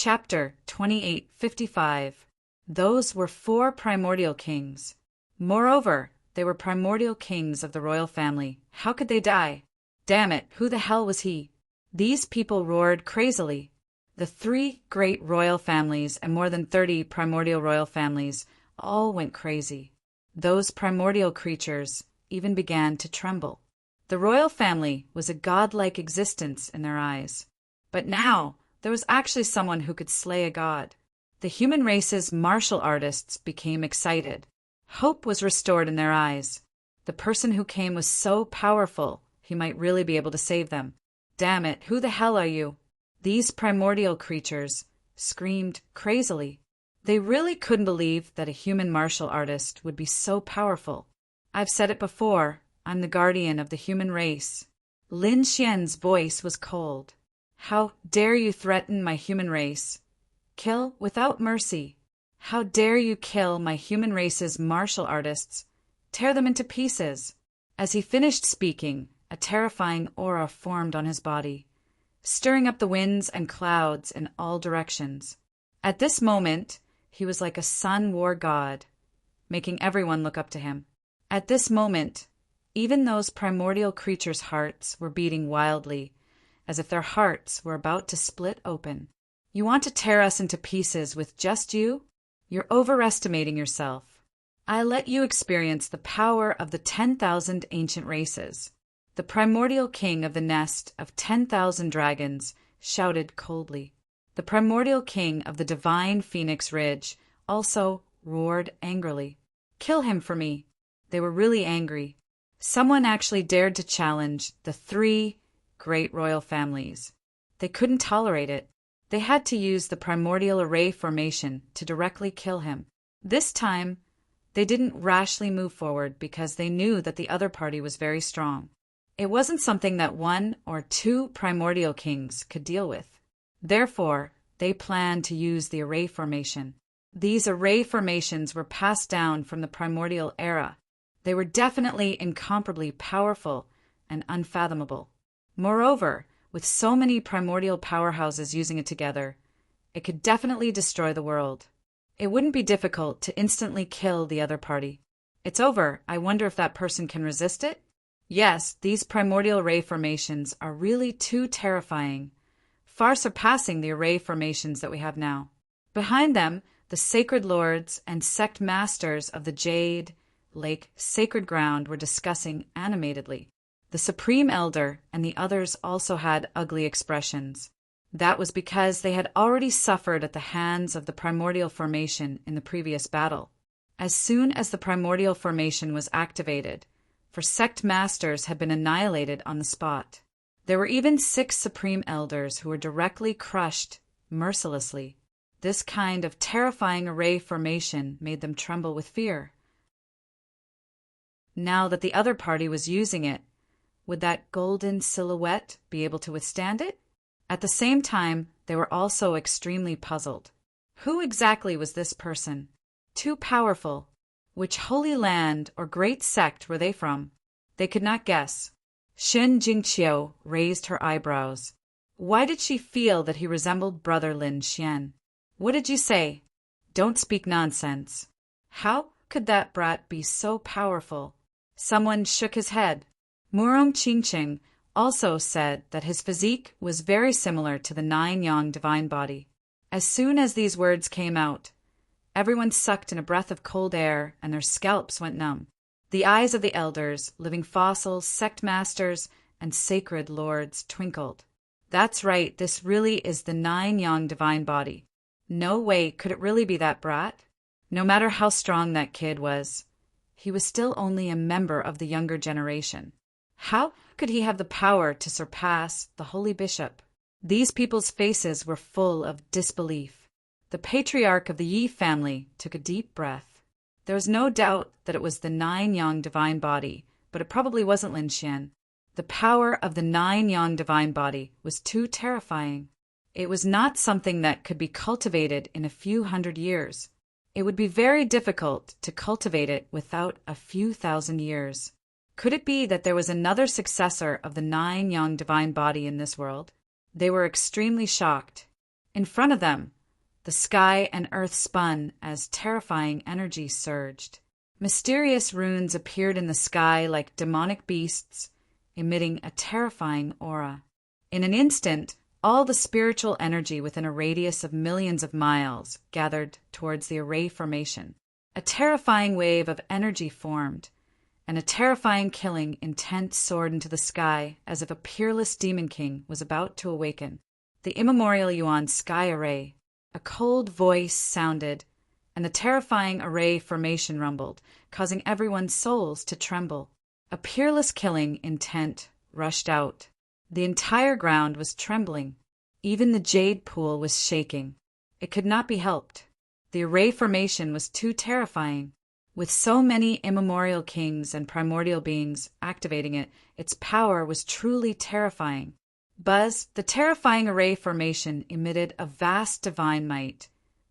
Chapter 2855. Those were 4 primordial kings. Moreover, they were primordial kings of the royal family. How could they die? Damn it, who the hell was he? These people roared crazily. The 3 great royal families and more than 30 primordial royal families all went crazy. Those primordial creatures even began to tremble. The royal family was a godlike existence in their eyes. But now, there was actually someone who could slay a god. The human race's martial artists became excited. Hope was restored in their eyes. The person who came was so powerful, he might really be able to save them. Damn it, who the hell are you? These primordial creatures screamed crazily. They really couldn't believe that a human martial artist would be so powerful. I've said it before, I'm the guardian of the human race. Lin Xian's voice was cold. How dare you threaten my human race? Kill without mercy. How dare you kill my human race's martial artists? Tear them into pieces. As he finished speaking, a terrifying aura formed on his body, stirring up the winds and clouds in all directions. At this moment, he was like a sun war god, making everyone look up to him. At this moment, even those primordial creatures' hearts were beating wildly, as if their hearts were about to split open. You want to tear us into pieces with just you? You're overestimating yourself. I let you experience the power of the 10,000 ancient races. The primordial king of the nest of 10,000 dragons shouted coldly. The primordial king of the divine Phoenix Ridge also roared angrily. Kill him for me. They were really angry. Someone actually dared to challenge the 3 great royal families. They couldn't tolerate it. They had to use the primordial array formation to directly kill him. This time, they didn't rashly move forward because they knew that the other party was very strong. It wasn't something that 1 or 2 primordial kings could deal with. Therefore, they planned to use the array formation. These array formations were passed down from the primordial era. They were definitely incomparably powerful and unfathomable. Moreover, with so many primordial powerhouses using it together, it could definitely destroy the world. It wouldn't be difficult to instantly kill the other party. It's over. I wonder if that person can resist it? Yes, these primordial ray formations are really too terrifying, far surpassing the array formations that we have now. Behind them, the sacred lords and sect masters of the Jade Lake sacred ground were discussing animatedly. The Supreme Elder and the others also had ugly expressions. That was because they had already suffered at the hands of the primordial formation in the previous battle. As soon as the primordial formation was activated, sect masters had been annihilated on the spot. There were even 6 Supreme Elders who were directly crushed mercilessly. This kind of terrifying array formation made them tremble with fear. Now that the other party was using it, would that golden silhouette be able to withstand it? At the same time, they were also extremely puzzled. Who exactly was this person? Too powerful. Which holy land or great sect were they from? They could not guess. Shen Jingqiu raised her eyebrows. Why did she feel that he resembled brother Lin Xian? What did you say? Don't speak nonsense. How could that brat be so powerful? Someone shook his head. Murong Qingqing also said that his physique was very similar to the 9-yang divine body. As soon as these words came out, everyone sucked in a breath of cold air and their scalps went numb. The eyes of the elders, living fossils, sect masters, and sacred lords twinkled. That's right, this really is the 9-yang divine body. No way could it really be that brat. No matter how strong that kid was, he was still only a member of the younger generation. How could he have the power to surpass the holy bishop? These people's faces were full of disbelief. The patriarch of the Yi family took a deep breath. There was no doubt that it was the 9-yang divine body, but it probably wasn't Lin Xian. The power of the 9-yang divine body was too terrifying. It was not something that could be cultivated in a few hundred years. It would be very difficult to cultivate it without a few thousand years. Could it be that there was another successor of the 9-yang divine body in this world? They were extremely shocked. In front of them, the sky and earth spun as terrifying energy surged. Mysterious runes appeared in the sky like demonic beasts, emitting a terrifying aura. In an instant, all the spiritual energy within a radius of millions of miles gathered towards the array formation. A terrifying wave of energy formed, and a terrifying killing intent soared into the sky as if a peerless demon king was about to awaken. The immemorial Yuan sky array. A cold voice sounded, and the terrifying array formation rumbled, causing everyone's souls to tremble. A peerless killing intent rushed out. The entire ground was trembling. Even the jade pool was shaking. It could not be helped. The array formation was too terrifying. With so many immemorial kings and primordial beings activating it, its power was truly terrifying. Buzz, the terrifying array formation emitted a vast divine might,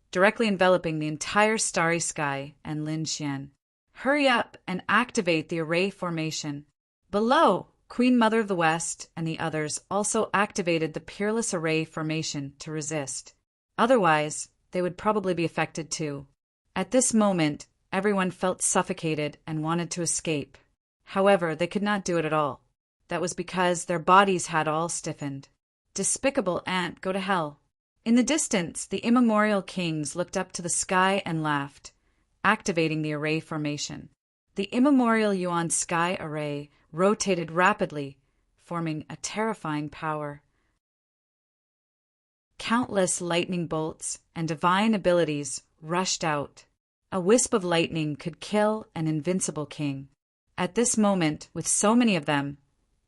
directly enveloping the entire starry sky and Lin Xian. Hurry up and activate the array formation. Below, Queen Mother of the West and the others also activated the peerless array formation to resist. Otherwise, they would probably be affected too. At this moment, everyone felt suffocated and wanted to escape. However, they could not do it at all. That was because their bodies had all stiffened. Despicable ant, go to hell. In the distance, the immemorial kings looked up to the sky and laughed, activating the array formation. The immemorial Yuan sky array rotated rapidly, forming a terrifying power. Countless lightning bolts and divine abilities rushed out. A wisp of lightning could kill an invincible king. At this moment, with so many of them,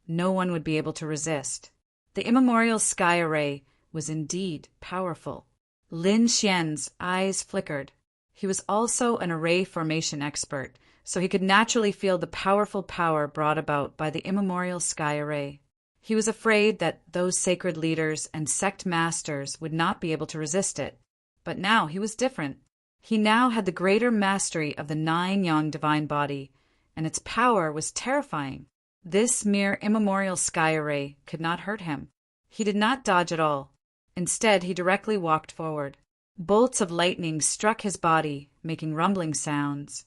no one would be able to resist. The immemorial sky array was indeed powerful. Lin Xian's eyes flickered. He was also an array formation expert, so he could naturally feel the powerful power brought about by the immemorial sky array. He was afraid that those sacred leaders and sect masters would not be able to resist it. But now he was different. He now had the greater mastery of the 9-yang divine body, and its power was terrifying. This mere immemorial sky array could not hurt him. He did not dodge at all. Instead, he directly walked forward. Bolts of lightning struck his body, making rumbling sounds,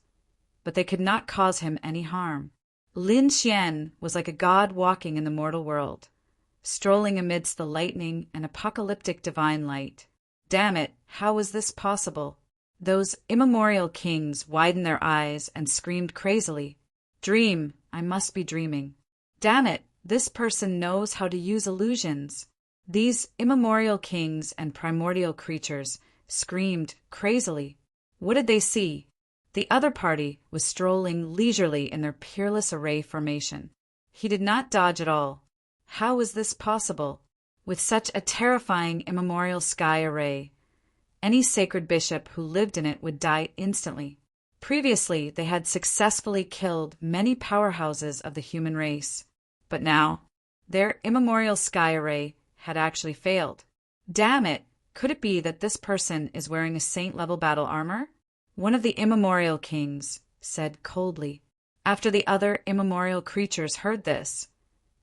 but they could not cause him any harm. Lin Xian was like a god walking in the mortal world, strolling amidst the lightning and apocalyptic divine light. Damn it, how was this possible? Those immemorial kings widened their eyes and screamed crazily. Dream, I must be dreaming. Damn it, this person knows how to use illusions. These immemorial kings and primordial creatures screamed crazily. What did they see? The other party was strolling leisurely in their peerless array formation. He did not dodge at all. How was this possible? With such a terrifying immemorial sky array, any sacred bishop who lived in it would die instantly. Previously, they had successfully killed many powerhouses of the human race, but now, their immemorial sky array had actually failed. Damn it! Could it be that this person is wearing a saint-level battle armor? One of the immemorial kings said coldly. After the other immemorial creatures heard this,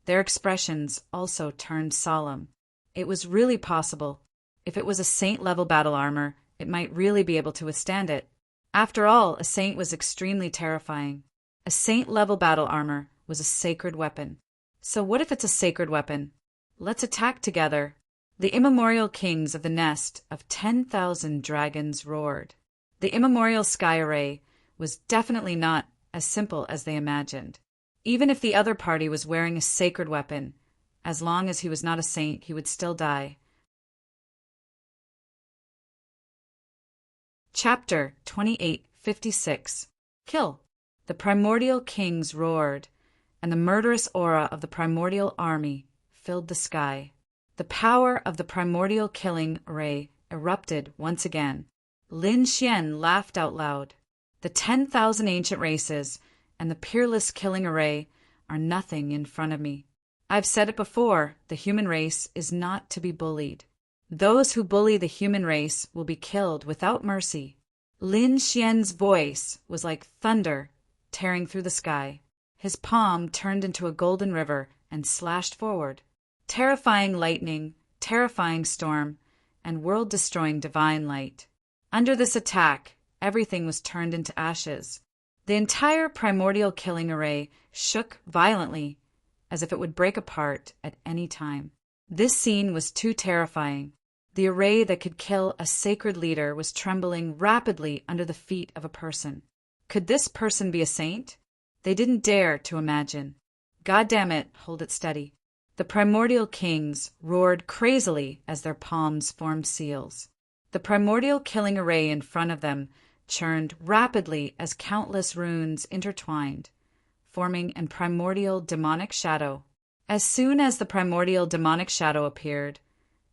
their expressions also turned solemn. It was really possible. If it was a saint-level battle armor, it might really be able to withstand it. After all, a saint was extremely terrifying. A saint-level battle armor was a sacred weapon. So what if it's a sacred weapon? Let's attack together. The immemorial kings of the nest of 10,000 dragons roared. The immemorial sky array was definitely not as simple as they imagined. Even if the other party was wearing a sacred weapon, as long as he was not a saint, he would still die. Chapter 2856. Kill. The primordial kings roared, and the murderous aura of the primordial army filled the sky. The power of the primordial killing array erupted once again. Lin Xian laughed out loud. The 10,000 ancient races and the peerless killing array are nothing in front of me. I've said it before, the human race is not to be bullied. Those who bully the human race will be killed without mercy. Lin Xian's voice was like thunder tearing through the sky. His palm turned into a golden river and slashed forward. Terrifying lightning, terrifying storm, and world-destroying divine light. Under this attack, everything was turned into ashes. The entire primordial killing array shook violently, as if it would break apart at any time. This scene was too terrifying. The array that could kill a sacred leader was trembling rapidly under the feet of a person. Could this person be a saint? They didn't dare to imagine. God damn it, hold it steady. The primordial kings roared crazily as their palms formed seals. The primordial killing array in front of them churned rapidly as countless runes intertwined, forming a primordial demonic shadow. As soon as the primordial demonic shadow appeared,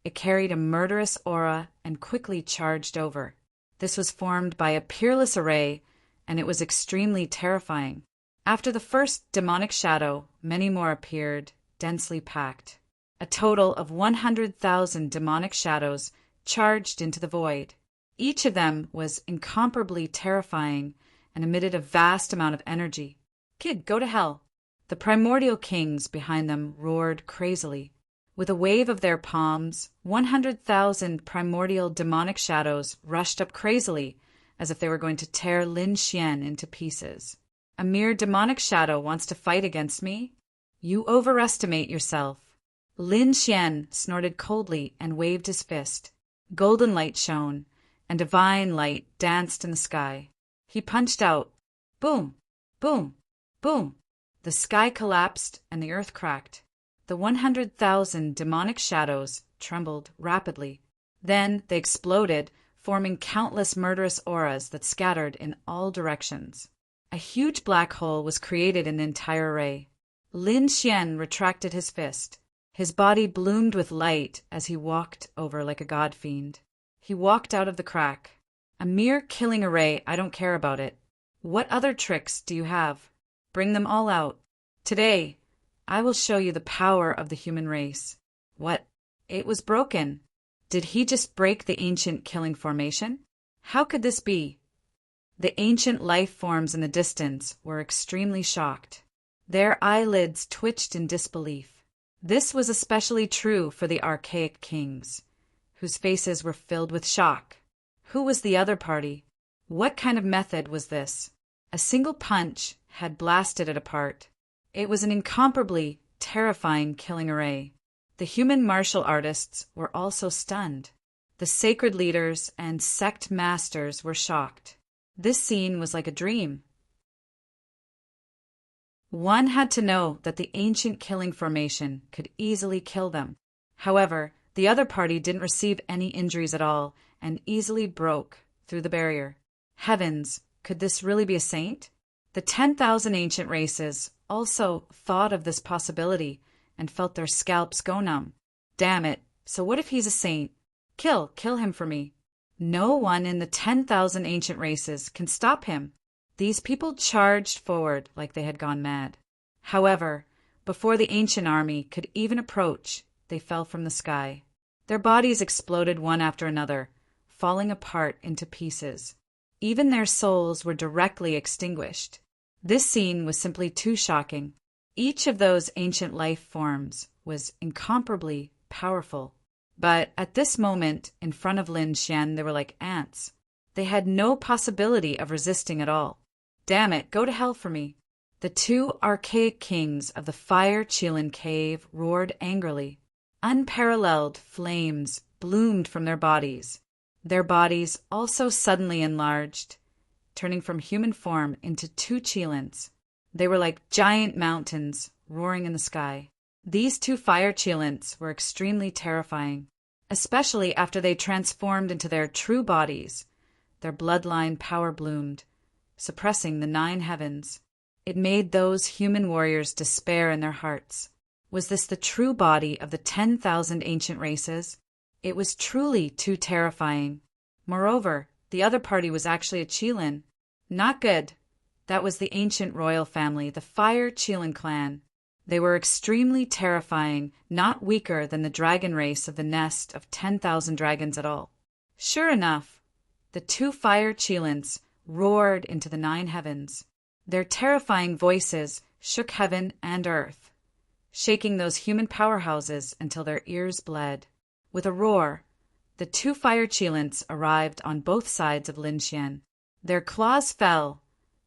it carried a murderous aura and quickly charged over. This was formed by a peerless array, and it was extremely terrifying. After the first demonic shadow, many more appeared, densely packed. A total of 100,000 demonic shadows charged into the void. Each of them was incomparably terrifying and emitted a vast amount of energy. Kid, go to hell. The primordial kings behind them roared crazily. With a wave of their palms, 100,000 primordial demonic shadows rushed up crazily, as if they were going to tear Lin Xian into pieces. A mere demonic shadow wants to fight against me? You overestimate yourself. Lin Xian snorted coldly and waved his fist. Golden light shone, and divine light danced in the sky. He punched out. Boom! Boom! Boom! The sky collapsed and the earth cracked. The 100,000 demonic shadows trembled rapidly. Then they exploded, forming countless murderous auras that scattered in all directions. A huge black hole was created in the entire array. Lin Xian retracted his fist. His body bloomed with light as he walked over like a god fiend. He walked out of the crack. A mere killing array, I don't care about it. What other tricks do you have? Bring them all out. Today, I will show you the power of the human race. What? It was broken. Did he just break the ancient killing formation? How could this be? The ancient life forms in the distance were extremely shocked. Their eyelids twitched in disbelief. This was especially true for the archaic kings, whose faces were filled with shock. Who was the other party? What kind of method was this? A single punch had blasted it apart. It was an incomparably terrifying killing array. The human martial artists were also stunned. The sacred leaders and sect masters were shocked. This scene was like a dream. One had to know that the ancient killing formation could easily kill them. However, the other party didn't receive any injuries at all and easily broke through the barrier. Heavens, could this really be a saint? The 10,000 ancient races also thought of this possibility and felt their scalps go numb. Damn it, so what if he's a saint? Kill him for me. No one in the 10,000 ancient races can stop him. These people charged forward like they had gone mad. However, before the ancient army could even approach, they fell from the sky. Their bodies exploded one after another, falling apart into pieces. Even their souls were directly extinguished. This scene was simply too shocking. Each of those ancient life forms was incomparably powerful. But at this moment, in front of Lin Xian, they were like ants. They had no possibility of resisting at all. Damn it, go to hell for me. The two archaic kings of the Fire Qilin cave roared angrily. Unparalleled flames bloomed from their bodies. Their bodies also suddenly enlarged, turning from human form into two Qilins. They were like giant mountains roaring in the sky. These two fire Qilins were extremely terrifying, especially after they transformed into their true bodies. Their bloodline power bloomed, suppressing the 9 heavens. It made those human warriors despair in their hearts. Was this the true body of the 10,000 ancient races? It was truly too terrifying. Moreover, the other party was actually a Qilin. Not good. That was the ancient royal family, the Fire Qilin clan. They were extremely terrifying, not weaker than the dragon race of the nest of 10,000 dragons at all. Sure enough, the two Fire Qilins roared into the 9 heavens. Their terrifying voices shook heaven and earth, shaking those human powerhouses until their ears bled. With a roar, The two fire Qilins arrived on both sides of Lin Xian. Their claws fell,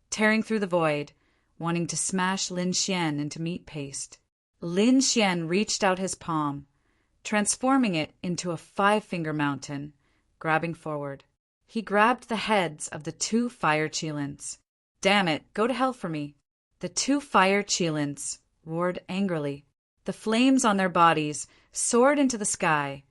tearing through the void, wanting to smash Lin Xian into meat paste. Lin Xian reached out his palm, transforming it into a 5-finger mountain, grabbing forward. He grabbed the heads of the two fire Qilins. Damn it, go to hell for me. The two fire Qilins roared angrily. The flames on their bodies soared into the sky,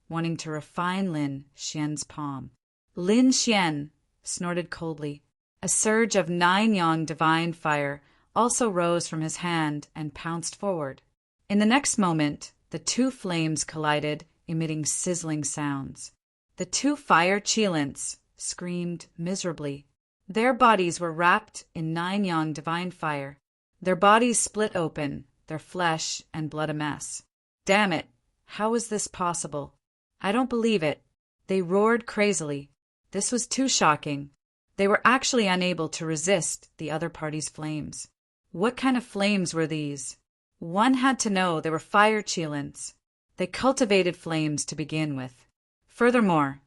wanting to refine Lin Xian's palm. Lin Xian snorted coldly. A surge of 9-yang divine fire also rose from his hand and pounced forward. In the next moment, the two flames collided, emitting sizzling sounds. The two fire Qilins screamed miserably. Their bodies were wrapped in 9-yang divine fire. Their bodies split open, their flesh and blood a mess. Damn it, how is this possible? I don't believe it. They roared crazily. This was too shocking. They were actually unable to resist the other party's flames. What kind of flames were these? One had to know they were fire Qilins. They cultivated flames to begin with. Furthermore,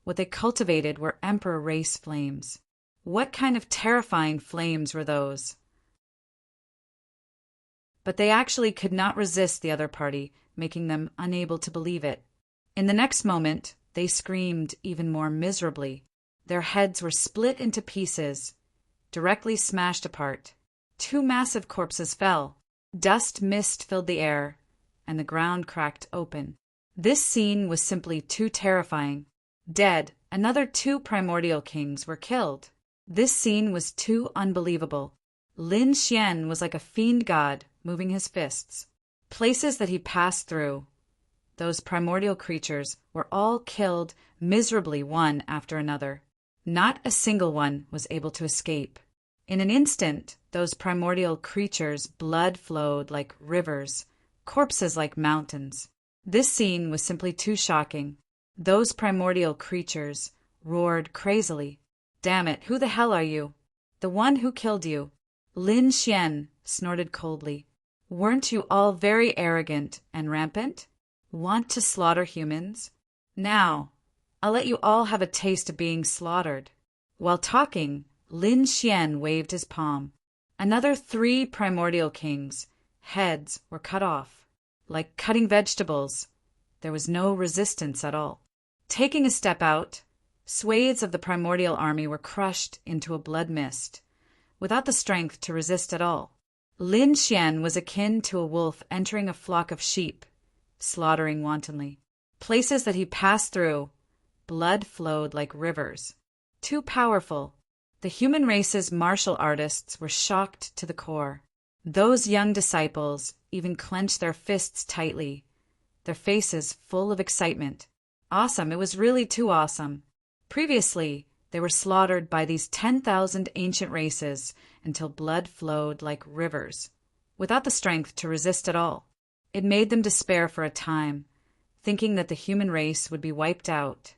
what they cultivated were Emperor race flames. What kind of terrifying flames were those? But they actually could not resist the other party, making them unable to believe it. In the next moment, they screamed even more miserably. Their heads were split into pieces, directly smashed apart. Two massive corpses fell. Dust mist filled the air, and the ground cracked open. This scene was simply too terrifying. Dead, another two primordial kings were killed. This scene was too unbelievable. Lin Xian was like a fiend god, moving his fists. Places that he passed through, those primordial creatures were all killed miserably one after another. Not a single one was able to escape. In an instant, those primordial creatures' blood flowed like rivers, corpses like mountains. This scene was simply too shocking. Those primordial creatures roared crazily. Damn it, who the hell are you? The one who killed you. Lin Xian snorted coldly. Weren't you all very arrogant and rampant? Want to slaughter humans? Now, I'll let you all have a taste of being slaughtered. While talking, Lin Xian waved his palm. Another 3 primordial kings' heads were cut off. Like cutting vegetables, there was no resistance at all. Taking a step out, swathes of the primordial army were crushed into a blood mist, without the strength to resist at all. Lin Xian was akin to a wolf entering a flock of sheep, slaughtering wantonly. Places that he passed through, blood flowed like rivers. Too powerful. The human race's martial artists were shocked to the core. Those young disciples even clenched their fists tightly, their faces full of excitement. Awesome, it was really too awesome. Previously, they were slaughtered by these 10,000 ancient races until blood flowed like rivers, without the strength to resist at all. It made them despair for a time, thinking that the human race would be wiped out.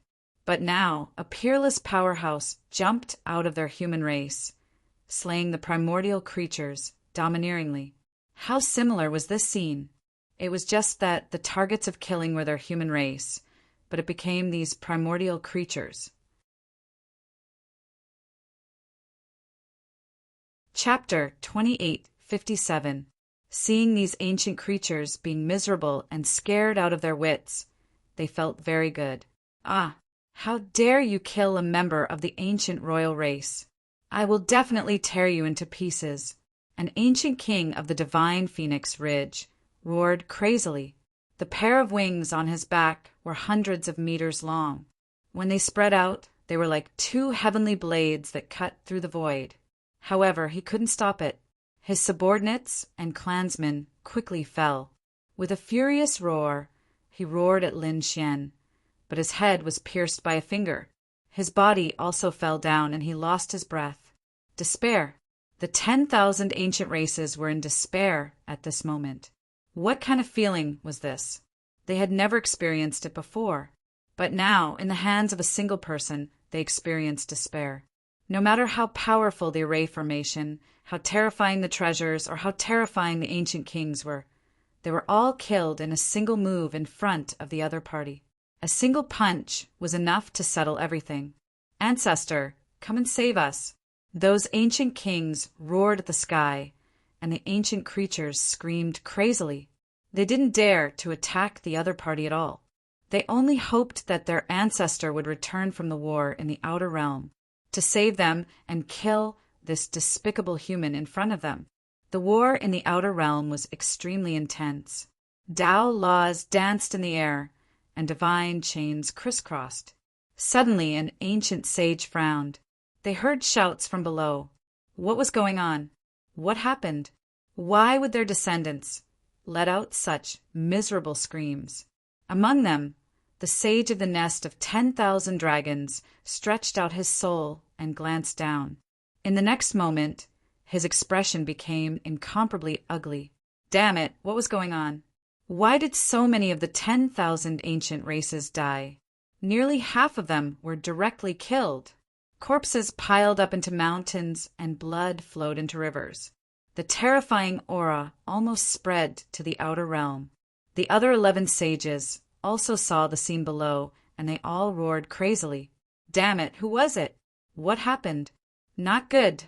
But now, a peerless powerhouse jumped out of their human race, slaying the primordial creatures domineeringly. How similar was this scene? It was just that the targets of killing were their human race, but it became these primordial creatures. Chapter 28:57. Seeing these ancient creatures being miserable and scared out of their wits, they felt very good. Ah, how dare you kill a member of the ancient royal race? I will definitely tear you into pieces. An ancient king of the divine Phoenix Ridge roared crazily. The pair of wings on his back were hundreds of meters long. When they spread out, they were like 2 heavenly blades that cut through the void. However, he couldn't stop it. His subordinates and clansmen quickly fell. With a furious roar, he roared at Lin Xian, but his head was pierced by a finger. His body also fell down and he lost his breath. Despair. The 10,000 ancient races were in despair at this moment. What kind of feeling was this? They had never experienced it before. But now, in the hands of a single person, they experienced despair. No matter how powerful the array formation, how terrifying the treasures, or how terrifying the ancient kings were, they were all killed in a single move in front of the other party. A single punch was enough to settle everything. "Ancestor, come and save us." Those ancient kings roared at the sky, and the ancient creatures screamed crazily. They didn't dare to attack the other party at all. They only hoped that their ancestor would return from the war in the outer realm to save them and kill this despicable human in front of them. The war in the outer realm was extremely intense. Tao laws danced in the air, and divine chains crisscrossed. Suddenly an ancient sage frowned. They heard shouts from below. What was going on? What happened? Why would their descendants let out such miserable screams? Among them, the sage of the nest of 10,000 dragons stretched out his soul and glanced down. In the next moment, his expression became incomparably ugly. Damn it, what was going on? Why did so many of the 10,000 ancient races die? Nearly half of them were directly killed. Corpses piled up into mountains and blood flowed into rivers. The terrifying aura almost spread to the outer realm. The other 11 sages also saw the scene below, and they all roared crazily. Damn it, who was it? What happened? Not good.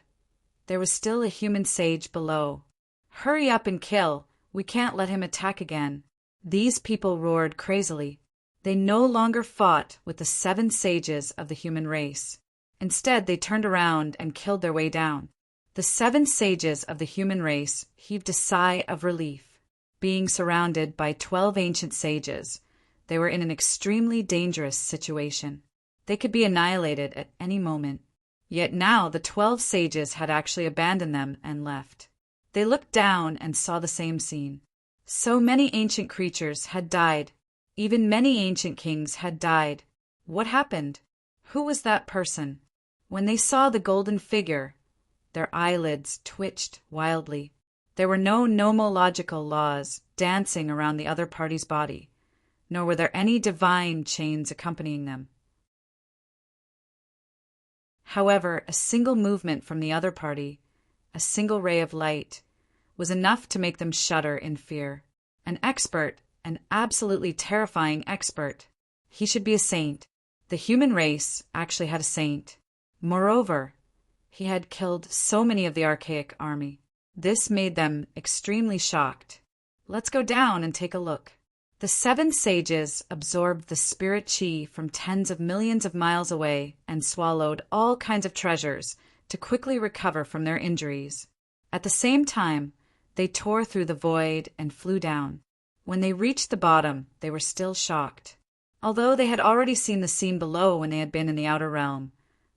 There was still a human sage below. Hurry up and kill. We can't let him attack again. These people roared crazily. They no longer fought with the 7 sages of the human race. Instead, they turned around and killed their way down. The 7 sages of the human race heaved a sigh of relief. Being surrounded by 12 ancient sages, they were in an extremely dangerous situation. They could be annihilated at any moment. Yet now the 12 sages had actually abandoned them and left. They looked down and saw the same scene. So many ancient creatures had died. Even many ancient kings had died. What happened? Who was that person? When they saw the golden figure, their eyelids twitched wildly. There were no nomological laws dancing around the other party's body, nor were there any divine chains accompanying them. However, a single movement from the other party, a single ray of light, was enough to make them shudder in fear. An expert, an absolutely terrifying expert. He should be a saint. The human race actually had a saint. Moreover, he had killed so many of the archaic army. This made them extremely shocked. Let's go down and take a look. The 7 sages absorbed the spirit chi from tens of millions of miles away and swallowed all kinds of treasures to quickly recover from their injuries. At the same time, they tore through the void and flew down. When they reached the bottom, they were still shocked. Although they had already seen the scene below when they had been in the outer realm,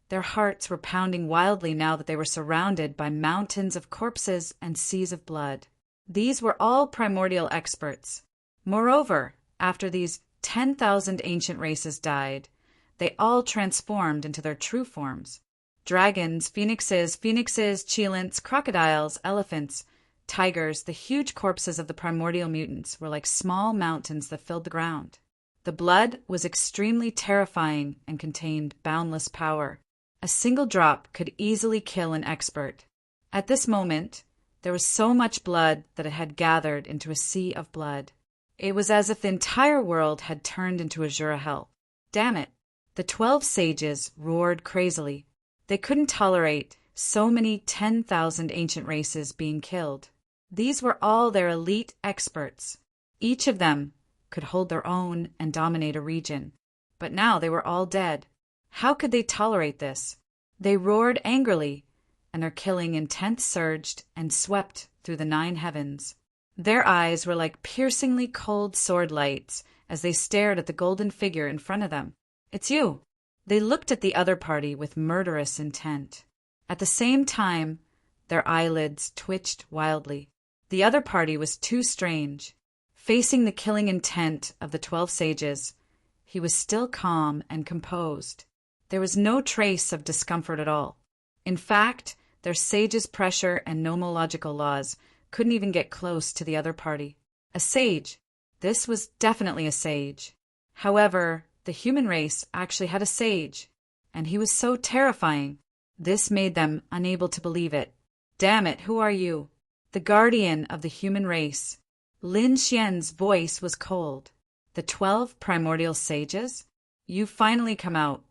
their hearts were pounding wildly now that they were surrounded by mountains of corpses and seas of blood. These were all primordial experts. Moreover, after these 10,000 ancient races died, they all transformed into their true forms. Dragons, phoenixes, cheilants, crocodiles, elephants, tigers, the huge corpses of the primordial mutants were like small mountains that filled the ground. The blood was extremely terrifying and contained boundless power. A single drop could easily kill an expert. At this moment, there was so much blood that it had gathered into a sea of blood. It was as if the entire world had turned into Azura hell. Damn it! The 12 sages roared crazily. They couldn't tolerate so many 10,000 ancient races being killed. These were all their elite experts. Each of them could hold their own and dominate a region. But now they were all dead. How could they tolerate this? They roared angrily, and their killing intent surged and swept through the 9 heavens. Their eyes were like piercingly cold sword lights as they stared at the golden figure in front of them. It's you! They looked at the other party with murderous intent. At the same time, their eyelids twitched wildly. The other party was too strange. Facing the killing intent of the 12 sages, he was still calm and composed. There was no trace of discomfort at all. In fact, their sage's pressure and nomological laws couldn't even get close to the other party. A sage. This was definitely a sage. However, the human race actually had a sage, and he was so terrifying. This made them unable to believe it. Damn it, who are you? The guardian of the human race. Lin Xian's voice was cold. The 12 primordial sages? You've finally come out.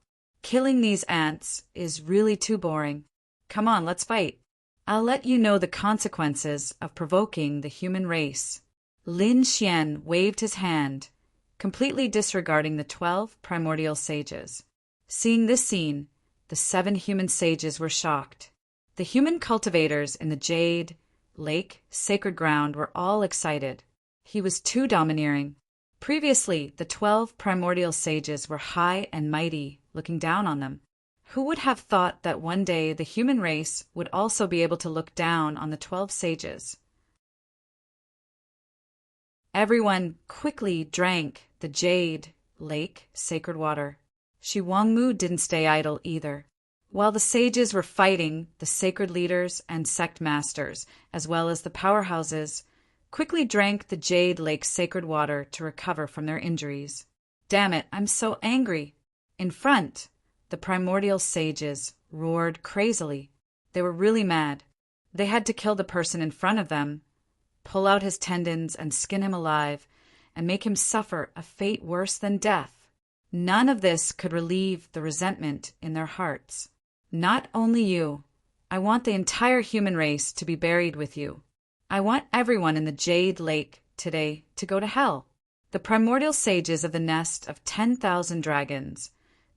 Killing these ants is really too boring. Come on, let's fight. I'll let you know the consequences of provoking the human race. Lin Xian waved his hand, completely disregarding the 12 primordial sages. Seeing this scene, the 7 human sages were shocked. The human cultivators in the Jade Lake sacred ground were all excited. He was too domineering. Previously, the 12 primordial sages were high and mighty, looking down on them. Who would have thought that one day the human race would also be able to look down on the 12 sages? Everyone quickly drank the Jade Lake sacred water. Shi Wangmu didn't stay idle either. While the sages were fighting, the sacred leaders and sect masters, as well as the powerhouses, quickly drank the Jade Lake sacred water to recover from their injuries. Damn it, I'm so angry. In front, the primordial sages roared crazily. They were really mad. They had to kill the person in front of them, pull out his tendons and skin him alive, and make him suffer a fate worse than death. None of this could relieve the resentment in their hearts. Not only you. I want the entire human race to be buried with you. I want everyone in the Jade Lake today to go to hell. The primordial sages of the nest of 10,000 dragons,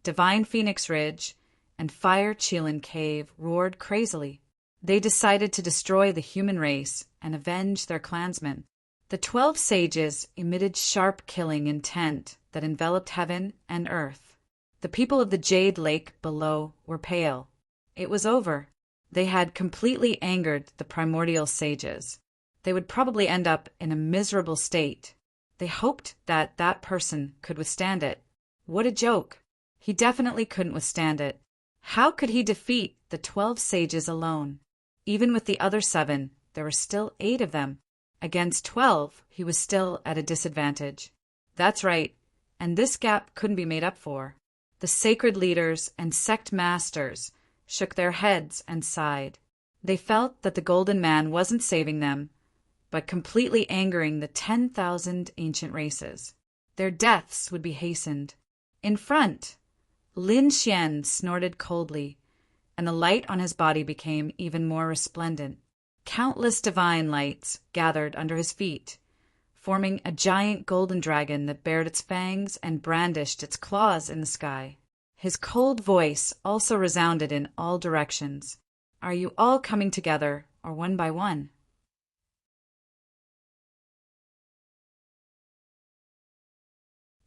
Divine Phoenix Ridge, and Fire Chilin Cave roared crazily. They decided to destroy the human race and avenge their clansmen. The 12 sages emitted sharp killing intent that enveloped heaven and earth. The people of the Jade Lake below were pale. It was over. They had completely angered the primordial sages. They would probably end up in a miserable state. They hoped that that person could withstand it. What a joke. He definitely couldn't withstand it. How could he defeat the 12 sages alone? Even with the other 7, there were still 8 of them. Against 12, he was still at a disadvantage. That's right, and this gap couldn't be made up for. The sacred leaders and sect masters shook their heads and sighed. They felt that the Golden Man wasn't saving them, but completely angering the 10,000 ancient races. Their deaths would be hastened. In front, Lin Xian snorted coldly, and the light on his body became even more resplendent. Countless divine lights gathered under his feet, forming a giant golden dragon that bared its fangs and brandished its claws in the sky. His cold voice also resounded in all directions. Are you all coming together, or one by one?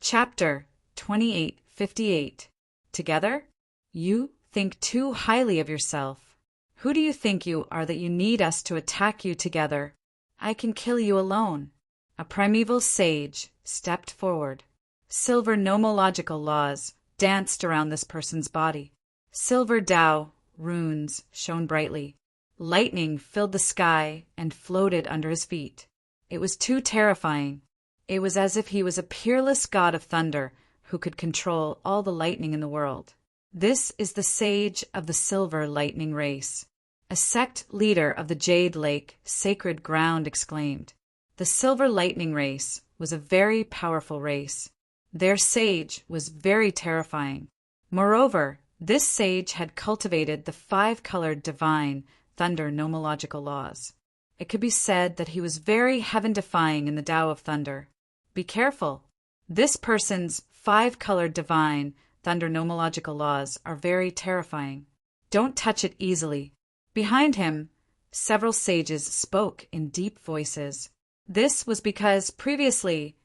Chapter 2858. Together? You think too highly of yourself. Who do you think you are that you need us to attack you together? I can kill you alone. A primeval sage stepped forward. Silver nomological laws danced around this person's body. Silver Tao runes shone brightly. Lightning filled the sky and floated under his feet. It was too terrifying. It was as if he was a peerless god of thunder who could control all the lightning in the world. This is the sage of the Silver Lightning race. A sect leader of the Jade Lake sacred ground exclaimed. The Silver Lightning race was a very powerful race. Their sage was very terrifying. Moreover, this sage had cultivated the 5-colored divine thunder nomological laws. It could be said that he was very heaven-defying in the Tao of thunder. Be careful. This person's 5-colored divine thunder nomological laws are very terrifying. Don't touch it easily. Behind him, several sages spoke in deep voices. This was because previously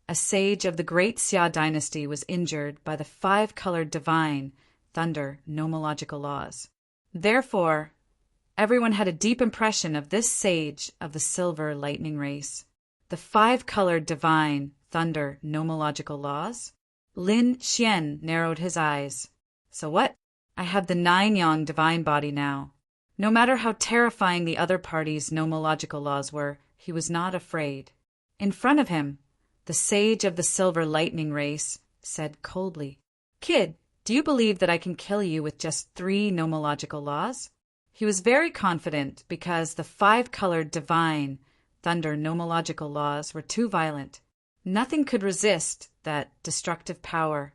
a sage of the Great Xia dynasty was injured by the 5-colored divine thunder nomological laws. Therefore, everyone had a deep impression of this sage of the Silver Lightning race. The 5-colored divine thunder nomological laws? Lin Xian narrowed his eyes. So what? I have the 9-yang divine body now. No matter how terrifying the other party's nomological laws were, he was not afraid. In front of him, the sage of the Silver Lightning race said coldly, Kid, do you believe that I can kill you with just 3 nomological laws? He was very confident because the 5-colored divine thunder nomological laws were too violent. Nothing could resist that destructive power.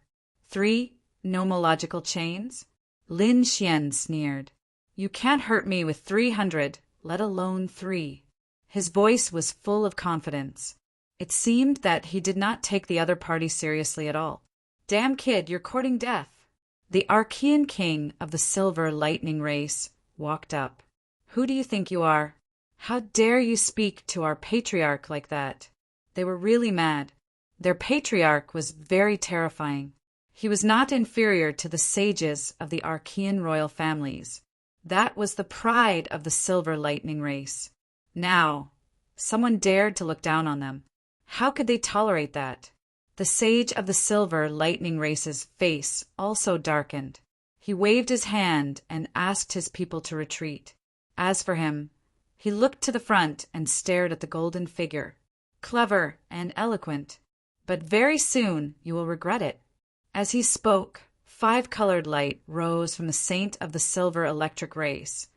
3 nomological chains? Lin Xian sneered. You can't hurt me with 300, let alone 3. His voice was full of confidence. It seemed that he did not take the other party seriously at all. Damn kid, you're courting death. The Archean king of the Silver Lightning race walked up. Who do you think you are? How dare you speak to our patriarch like that? They were really mad. Their patriarch was very terrifying. He was not inferior to the sages of the Archean royal families. That was the pride of the Silver Lightning race. Now, someone dared to look down on them. How could they tolerate that? The sage of the Silver Lightning race's face also darkened. He waved his hand and asked his people to retreat. As for him, he looked to the front and stared at the golden figure. Clever and eloquent, but very soon you will regret it. As he spoke, 5-colored light rose from the saint of the Silver Electric race,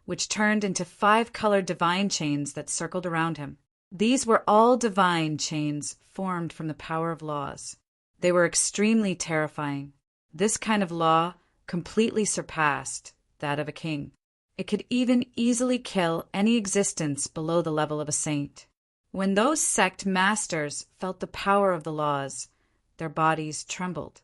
which turned into 5-colored divine chains that circled around him. These were all divine chains formed from the power of laws. They were extremely terrifying. This kind of law completely surpassed that of a king. It could even easily kill any existence below the level of a saint. When those sect masters felt the power of the laws, their bodies trembled.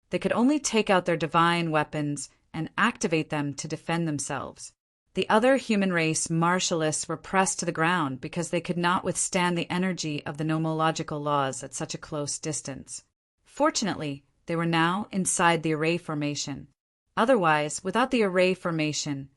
They could only take out their divine weapons and activate them to defend themselves. The other human race martialists were pressed to the ground because they could not withstand the energy of the nomological laws at such a close distance. Fortunately, they were now inside the array formation. Otherwise, without the array formation,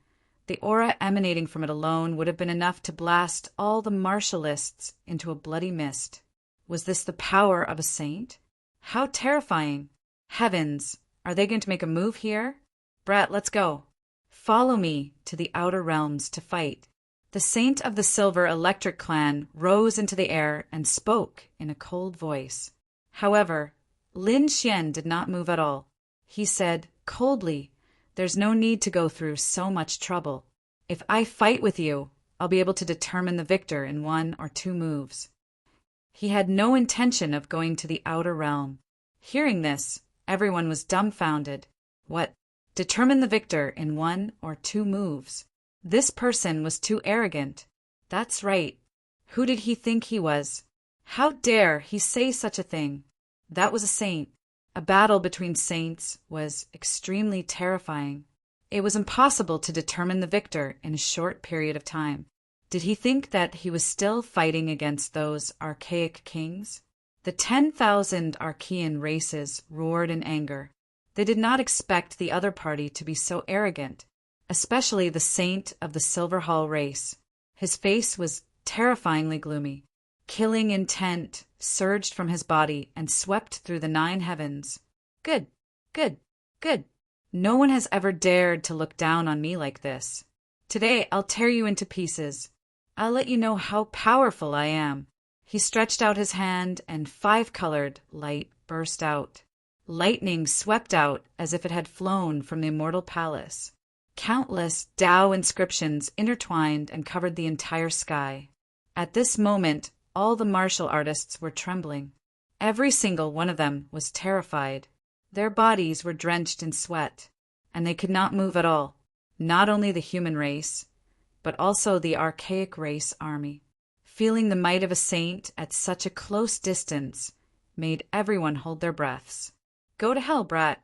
the aura emanating from it alone would have been enough to blast all the martialists into a bloody mist. Was this the power of a saint? How terrifying! Heavens, are they going to make a move here? Brat, let's go. Follow me to the outer realms to fight. The saint of the Silver Electric clan rose into the air and spoke in a cold voice. However, Lin Xian did not move at all. He said coldly, "There's no need to go through so much trouble. If I fight with you, I'll be able to determine the victor in 1 or 2 moves." He had no intention of going to the outer realm. Hearing this, everyone was dumbfounded. What? Determine the victor in 1 or 2 moves? This person was too arrogant. That's right. Who did he think he was? How dare he say such a thing? That was a saint. A battle between saints was extremely terrifying. It was impossible to determine the victor in a short period of time. Did he think that he was still fighting against those archaic kings? The 10,000 Archean races roared in anger. They did not expect the other party to be so arrogant, especially the saint of the Silver Hall race. His face was terrifyingly gloomy. Killing intent surged from his body and swept through the 9 heavens. Good, good, good. No one has ever dared to look down on me like this. Today I'll tear you into pieces. I'll let you know how powerful I am. He stretched out his hand and 5-colored light burst out. Lightning swept out as if it had flown from the immortal palace. Countless Tao inscriptions intertwined and covered the entire sky. At this moment, all the martial artists were trembling. Every single one of them was terrified. Their bodies were drenched in sweat, and they could not move at all. Not only the human race, but also the archaic race army. Feeling the might of a saint at such a close distance made everyone hold their breaths. Go to hell, brat.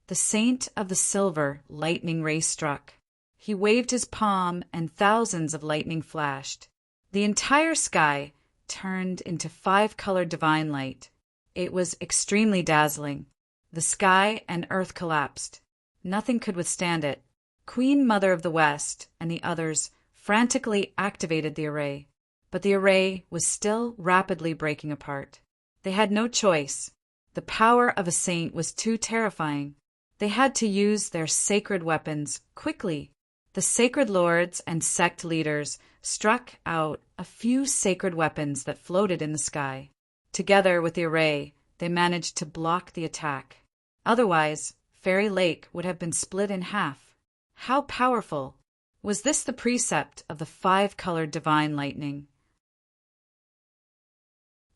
The saint of the Silver Lightning race struck. He waved his palm and thousands of lightning flashed. The entire sky turned into 5-colored divine light. It was extremely dazzling. The sky and earth collapsed. Nothing could withstand it. Queen Mother of the West and the others frantically activated the array, but the array was still rapidly breaking apart. They had no choice. The power of a saint was too terrifying. They had to use their sacred weapons quickly. The sacred lords and sect leaders struck out a few sacred weapons that floated in the sky. Together with the array, they managed to block the attack. Otherwise, Fairy Lake would have been split in half. How powerful! Was this the precept of the 5-colored divine lightning?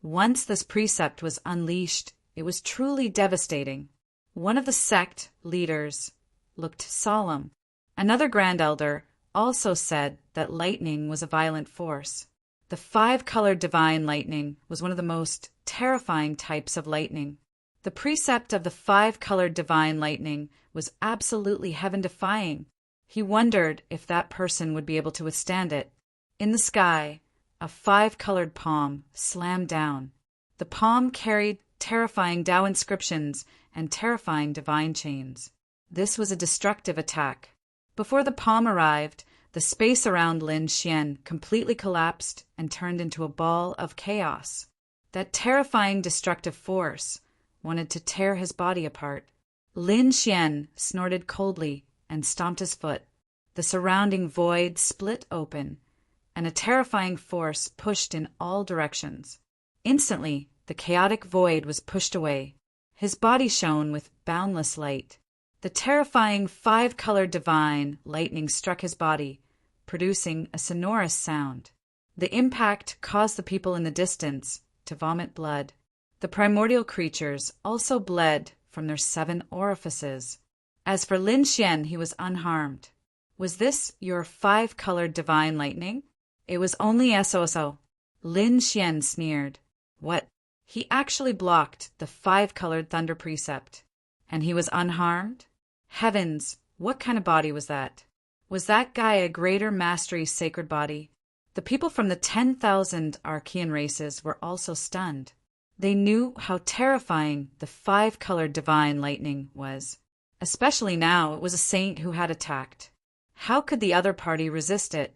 Once this precept was unleashed, it was truly devastating. One of the sect leaders looked solemn. Another grand elder also said that lightning was a violent force. The five-colored divine lightning was one of the most terrifying types of lightning. The precept of the five-colored divine lightning was absolutely heaven-defying. He wondered if that person would be able to withstand it. In the sky, a five-colored palm slammed down. The palm carried terrifying Tao inscriptions and terrifying divine chains. This was a destructive attack. Before the palm arrived, the space around Lin Xian completely collapsed and turned into a ball of chaos. That terrifying destructive force wanted to tear his body apart. Lin Xian snorted coldly and stomped his foot. The surrounding void split open, and a terrifying force pushed in all directions. Instantly, the chaotic void was pushed away. His body shone with boundless light. The terrifying five-colored divine lightning struck his body, producing a sonorous sound. The impact caused the people in the distance to vomit blood. The primordial creatures also bled from their 7 orifices. As for Lin Xian, he was unharmed. Was this your five-colored divine lightning? It was only SOSO. Lin Xian sneered. What? He actually blocked the five-colored thunder precept. And he was unharmed? Heavens, what kind of body was that? Was that guy a greater mastery sacred body? The people from the 10,000 Archean races were also stunned. They knew how terrifying the five-colored divine lightning was. Especially now it was a saint who had attacked. How could the other party resist it?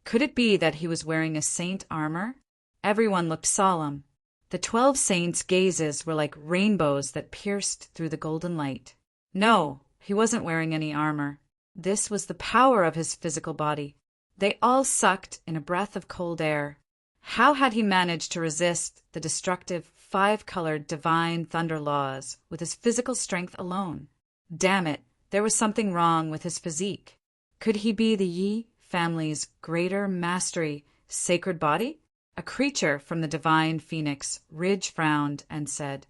Could it be that he was wearing a saint armor? Everyone looked solemn. The 12 saints' gazes were like rainbows that pierced through the golden light. No, he wasn't wearing any armor. This was the power of his physical body. They all sucked in a breath of cold air. How had he managed to resist the destructive five-colored divine thunder laws with his physical strength alone? Damn it, there was something wrong with his physique. Could he be the Yi family's greater mastery sacred body? A creature from the divine phoenix ridge frowned and said,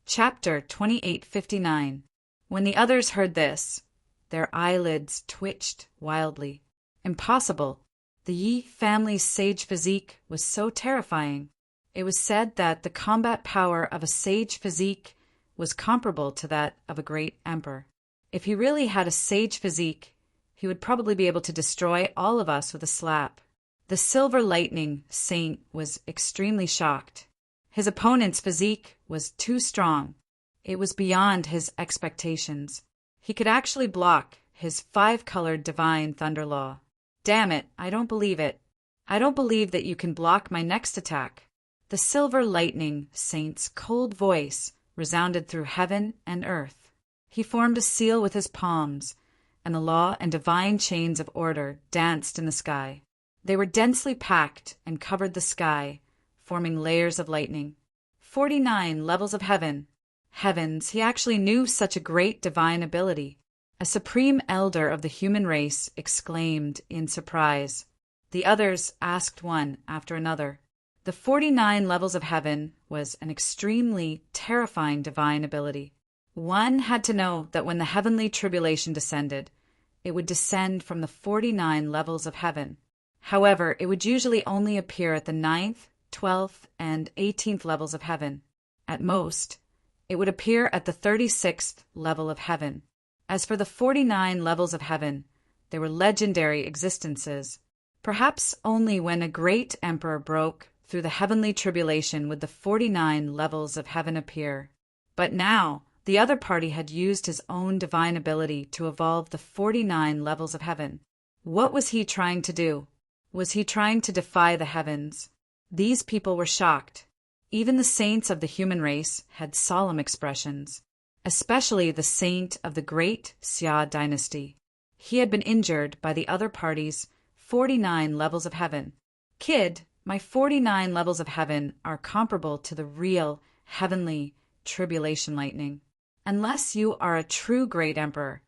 Chapter 2859. When the others heard this, their eyelids twitched wildly. Impossible. The Yi family's sage physique was so terrifying. It was said that the combat power of a sage physique was comparable to that of a great emperor. If he really had a sage physique, he would probably be able to destroy all of us with a slap. The Silver Lightning Saint was extremely shocked. His opponent's physique was too strong. It was beyond his expectations. He could actually block his five-colored divine thunder law. Damn it, I don't believe it. I don't believe that you can block my next attack. The Silver Lightning Saint's cold voice resounded through heaven and earth. He formed a seal with his palms, and the law and divine chains of order danced in the sky. They were densely packed and covered the sky, forming layers of lightning. 49 levels of heaven. Heavens, he actually knew such a great divine ability. A supreme elder of the human race exclaimed in surprise. The others asked one after another. The 49 levels of heaven was an extremely terrifying divine ability. One had to know that when the heavenly tribulation descended, it would descend from the 49 levels of heaven. However, it would usually only appear at the 9th, 12th, and 18th levels of heaven. At most, it would appear at the 36th level of heaven. As for the 49 levels of heaven, they were legendary existences. Perhaps only when a great emperor broke through the heavenly tribulation would the 49 levels of heaven appear. But now, the other party had used his own divine ability to evolve the 49 levels of heaven. What was he trying to do? Was he trying to defy the heavens? These people were shocked. Even the saints of the human race had solemn expressions, especially the saint of the great Xia dynasty. He had been injured by the other party's 49 levels of heaven. Kid, my 49 levels of heaven are comparable to the real heavenly tribulation lightning. Unless you are a true great emperor,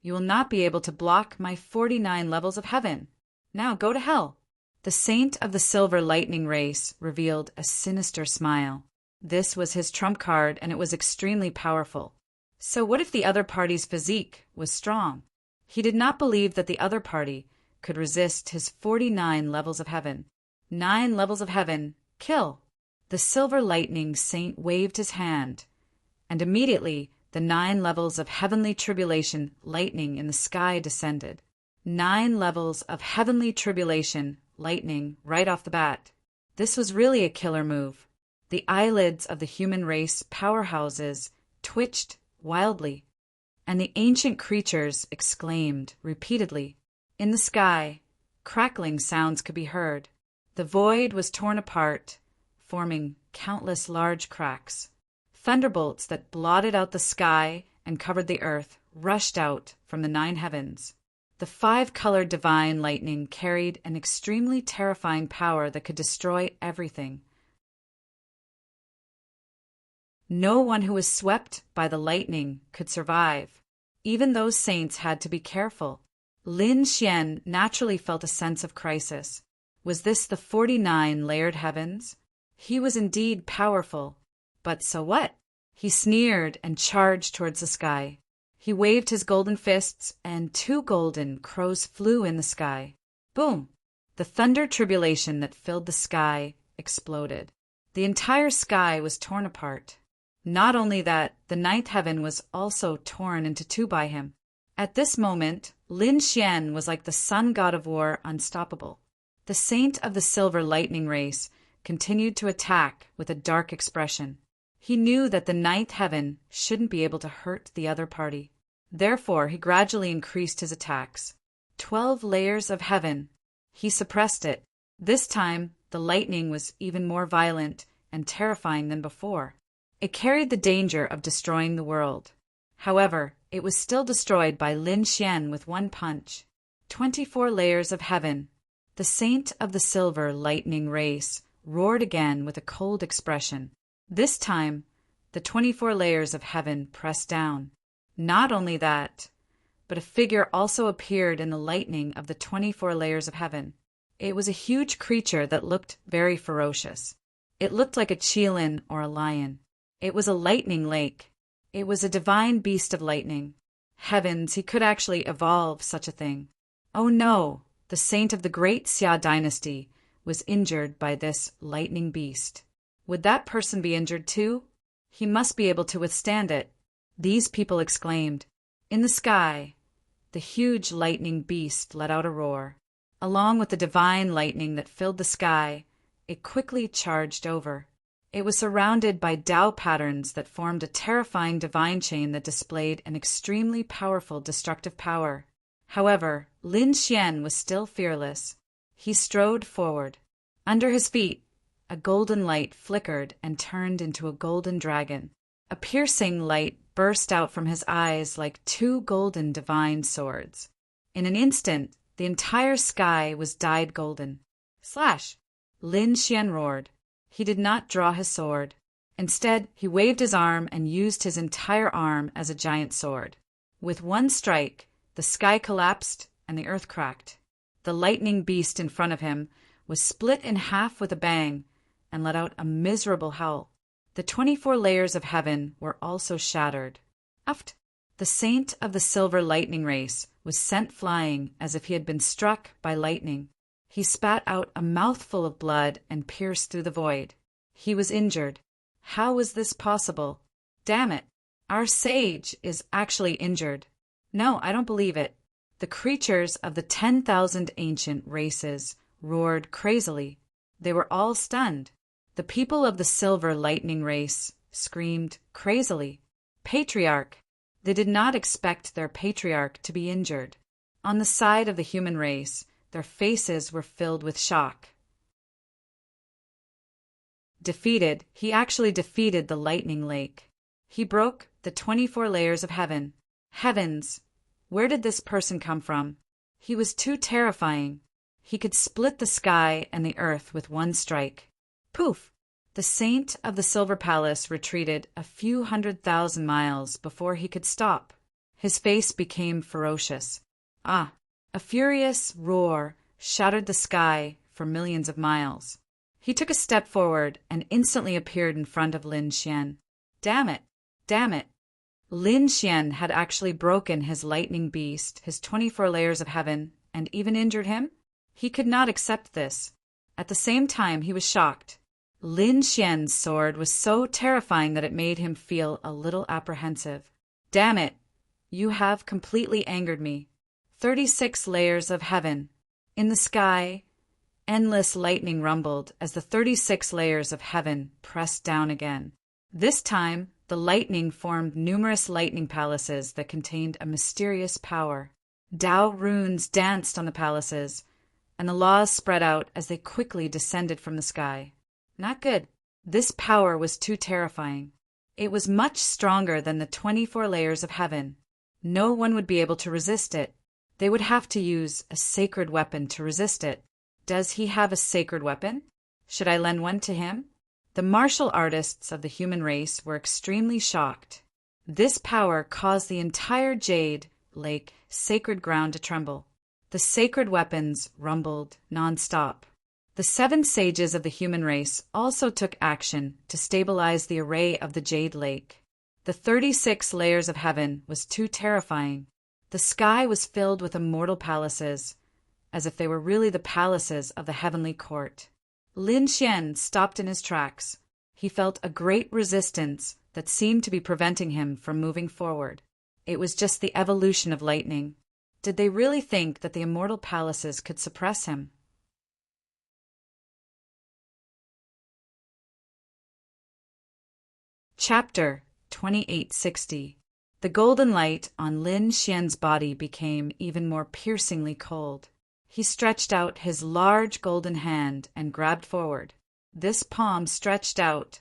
you will not be able to block my 49 levels of heaven. Now go to hell." The saint of the silver lightning race revealed a sinister smile. This was his trump card, and it was extremely powerful. So what if the other party's physique was strong? He did not believe that the other party could resist his 49 levels of heaven. 9 levels of heaven, kill! The silver lightning saint waved his hand, and immediately the 9 levels of heavenly tribulation lightning in the sky descended. 9 levels of heavenly tribulation lightning right off the bat. This was really a killer move. The eyelids of the human race powerhouses twitched wildly, and the ancient creatures exclaimed repeatedly. In the sky, crackling sounds could be heard. The void was torn apart, forming countless large cracks. Thunderbolts that blotted out the sky and covered the earth rushed out from the 9 heavens. The 5-colored divine lightning carried an extremely terrifying power that could destroy everything. No one who was swept by the lightning could survive. Even those saints had to be careful. Lin Xian naturally felt a sense of crisis. Was this the 49 layered heavens? He was indeed powerful. But so what? He sneered and charged towards the sky. He waved his golden fists, and 2 golden crows flew in the sky. Boom! The thunder tribulation that filled the sky exploded. The entire sky was torn apart. Not only that, the 9th heaven was also torn into 2 by him. At this moment, Lin Xian was like the sun god of war, unstoppable. The saint of the silver lightning race continued to attack with a dark expression. He knew that the 9th heaven shouldn't be able to hurt the other party. Therefore, he gradually increased his attacks. 12 layers of heaven. He suppressed it. This time, the lightning was even more violent and terrifying than before. It carried the danger of destroying the world. However, it was still destroyed by Lin Xian with 1 punch. 24 layers of heaven. The saint of the silver lightning race roared again with a cold expression. This time, the 24 layers of heaven pressed down. Not only that, but a figure also appeared in the lightning of the 24 layers of heaven. It was a huge creature that looked very ferocious. It looked like a qilin or a lion. It was a lightning lake. It was a divine beast of lightning. Heavens, he could actually evolve such a thing. Oh no, the saint of the great Xia dynasty was injured by this lightning beast. Would that person be injured too? He must be able to withstand it. These people exclaimed. In the sky, the huge lightning beast let out a roar. Along with the divine lightning that filled the sky, it quickly charged over. It was surrounded by Tao patterns that formed a terrifying divine chain that displayed an extremely powerful destructive power. However, Lin Xian was still fearless. He strode forward. Under his feet, a golden light flickered and turned into a golden dragon. A piercing light burst out from his eyes like 2 golden divine swords. In an instant, the entire sky was dyed golden. Slash! Lin Xian roared. He did not draw his sword. Instead, he waved his arm and used his entire arm as a giant sword. With 1 strike, the sky collapsed and the earth cracked. The lightning beast in front of him was split in half with a bang and let out a miserable howl. The 24 layers of heaven were also shattered. Uft! The saint of the silver lightning race was sent flying as if he had been struck by lightning. He spat out a mouthful of blood and pierced through the void. He was injured. How was this possible? Damn it! Our sage is actually injured. No, I don't believe it. The creatures of the 10,000 ancient races roared crazily. They were all stunned. The people of the silver lightning race screamed crazily. Patriarch! They did not expect their patriarch to be injured. On the side of the human race, their faces were filled with shock. Defeated, he actually defeated the lightning lake. He broke the 24 layers of heaven. Heavens! Where did this person come from? He was too terrifying. He could split the sky and the earth with 1 strike. Poof! The saint of the Silver Palace retreated a few 100,000 miles before he could stop. His face became ferocious. Ah! A furious roar shattered the sky for millions of miles. He took a step forward and instantly appeared in front of Lin Xian. Damn it! Damn it! Lin Xian had actually broken his lightning beast, his 24 layers of heaven, and even injured him? He could not accept this. At the same time, he was shocked. Lin Xian's sword was so terrifying that it made him feel a little apprehensive. Damn it! You have completely angered me. 36 layers of heaven. In the sky, endless lightning rumbled as the 36 layers of heaven pressed down again. This time, the lightning formed numerous lightning palaces that contained a mysterious power. Tao runes danced on the palaces, and the laws spread out as they quickly descended from the sky. Not good. This power was too terrifying. It was much stronger than the 24 layers of heaven. No one would be able to resist it. They would have to use a sacred weapon to resist it. Does he have a sacred weapon? Should I lend one to him? The martial artists of the human race were extremely shocked. This power caused the entire jade, lake, sacred ground to tremble. The sacred weapons rumbled non-stop. The 7 sages of the human race also took action to stabilize the array of the jade lake. The 36 layers of heaven was too terrifying. The sky was filled with immortal palaces, as if they were really the palaces of the heavenly court. Lin Xian stopped in his tracks. He felt a great resistance that seemed to be preventing him from moving forward. It was just the evolution of lightning. Did they really think that the immortal palaces could suppress him? Chapter 2860. The golden light on Lin Xian's body became even more piercingly cold. He stretched out his large golden hand and grabbed forward. This palm stretched out,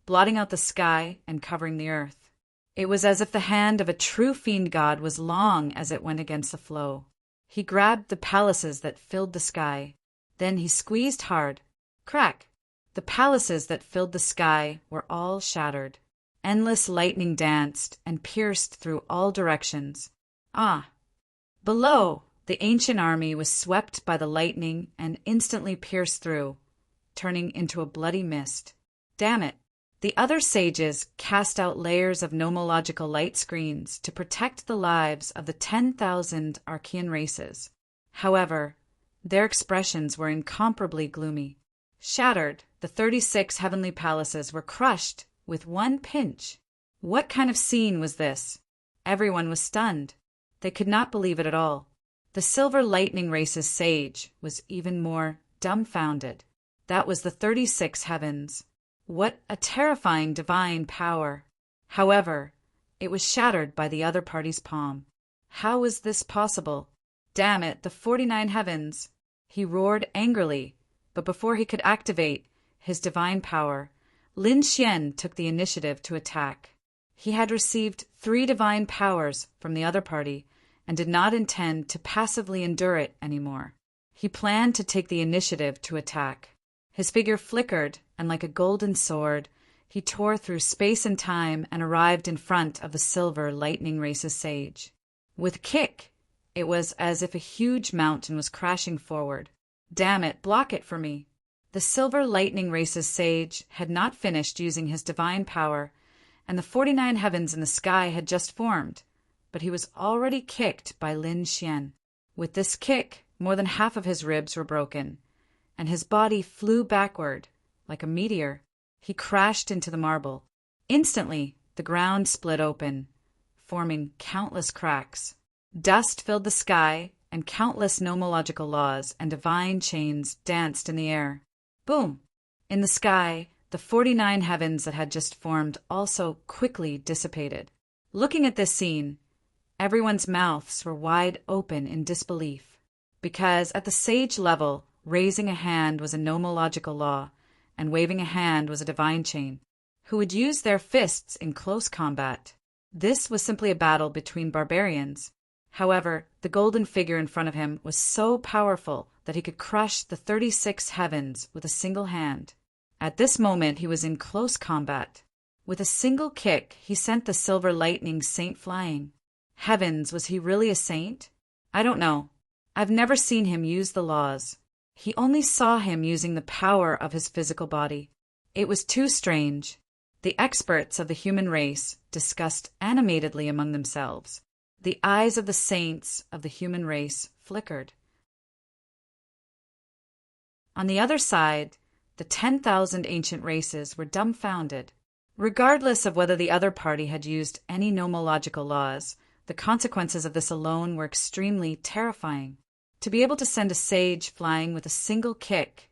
blotting out the sky and covering the earth. It was as if the hand of a true fiend god was long as it went against the flow. He grabbed the palaces that filled the sky. Then he squeezed hard. Crack! The palaces that filled the sky were all shattered. Endless lightning danced and pierced through all directions. Ah! Below, the ancient army was swept by the lightning and instantly pierced through, turning into a bloody mist. Damn it! The other sages cast out layers of nomological light screens to protect the lives of the 10,000 Archean races. However, their expressions were incomparably gloomy. Shattered, the 36 heavenly palaces were crushed with one pinch. What kind of scene was this? Everyone was stunned. They could not believe it at all. The Silver Lightning Race's sage was even more dumbfounded. That was the 36 heavens. What a terrifying divine power! However, it was shattered by the other party's palm. How was this possible? Damn it, the 49 heavens! He roared angrily, but before he could activate his divine power, Lin Xian took the initiative to attack. He had received 3 divine powers from the other party and did not intend to passively endure it anymore. He planned to take the initiative to attack. His figure flickered, and like a golden sword, he tore through space and time and arrived in front of the Silver Lightning Race's sage. With a kick, it was as if a huge mountain was crashing forward. Damn it, block it for me! The Silver Lightning Race's sage had not finished using his divine power, and the 49 heavens in the sky had just formed, but he was already kicked by Lin Xian. With this kick, more than half of his ribs were broken, and his body flew backward, like a meteor. He crashed into the marble. Instantly, the ground split open, forming countless cracks. Dust filled the sky, and countless nomological laws and divine chains danced in the air. Boom! In the sky, the 49 heavens that had just formed also quickly dissipated. Looking at this scene, everyone's mouths were wide open in disbelief, because at the sage level, raising a hand was a nomological law, and waving a hand was a divine chain, who would use their fists in close combat. This was simply a battle between barbarians. However, the golden figure in front of him was so powerful that he could crush the 36 heavens with a single hand. At this moment, he was in close combat. With a single kick, he sent the Silver Lightning Saint flying. Heavens, was he really a saint? I don't know. I've never seen him use the laws. He only saw him using the power of his physical body. It was too strange. The experts of the human race discussed animatedly among themselves. The eyes of the saints of the human race flickered. On the other side, the 10,000 ancient races were dumbfounded. Regardless of whether the other party had used any nomological laws, the consequences of this alone were extremely terrifying. To be able to send a sage flying with a single kick,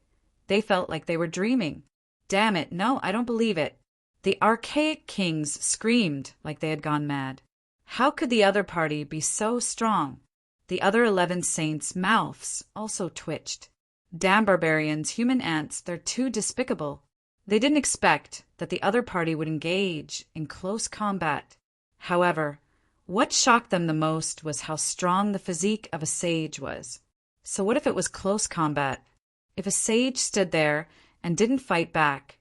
they felt like they were dreaming. Damn it, no, I don't believe it. The archaic kings screamed like they had gone mad. How could the other party be so strong? The other 11 saints' mouths also twitched. Damn barbarians, human ants, they're too despicable. They didn't expect that the other party would engage in close combat. However, what shocked them the most was how strong the physique of a sage was. So what if it was close combat? If a sage stood there and didn't fight back,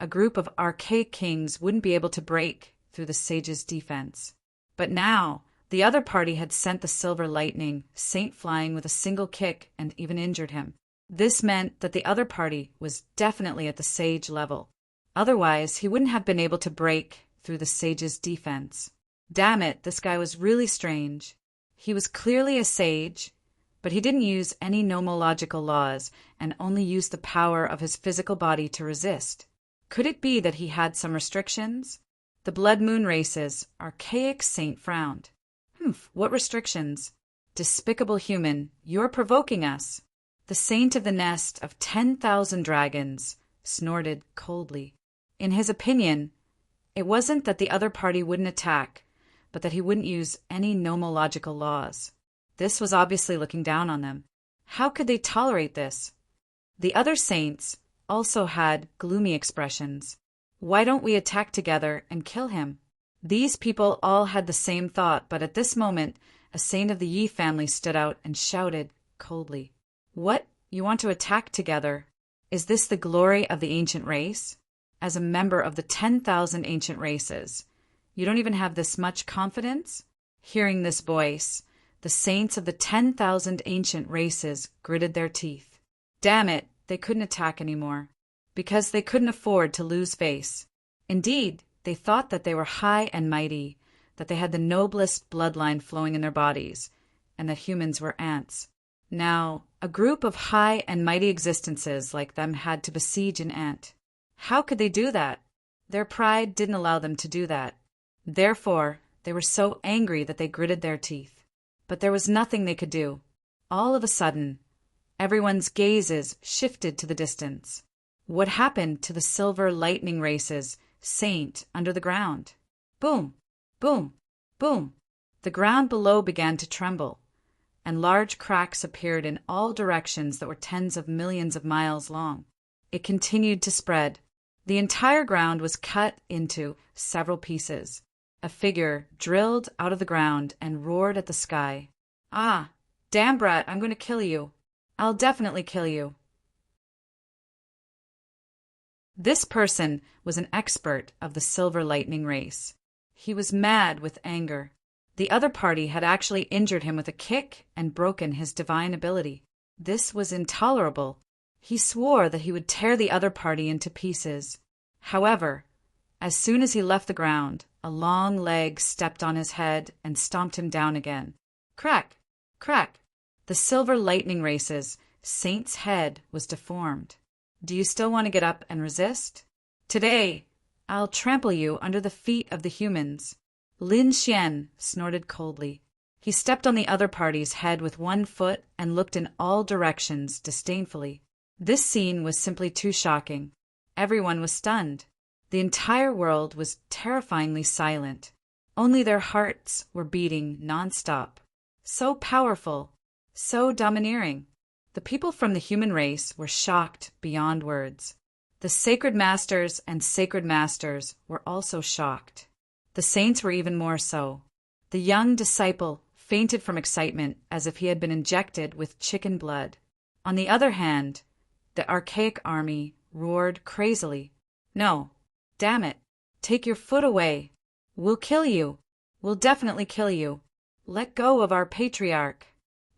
a group of archaic kings wouldn't be able to break through the sage's defense. But now, the other party had sent the silver lightning, saint flying with a single kick, and even injured him. This meant that the other party was definitely at the sage level. Otherwise, he wouldn't have been able to break through the sage's defense. Damn it, this guy was really strange. He was clearly a sage, but he didn't use any nomological laws and only used the power of his physical body to resist. Could it be that he had some restrictions? The Blood Moon race's archaic saint frowned. What restrictions? Despicable human, you're provoking us. The saint of the nest of 10,000 dragons snorted coldly. In his opinion, it wasn't that the other party wouldn't attack, but that he wouldn't use any nomological laws. This was obviously looking down on them. How could they tolerate this? The other saints also had gloomy expressions. Why don't we attack together and kill him? These people all had the same thought, but at this moment, a saint of the Yi family stood out and shouted coldly. What? You want to attack together? Is this the glory of the ancient race? As a member of the 10,000 ancient races, you don't even have this much confidence? Hearing this voice, the saints of the 10,000 ancient races gritted their teeth. Damn it, they couldn't attack anymore, because they couldn't afford to lose face. Indeed, they thought that they were high and mighty, that they had the noblest bloodline flowing in their bodies, and that humans were ants. Now, a group of high and mighty existences like them had to besiege an ant. How could they do that? Their pride didn't allow them to do that. Therefore, they were so angry that they gritted their teeth. But there was nothing they could do. All of a sudden, everyone's gazes shifted to the distance. What happened to the silver lightning race's saint under the ground? Boom, boom, boom. The ground below began to tremble, and large cracks appeared in all directions that were tens of millions of miles long. It continued to spread. The entire ground was cut into several pieces. A figure drilled out of the ground and roared at the sky. Ah, damn brat, I'm going to kill you. I'll definitely kill you. This person was an expert of the silver lightning race. He was mad with anger. The other party had actually injured him with a kick and broken his divine ability. This was intolerable. He swore that he would tear the other party into pieces. However, as soon as he left the ground, a long leg stepped on his head and stomped him down again. Crack! Crack! The silver lightning race's saint's head was deformed. Do you still want to get up and resist? Today, I'll trample you under the feet of the humans. Lin Xian snorted coldly. He stepped on the other party's head with one foot and looked in all directions disdainfully. This scene was simply too shocking. Everyone was stunned. The entire world was terrifyingly silent. Only their hearts were beating nonstop. So powerful, so domineering. The people from the human race were shocked beyond words. The sacred masters and sacred masters were also shocked. The saints were even more so. The young disciple fainted from excitement as if he had been injected with chicken blood. On the other hand, the archaic army roared crazily. No, damn it, take your foot away. We'll kill you. We'll definitely kill you. Let go of our patriarch.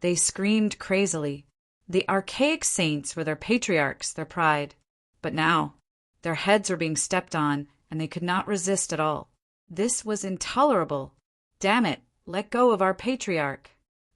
They screamed crazily. The archaic saints were their patriarchs, their pride. But now, their heads were being stepped on, and they could not resist at all. This was intolerable. Damn it, let go of our patriarch.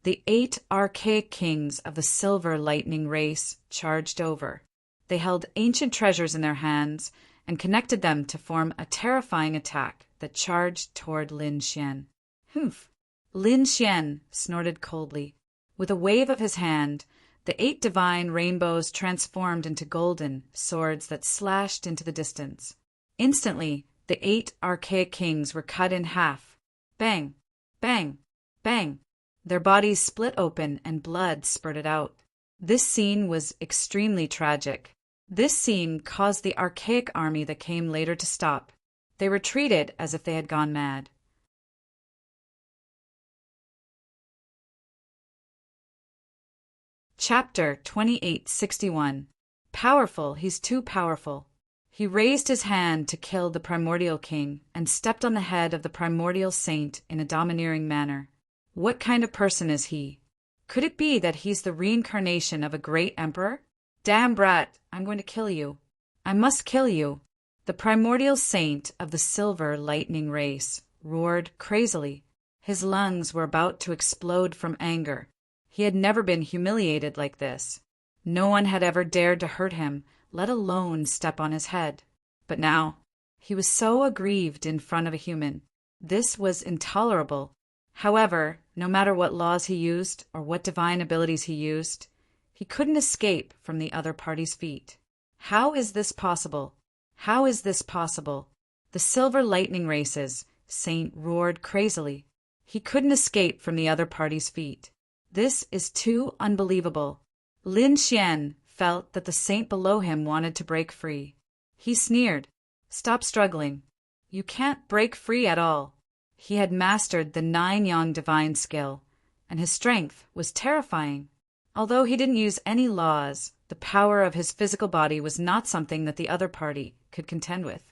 The 8 archaic kings of the silver lightning race charged over. They held ancient treasures in their hands and connected them to form a terrifying attack that charged toward Lin Xian. Humph! Lin Xian snorted coldly. With a wave of his hand, the 8 divine rainbows transformed into golden swords that slashed into the distance. Instantly, the 8 archaic kings were cut in half. Bang! Bang! Bang! Their bodies split open and blood spurted out. This scene was extremely tragic. This scene caused the archaic army that came later to stop. They retreated as if they had gone mad. Chapter 2861. Powerful, he's too powerful. He raised his hand to kill the primordial king and stepped on the head of the primordial saint in a domineering manner. What kind of person is he? Could it be that he's the reincarnation of a great emperor? Damn brat, I'm going to kill you. I must kill you. The primordial saint of the silver lightning race roared crazily. His lungs were about to explode from anger. He had never been humiliated like this. No one had ever dared to hurt him, let alone step on his head. But now, he was so aggrieved in front of a human. This was intolerable. However, no matter what laws he used or what divine abilities he used, he couldn't escape from the other party's feet. How is this possible? How is this possible? The silver lightning races, Saint roared crazily. He couldn't escape from the other party's feet. This is too unbelievable. Lin Xian felt that the saint below him wanted to break free. He sneered. Stop struggling. You can't break free at all. He had mastered the 9-yang divine skill, and his strength was terrifying. Although he didn't use any laws, the power of his physical body was not something that the other party could contend with.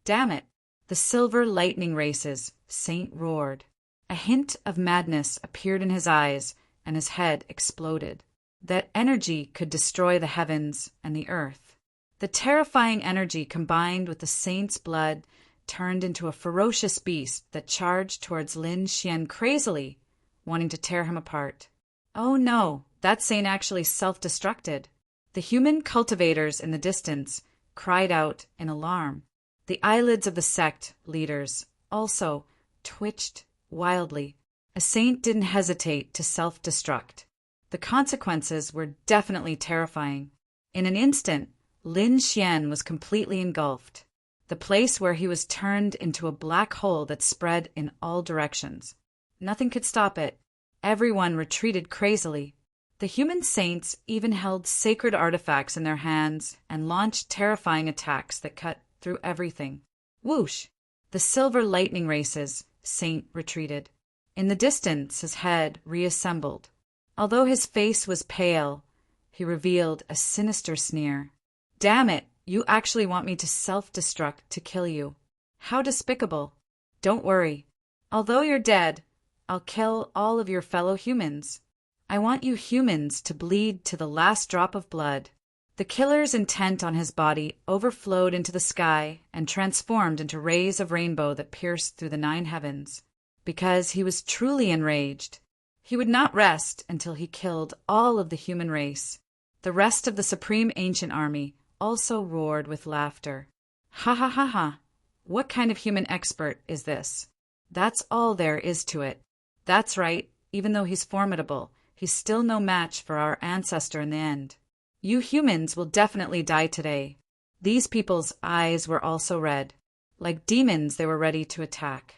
Damn it! The silver lightning races, Saint roared. A hint of madness appeared in his eyes, and his head exploded. That energy could destroy the heavens and the earth. The terrifying energy combined with the saint's blood turned into a ferocious beast that charged towards Lin Xian crazily, wanting to tear him apart. Oh no, that saint actually self-destructed. The human cultivators in the distance cried out in alarm. The eyelids of the sect leaders also twitched wildly. A saint didn't hesitate to self-destruct. The consequences were definitely terrifying. In an instant, Lin Xian was completely engulfed. The place where he was turned into a black hole that spread in all directions. Nothing could stop it. Everyone retreated crazily. The human saints even held sacred artifacts in their hands and launched terrifying attacks that cut through everything. Whoosh! The silver lightning races, Saint retreated. In the distance, his head reassembled. Although his face was pale, he revealed a sinister sneer. Damn it! You actually want me to self-destruct to kill you. How despicable. Don't worry. Although you're dead, I'll kill all of your fellow humans. I want you humans to bleed to the last drop of blood. The killer's intent on his body overflowed into the sky and transformed into rays of rainbow that pierced through the 9 heavens. Because he was truly enraged. He would not rest until he killed all of the human race. The rest of the Supreme Ancient Army also roared with laughter. Ha ha ha ha! What kind of human expert is this? That's all there is to it. That's right, even though he's formidable, he's still no match for our ancestor in the end. You humans will definitely die today. These people's eyes were also red. Like demons, they were ready to attack.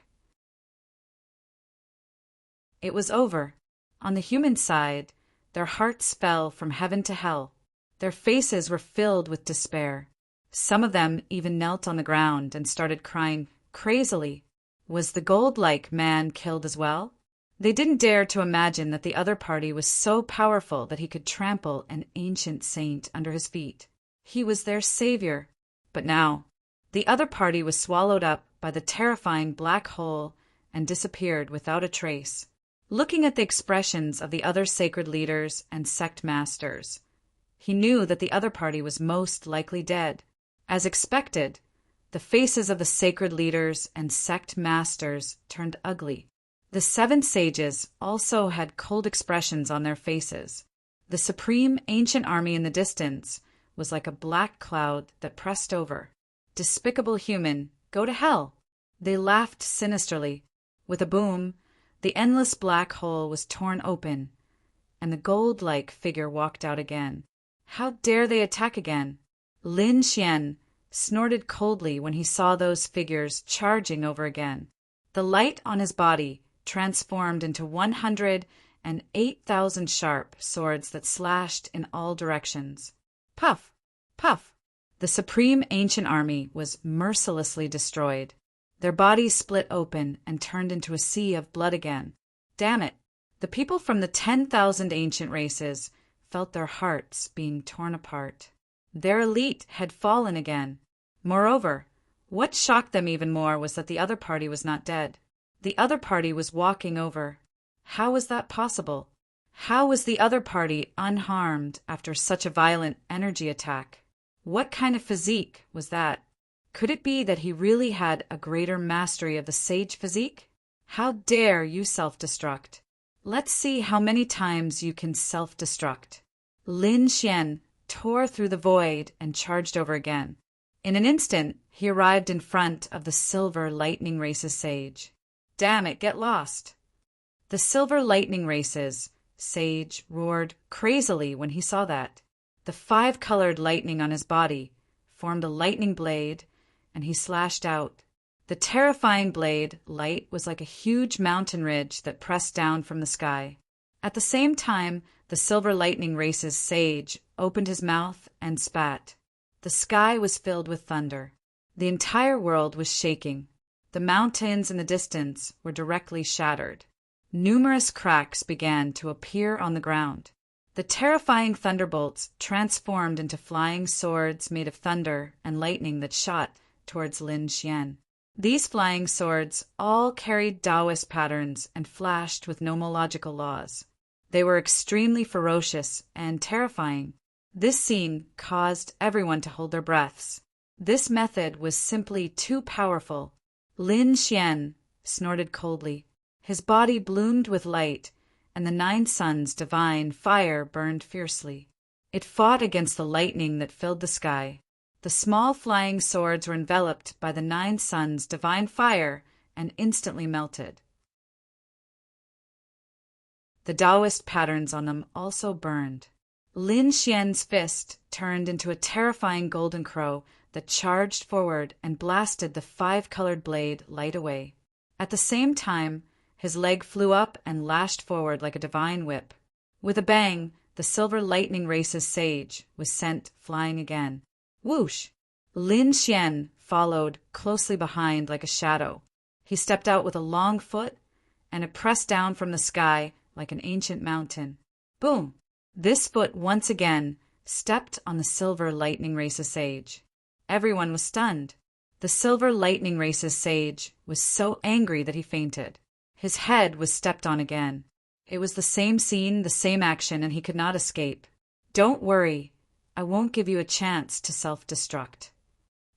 It was over. On the human side, their hearts fell from heaven to hell. Their faces were filled with despair. Some of them even knelt on the ground and started crying crazily. Was the gold-like man killed as well? They didn't dare to imagine that the other party was so powerful that he could trample an ancient saint under his feet. He was their savior. But now, the other party was swallowed up by the terrifying black hole and disappeared without a trace. Looking at the expressions of the other sacred leaders and sect masters, he knew that the other party was most likely dead. As expected, the faces of the sacred leaders and sect masters turned ugly. The 7 sages also had cold expressions on their faces. The supreme ancient army in the distance was like a black cloud that pressed over. Despicable human, go to hell! They laughed sinisterly. With a boom, the endless black hole was torn open, and the gold-like figure walked out again. How dare they attack again? Lin Xian snorted coldly when he saw those figures charging over again. The light on his body transformed into 108,000 sharp swords that slashed in all directions. Puff! Puff! The supreme ancient army was mercilessly destroyed. Their bodies split open and turned into a sea of blood again. Damn it! The people from the 10,000 ancient races felt their hearts being torn apart. Their elite had fallen again. Moreover, what shocked them even more was that the other party was not dead. The other party was walking over. How was that possible? How was the other party unharmed after such a violent energy attack? What kind of physique was that? Could it be that he really had a greater mastery of the sage physique? How dare you self-destruct? Let's see how many times you can self-destruct. Lin Xian tore through the void and charged over again. In an instant, he arrived in front of the Silver Lightning Race's sage. Damn it, get lost! The Silver Lightning Race's sage roared crazily when he saw that. The 5-colored lightning on his body formed a lightning blade, and he slashed out. The terrifying blade light was like a huge mountain ridge that pressed down from the sky. At the same time, the Silver Lightning Race's sage opened his mouth and spat. The sky was filled with thunder. The entire world was shaking. The mountains in the distance were directly shattered. Numerous cracks began to appear on the ground. The terrifying thunderbolts transformed into flying swords made of thunder and lightning that shot towards Lin Xian. These flying swords all carried Taoist patterns and flashed with nomological laws. They were extremely ferocious and terrifying. This scene caused everyone to hold their breaths. This method was simply too powerful. Lin Xian snorted coldly. His body bloomed with light, and the 9 suns' divine fire burned fiercely. It fought against the lightning that filled the sky. The small flying swords were enveloped by the 9 suns' divine fire and instantly melted. The Taoist patterns on them also burned. Lin Xian's fist turned into a terrifying golden crow that charged forward and blasted the 5-colored blade light away. At the same time, his leg flew up and lashed forward like a divine whip. With a bang, the Silver Lightning Race's sage was sent flying again. Whoosh! Lin Xian followed closely behind like a shadow. He stepped out with a long foot, and it pressed down from the sky like an ancient mountain. Boom! This foot once again stepped on the Silver Lightning Race's sage. Everyone was stunned. The Silver Lightning Race's sage was so angry that he fainted. His head was stepped on again. It was the same scene, the same action, and he could not escape. Don't worry, I won't give you a chance to self-destruct.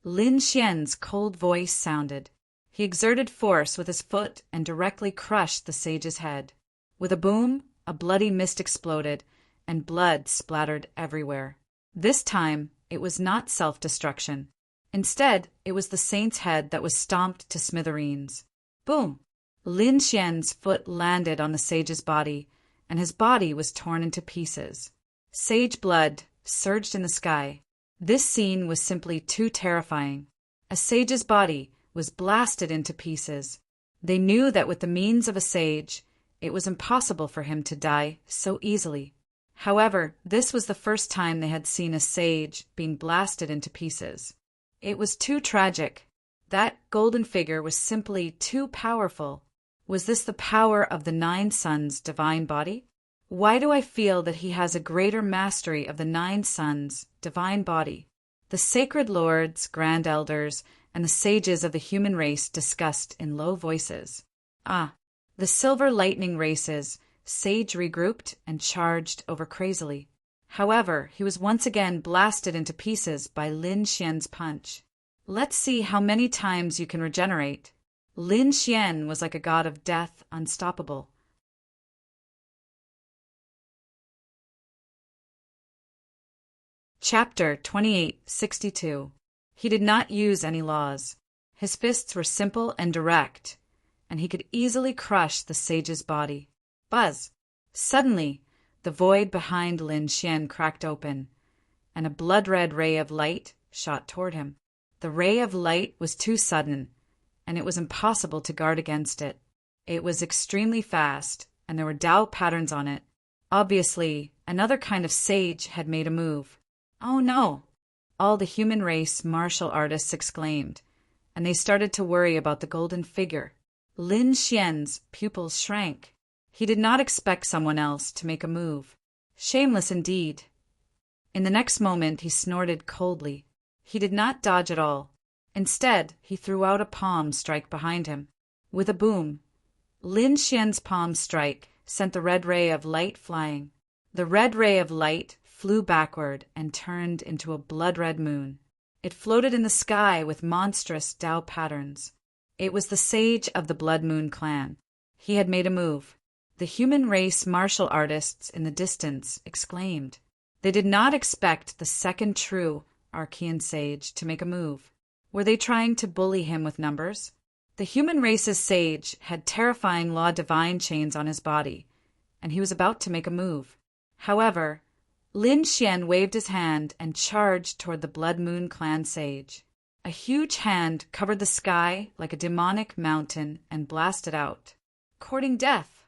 Lin Xian's cold voice sounded. He exerted force with his foot and directly crushed the sage's head. With a boom, a bloody mist exploded, and blood splattered everywhere. This time, it was not self-destruction. Instead, it was the saint's head that was stomped to smithereens. Boom! Lin Xian's foot landed on the sage's body, and his body was torn into pieces. Sage blood surged in the sky. This scene was simply too terrifying. A sage's body was blasted into pieces. They knew that with the means of a sage, it was impossible for him to die so easily. However, this was the first time they had seen a sage being blasted into pieces. It was too tragic. That golden figure was simply too powerful. Was this the power of the 9 suns' divine body? Why do I feel that he has a greater mastery of the 9 suns' divine body? The sacred lords, grand elders, and the sages of the human race discussed in low voices. Ah, The silver lightning races, Sage regrouped and charged over crazily. However, he was once again blasted into pieces by Lin Xian's punch. Let's see how many times you can regenerate. Lin Xian was like a god of death, unstoppable. Chapter 2862. He did not use any laws. His fists were simple and direct, and he could easily crush the sage's body. Buzz! Suddenly, the void behind Lin Xian cracked open, and a blood-red ray of light shot toward him. The ray of light was too sudden, and it was impossible to guard against it. It was extremely fast, and there were Tao patterns on it. Obviously, another kind of sage had made a move. Oh no! All the human race martial artists exclaimed, and they started to worry about the golden figure. Lin Xian's pupils shrank. He did not expect someone else to make a move. Shameless indeed. In the next moment he snorted coldly. He did not dodge at all. Instead, he threw out a palm strike behind him. With a boom, Lin Xian's palm strike sent the red ray of light flying. The red ray of light flew backward and turned into a blood-red moon. It floated in the sky with monstrous Tao patterns. It was the sage of the Blood Moon clan. He had made a move. The human race martial artists in the distance exclaimed. They did not expect the second true Archean sage to make a move. Were they trying to bully him with numbers? The human race's sage had terrifying law divine chains on his body, and he was about to make a move. However, Lin Xian waved his hand and charged toward the Blood Moon clan sage. A huge hand covered the sky like a demonic mountain and blasted out, courting death.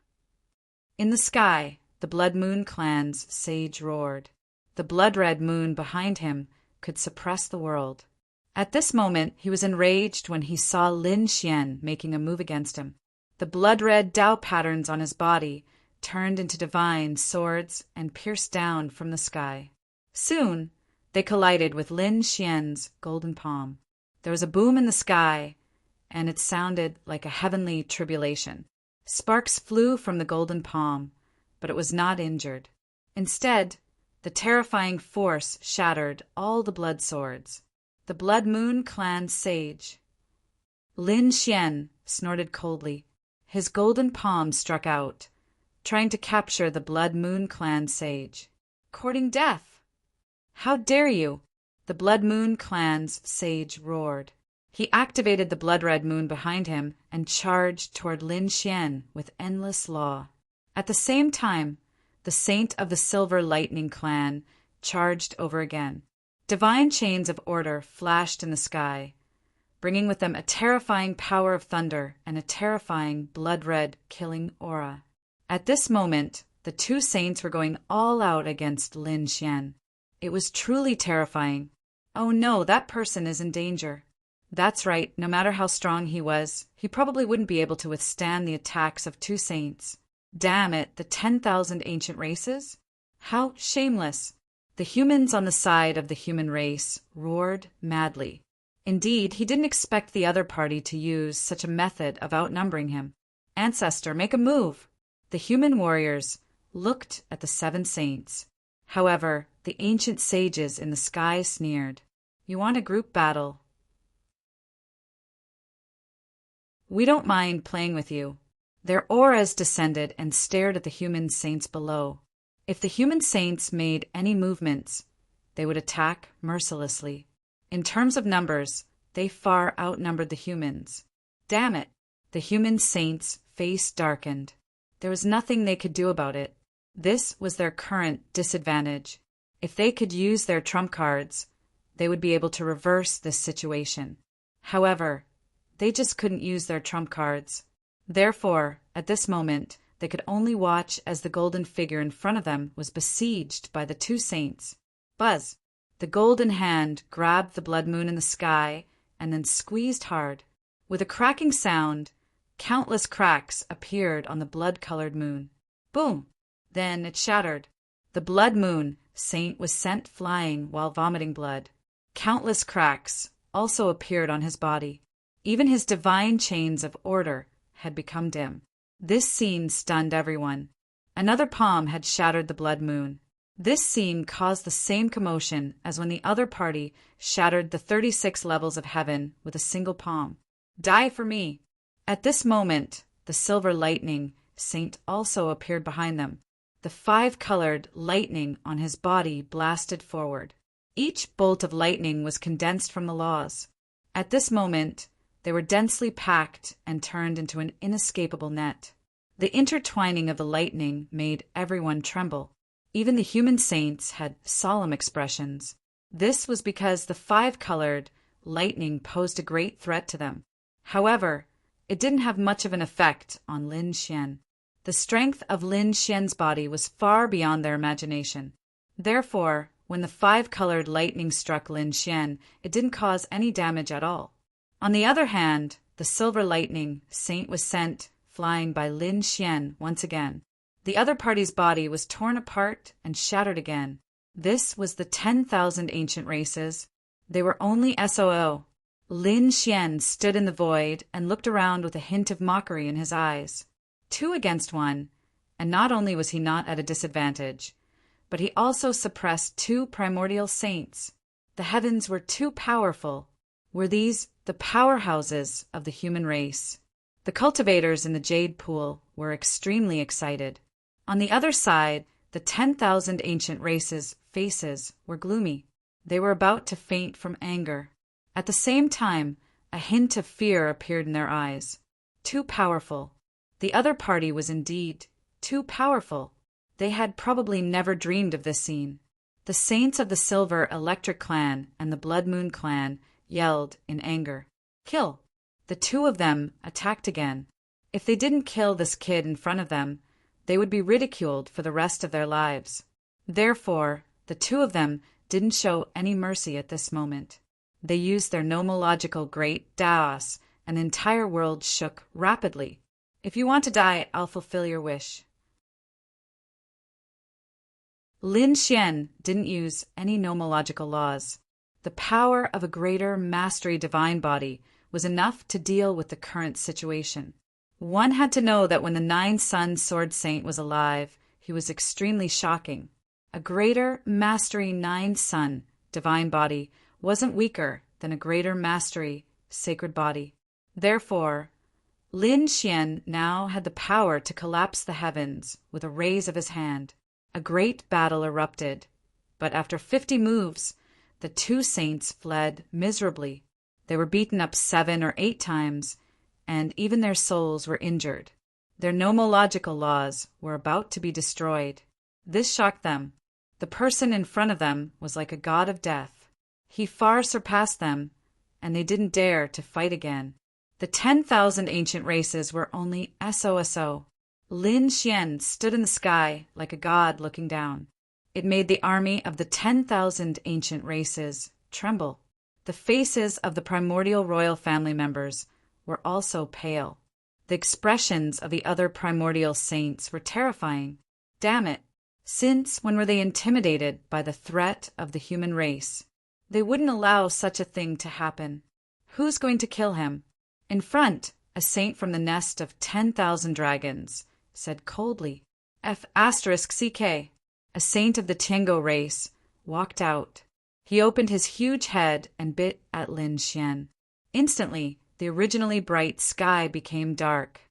In the sky, the Blood Moon clan's sage roared. The blood-red moon behind him could suppress the world. At this moment, he was enraged when he saw Lin Xian making a move against him. The blood-red Tao patterns on his body turned into divine swords and pierced down from the sky. Soon, they collided with Lin Xian's golden palm. There was a boom in the sky, and it sounded like a heavenly tribulation. Sparks flew from the golden palm, but it was not injured. Instead, the terrifying force shattered all the blood swords. The Blood Moon clan sage. Lin Xian snorted coldly. His golden palm struck out, trying to capture the Blood Moon clan sage. Courting death! How dare you! The Blood Moon clan's sage roared. He activated the blood-red moon behind him and charged toward Lin Xian with endless law. At the same time, the saint of the Silver Lightning clan charged over again. Divine chains of order flashed in the sky, bringing with them a terrifying power of thunder and a terrifying blood-red killing aura. At this moment, the two saints were going all out against Lin Xian. It was truly terrifying. Oh no, that person is in danger. That's right, no matter how strong he was, he probably wouldn't be able to withstand the attacks of two saints. Damn it, the 10,000 ancient races? How shameless! The humans on the side of the human race roared madly. Indeed, he didn't expect the other party to use such a method of outnumbering him. Ancestor, make a move! The human warriors looked at the 7 saints. However, the ancient sages in the sky sneered. You want a group battle? We don't mind playing with you. Their auras descended and stared at the human saints below. If the human saints made any movements, they would attack mercilessly. In terms of numbers, they far outnumbered the humans. Damn it! The human saints' face darkened. There was nothing they could do about it. This was their current disadvantage. If they could use their trump cards, they would be able to reverse this situation. However, they just couldn't use their trump cards. Therefore, at this moment, they could only watch as the golden figure in front of them was besieged by the two saints. Buzz! The golden hand grabbed the blood moon in the sky and then squeezed hard. With a cracking sound, countless cracks appeared on the blood-colored moon. Boom! Then it shattered. The blood moon saint was sent flying while vomiting blood. Countless cracks also appeared on his body. Even his divine chains of order had become dim. This scene stunned everyone. Another palm had shattered the blood moon. This scene caused the same commotion as when the other party shattered the 36 levels of heaven with a single palm. Die for me! At this moment, the silver lightning saint also appeared behind them. The 5-colored lightning on his body blasted forward. Each bolt of lightning was condensed from the laws. At this moment, they were densely packed and turned into an inescapable net. The intertwining of the lightning made everyone tremble. Even the human saints had solemn expressions. This was because the 5-colored lightning posed a great threat to them. However, it didn't have much of an effect on Lin Xian. The strength of Lin Xian's body was far beyond their imagination. Therefore, when the 5-colored lightning struck Lin Xian, it didn't cause any damage at all. On the other hand, the silver lightning saint was sent flying by Lin Xian once again. The other party's body was torn apart and shattered again. This was the 10,000 ancient races. They were only SOO. Lin Xian stood in the void and looked around with a hint of mockery in his eyes. 2 against 1, and not only was he not at a disadvantage, but he also suppressed 2 primordial saints. The heavens were too powerful. Were these the powerhouses of the human race? The cultivators in the jade pool were extremely excited. On the other side, the 10,000 ancient races' faces were gloomy. They were about to faint from anger. At the same time, a hint of fear appeared in their eyes. Too powerful. The other party was indeed too powerful. They had probably never dreamed of this scene. The saints of the Silver Electric Clan and the Blood Moon Clan yelled in anger. Kill! The 2 of them attacked again. If they didn't kill this kid in front of them, they would be ridiculed for the rest of their lives. Therefore, the 2 of them didn't show any mercy at this moment. They used their nomological great Daos, and the entire world shook rapidly. If you want to die, I'll fulfill your wish. Lin Xian didn't use any nomological laws. The power of a greater mastery divine body was enough to deal with the current situation. One had to know that when the 9-Sun Sword Saint was alive, he was extremely shocking. A greater mastery 9-Sun divine body wasn't weaker than a greater mastery sacred body. Therefore, Lin Xian now had the power to collapse the heavens with a raise of his hand. A great battle erupted, but after 50 moves, the 2 saints fled miserably. They were beaten up 7 or 8 times, and even their souls were injured. Their nomological laws were about to be destroyed. This shocked them. The person in front of them was like a god of death. He far surpassed them, and they didn't dare to fight again. The 10,000 ancient races were only SOSO. Lin Xian stood in the sky like a god looking down. It made the army of the 10,000 ancient races tremble. The faces of the primordial royal family members were also pale. The expressions of the other primordial saints were terrifying. Damn it! Since when were they intimidated by the threat of the human race? They wouldn't allow such a thing to happen. Who's going to kill him? In front, a saint from the nest of 10,000 dragons said coldly, F***CK. A saint of the Tiango race walked out. He opened his huge head and bit at Lin Xian. Instantly, the originally bright sky became dark.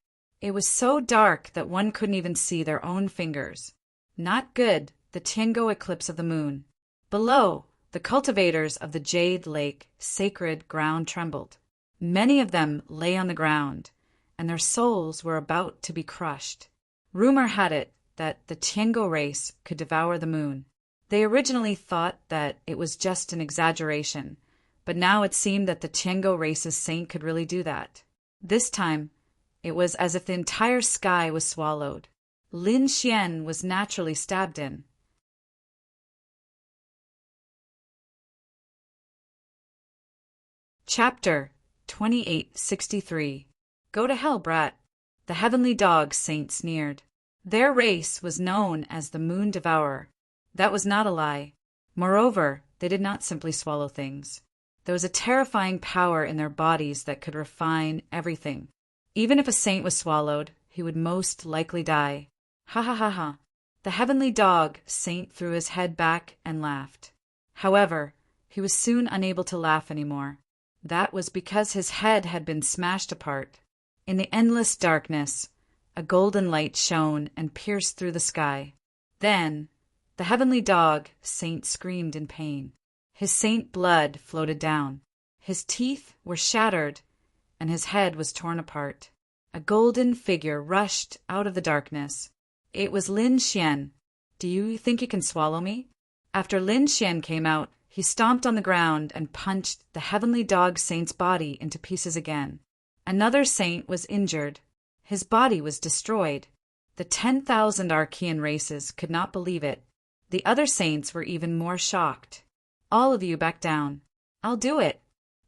It was so dark that one couldn't even see their own fingers. Not good, the Tiango eclipse of the moon. Below, the cultivators of the Jade Lake sacred ground trembled. Many of them lay on the ground, and their souls were about to be crushed. Rumor had it that the Tiango race could devour the moon. They originally thought that it was just an exaggeration, but now it seemed that the Tiango race's saint could really do that. This time, it was as if the entire sky was swallowed. Lin Xian was naturally stabbed in. Chapter 2863. Go to hell, brat. The heavenly dog saint sneered. Their race was known as the Moon Devourer. That was not a lie. Moreover, they did not simply swallow things. There was a terrifying power in their bodies that could refine everything. Even if a saint was swallowed, he would most likely die. Ha ha ha ha. The heavenly dog saint threw his head back and laughed. However, he was soon unable to laugh anymore. That was because his head had been smashed apart. In the endless darkness, a golden light shone and pierced through the sky. Then, the heavenly dog saint screamed in pain. His saint blood floated down. His teeth were shattered, and his head was torn apart. A golden figure rushed out of the darkness. It was Lin Xian. Do you think you can swallow me? After Lin Xian came out, he stomped on the ground and punched the heavenly dog saint's body into pieces again. Another saint was injured. His body was destroyed. The 10,000 Archean races could not believe it. The other saints were even more shocked. All of you back down. I'll do it.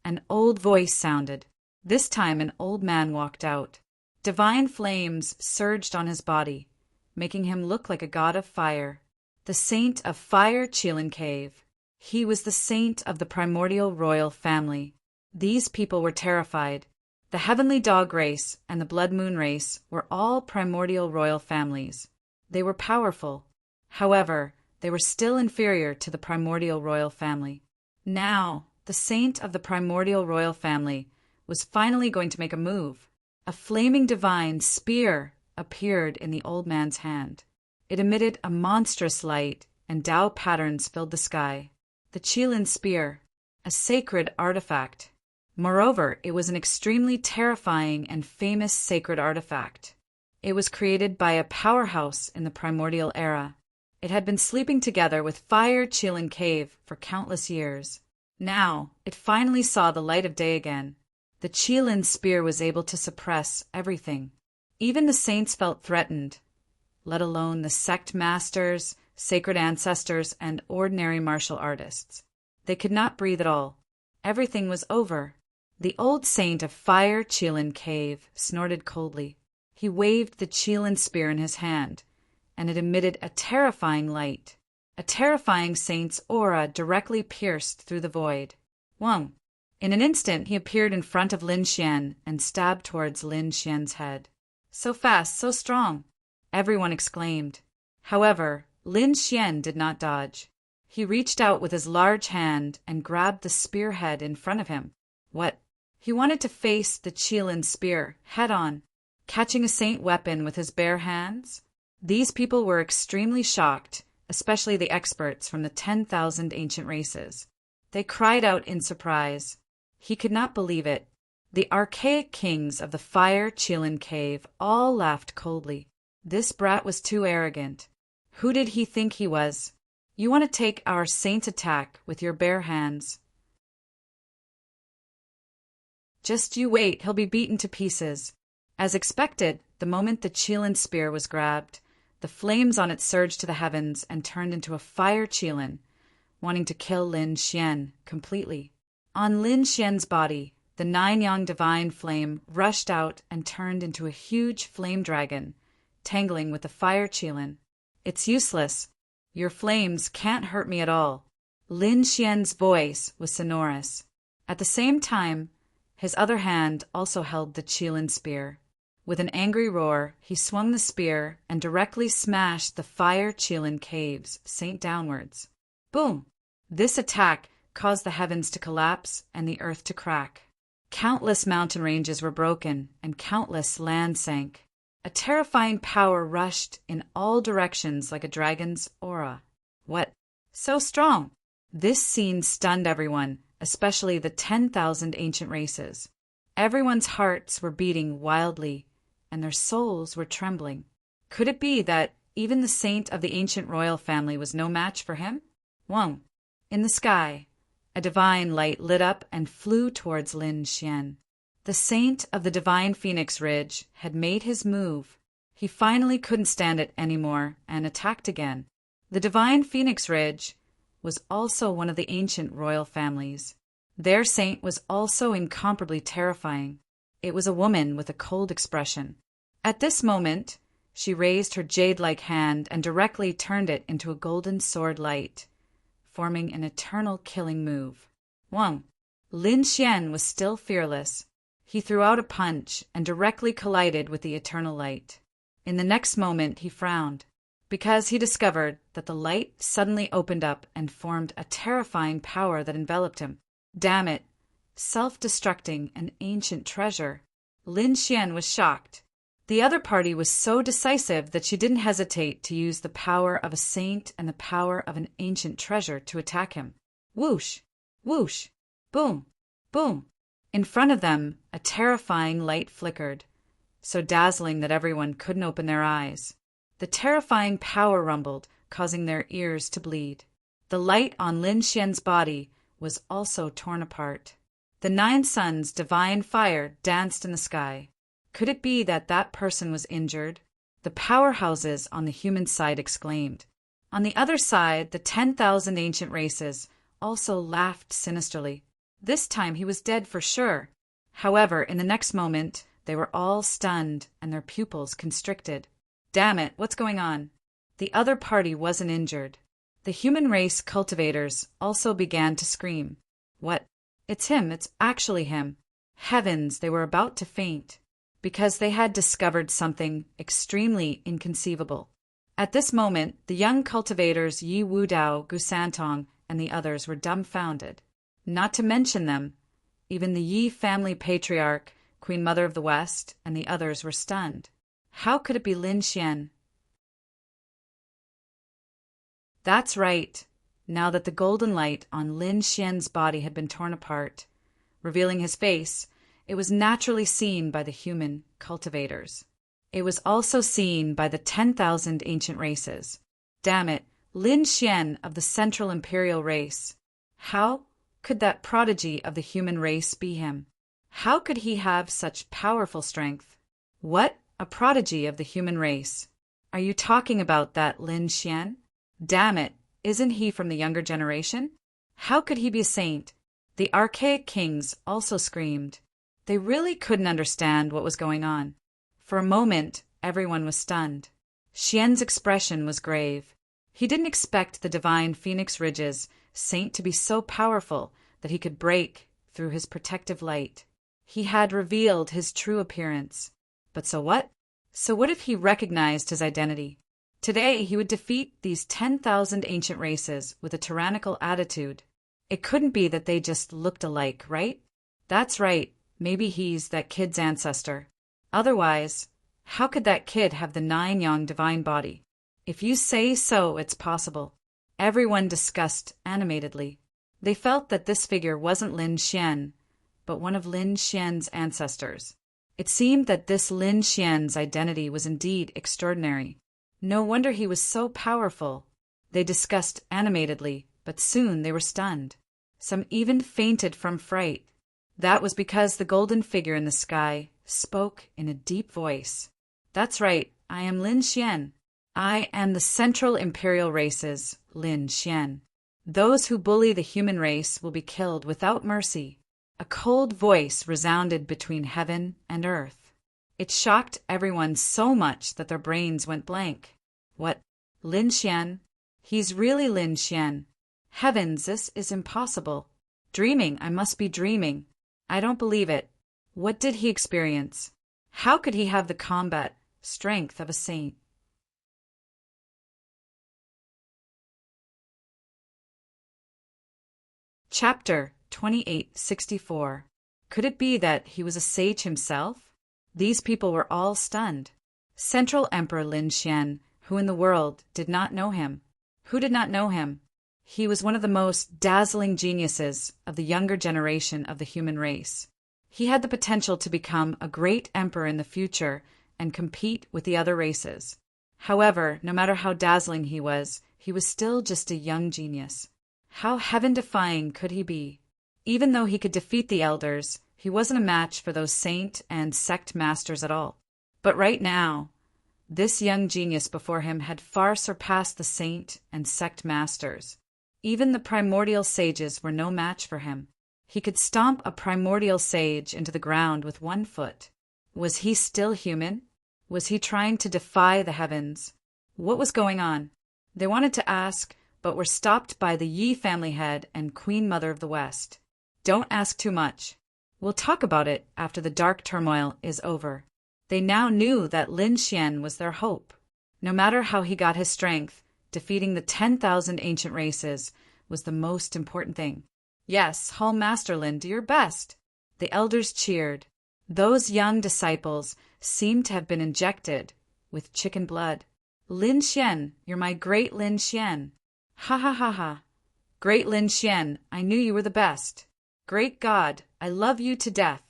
An old voice sounded. This time an old man walked out. Divine flames surged on his body, making him look like a god of fire. The saint of Fire Qilin Cave. He was the saint of the primordial royal family. These people were terrified. The heavenly dog race and the blood moon race were all primordial royal families. They were powerful. However, they were still inferior to the primordial royal family. Now, the saint of the primordial royal family was finally going to make a move. A flaming divine spear appeared in the old man's hand. It emitted a monstrous light, and Tao patterns filled the sky. The Qilin spear, a sacred artifact. Moreover, it was an extremely terrifying and famous sacred artifact. It was created by a powerhouse in the primordial era. It had been sleeping together with Fire Qilin Cave for countless years. Now, it finally saw the light of day again. The Qilin spear was able to suppress everything. Even the saints felt threatened, let alone the sect masters, sacred ancestors, and ordinary martial artists. They could not breathe at all. Everything was over. The old saint of Fire Qilin Cave snorted coldly. He waved the Qilin spear in his hand, and it emitted a terrifying light. A terrifying saint's aura directly pierced through the void. Wang. In an instant, he appeared in front of Lin Xian and stabbed towards Lin Xian's head. So fast, so strong, everyone exclaimed. However, Lin Xian did not dodge. He reached out with his large hand and grabbed the spearhead in front of him. What? He wanted to face the Qilin spear head on, catching a saint weapon with his bare hands. These people were extremely shocked, especially the experts from the 10,000 ancient races. They cried out in surprise. He could not believe it. The archaic kings of the Fire Qilin Cave all laughed coldly. This brat was too arrogant. Who did he think he was? You want to take our saint's attack with your bare hands. Just you wait, he'll be beaten to pieces. As expected, the moment the Qilin spear was grabbed, the flames on it surged to the heavens and turned into a fire Qilin, wanting to kill Lin Xian completely. On Lin Xian's body, the 9-yang divine flame rushed out and turned into a huge flame dragon, tangling with the fire Qilin. It's useless. Your flames can't hurt me at all. Lin Xian's voice was sonorous. At the same time, his other hand also held the Qilin spear. With an angry roar, he swung the spear and directly smashed the Fire Qilin Cave's saint downwards. Boom! This attack caused the heavens to collapse and the earth to crack. Countless mountain ranges were broken and countless land sank. A terrifying power rushed in all directions like a dragon's aura. What? So strong! This scene stunned everyone, especially the 10,000 ancient races. Everyone's hearts were beating wildly, and their souls were trembling. Could it be that even the saint of the ancient royal family was no match for him? Wang. In the sky, a divine light lit up and flew towards Lin Xian. The saint of the divine Phoenix Ridge had made his move. He finally couldn't stand it anymore and attacked again. The divine Phoenix Ridge was also one of the ancient royal families. Their saint was also incomparably terrifying. It was a woman with a cold expression. At this moment, she raised her jade-like hand and directly turned it into a golden sword light, forming an eternal killing move. Wang. Lin Xian was still fearless. He threw out a punch and directly collided with the eternal light. In the next moment he frowned, because he discovered that the light suddenly opened up and formed a terrifying power that enveloped him. Damn it! Self-destructing an ancient treasure. Lin Xian was shocked. The other party was so decisive that she didn't hesitate to use the power of a saint and the power of an ancient treasure to attack him. Whoosh! Whoosh! Boom! Boom! In front of them, a terrifying light flickered, so dazzling that everyone couldn't open their eyes. The terrifying power rumbled, causing their ears to bleed. The light on Lin Xian's body was also torn apart. The 9 suns' divine fire danced in the sky. Could it be that that person was injured? The powerhouses on the human side exclaimed. On the other side, the 10,000 ancient races also laughed sinisterly. This time he was dead for sure. However, in the next moment, they were all stunned and their pupils constricted. Damn it, what's going on? The other party wasn't injured. The human race cultivators also began to scream. What? It's him, it's actually him. Heavens, they were about to faint, because they had discovered something extremely inconceivable. At this moment, the young cultivators Yi Wudao, Gu Santong, and the others were dumbfounded. Not to mention them, even the Yi family patriarch, Queen Mother of the West, and the others were stunned. How could it be Lin Xian? That's right. Now that the golden light on Lin Xian's body had been torn apart, revealing his face, it was naturally seen by the human cultivators. It was also seen by the 10,000 ancient races. Damn it, Lin Xian of the Central Imperial race. How could that prodigy of the human race be him? How could he have such powerful strength? What? A prodigy of the human race? Are you talking about that Lin Xian? Damn it, isn't he from the younger generation? How could he be a saint? The archaic kings also screamed. They really couldn't understand what was going on. For a moment, everyone was stunned. Xian's expression was grave. He didn't expect the divine Phoenix Ridge's saint to be so powerful that he could break through his protective light. He had revealed his true appearance. But so what? So what if he recognized his identity? Today he would defeat these 10,000 ancient races with a tyrannical attitude. It couldn't be that they just looked alike, right? That's right, maybe he's that kid's ancestor. Otherwise, how could that kid have the 9-yang divine body? If you say so, it's possible. Everyone discussed animatedly. They felt that this figure wasn't Lin Xian, but one of Lin Xian's ancestors. It seemed that this Lin Xian's identity was indeed extraordinary. No wonder he was so powerful. They discussed animatedly, but soon they were stunned. Some even fainted from fright. That was because the golden figure in the sky spoke in a deep voice. That's right, I am Lin Xian. I am the Central Imperial Race's Lin Xian. Those who bully the human race will be killed without mercy. A cold voice resounded between heaven and earth. It shocked everyone so much that their brains went blank. What? Lin Xian? He's really Lin Xian. Heavens, this is impossible. Dreaming, I must be dreaming. I don't believe it. What did he experience? How could he have the combat strength of a saint? Chapter 2864. Could it be that he was a sage himself? These people were all stunned. Central Emperor Lin Xian, who in the world did not know him? Who did not know him? He was one of the most dazzling geniuses of the younger generation of the human race. He had the potential to become a great emperor in the future and compete with the other races. However, no matter how dazzling he was still just a young genius. How heaven-defying could he be? Even though he could defeat the elders, he wasn't a match for those saint and sect masters at all. But right now, this young genius before him had far surpassed the saint and sect masters. Even the primordial sages were no match for him. He could stomp a primordial sage into the ground with one foot. Was he still human? Was he trying to defy the heavens? What was going on? They wanted to ask, but were stopped by the Yi family head and Queen Mother of the West. Don't ask too much. We'll talk about it after the dark turmoil is over. They now knew that Lin Xian was their hope. No matter how he got his strength, defeating the 10,000 ancient races was the most important thing. Yes, Hall Master Lin, do your best. The elders cheered. Those young disciples seemed to have been injected with chicken blood. Lin Xian, you're my great Lin Xian. Ha ha ha ha. Great Lin Xian, I knew you were the best. Great God, I love you to death.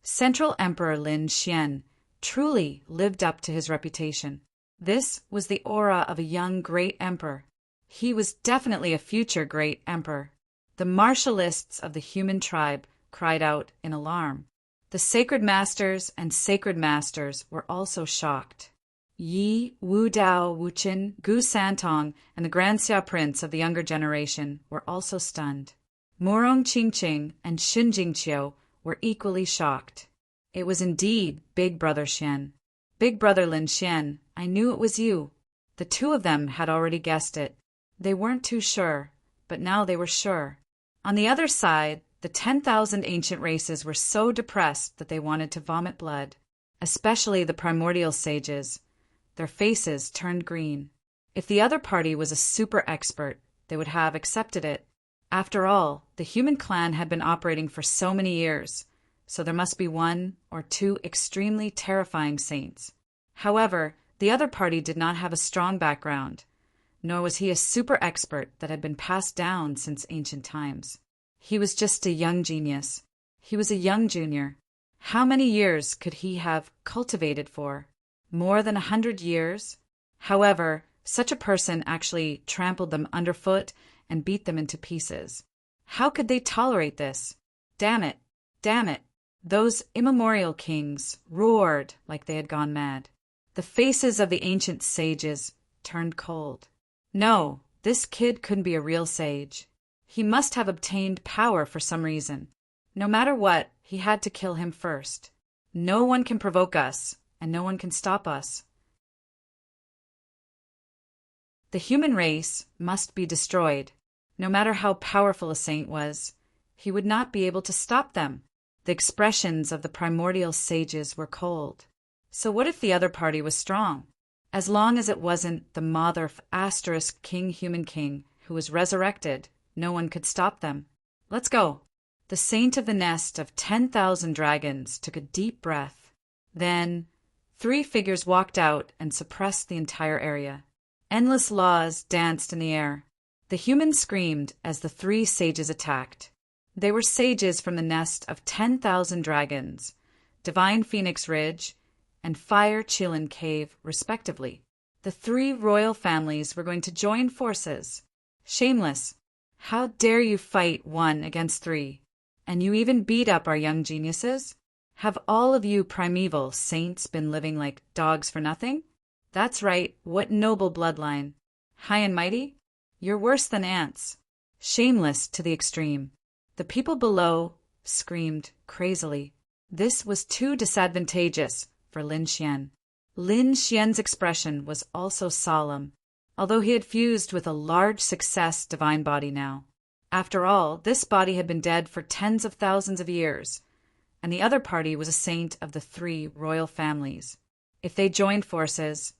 Central Emperor Lin Xian truly lived up to his reputation. This was the aura of a young great emperor. He was definitely a future great emperor. The martialists of the human tribe cried out in alarm. The sacred masters and sacred masters were also shocked. Yi, Wu Dao, Wu Qin, Gu Santong, and the Grand Xia Prince of the younger generation were also stunned. Murong Qingqing and Xin Jingqiu were equally shocked. It was indeed Big Brother Xian. Big Brother Lin Xian, I knew it was you. The two of them had already guessed it. They weren't too sure, but now they were sure. On the other side, the 10,000 ancient races were so depressed that they wanted to vomit blood, especially the primordial sages. Their faces turned green. If the other party was a super expert, they would have accepted it. After all, the human clan had been operating for so many years, so there must be one or two extremely terrifying saints. However, the other party did not have a strong background, nor was he a super expert that had been passed down since ancient times. He was just a young genius. He was a young junior. How many years could he have cultivated for? More than 100 years? However, such a person actually trampled them underfoot and beat them into pieces. How could they tolerate this? Damn it! Damn it! Those immemorial kings roared like they had gone mad. The faces of the ancient sages turned cold. No, this kid couldn't be a real sage. He must have obtained power for some reason. No matter what, he had to kill him first. No one can provoke us, and no one can stop us. The human race must be destroyed. No matter how powerful a saint was, he would not be able to stop them. The expressions of the primordial sages were cold. So what if the other party was strong? As long as it wasn't the mother asterisk king human king who was resurrected, no one could stop them. Let's go. The saint of the nest of 10,000 dragons took a deep breath. Then 3 figures walked out and suppressed the entire area. Endless laws danced in the air. The humans screamed as the 3 sages attacked. They were sages from the nest of 10,000 dragons, Divine Phoenix Ridge, and Fire Chilin Cave, respectively. The 3 royal families were going to join forces. Shameless! How dare you fight 1 against 3? And you even beat up our young geniuses? Have all of you primeval saints been living like dogs for nothing? That's right, what noble bloodline. High and mighty? You're worse than ants. Shameless to the extreme. The people below screamed crazily. This was too disadvantageous for Lin Xian. Lin Xian's expression was also solemn, although he had fused with a large success divine body now. After all, this body had been dead for tens of thousands of years, and the other party was a saint of the 3 royal families. If they joined forces,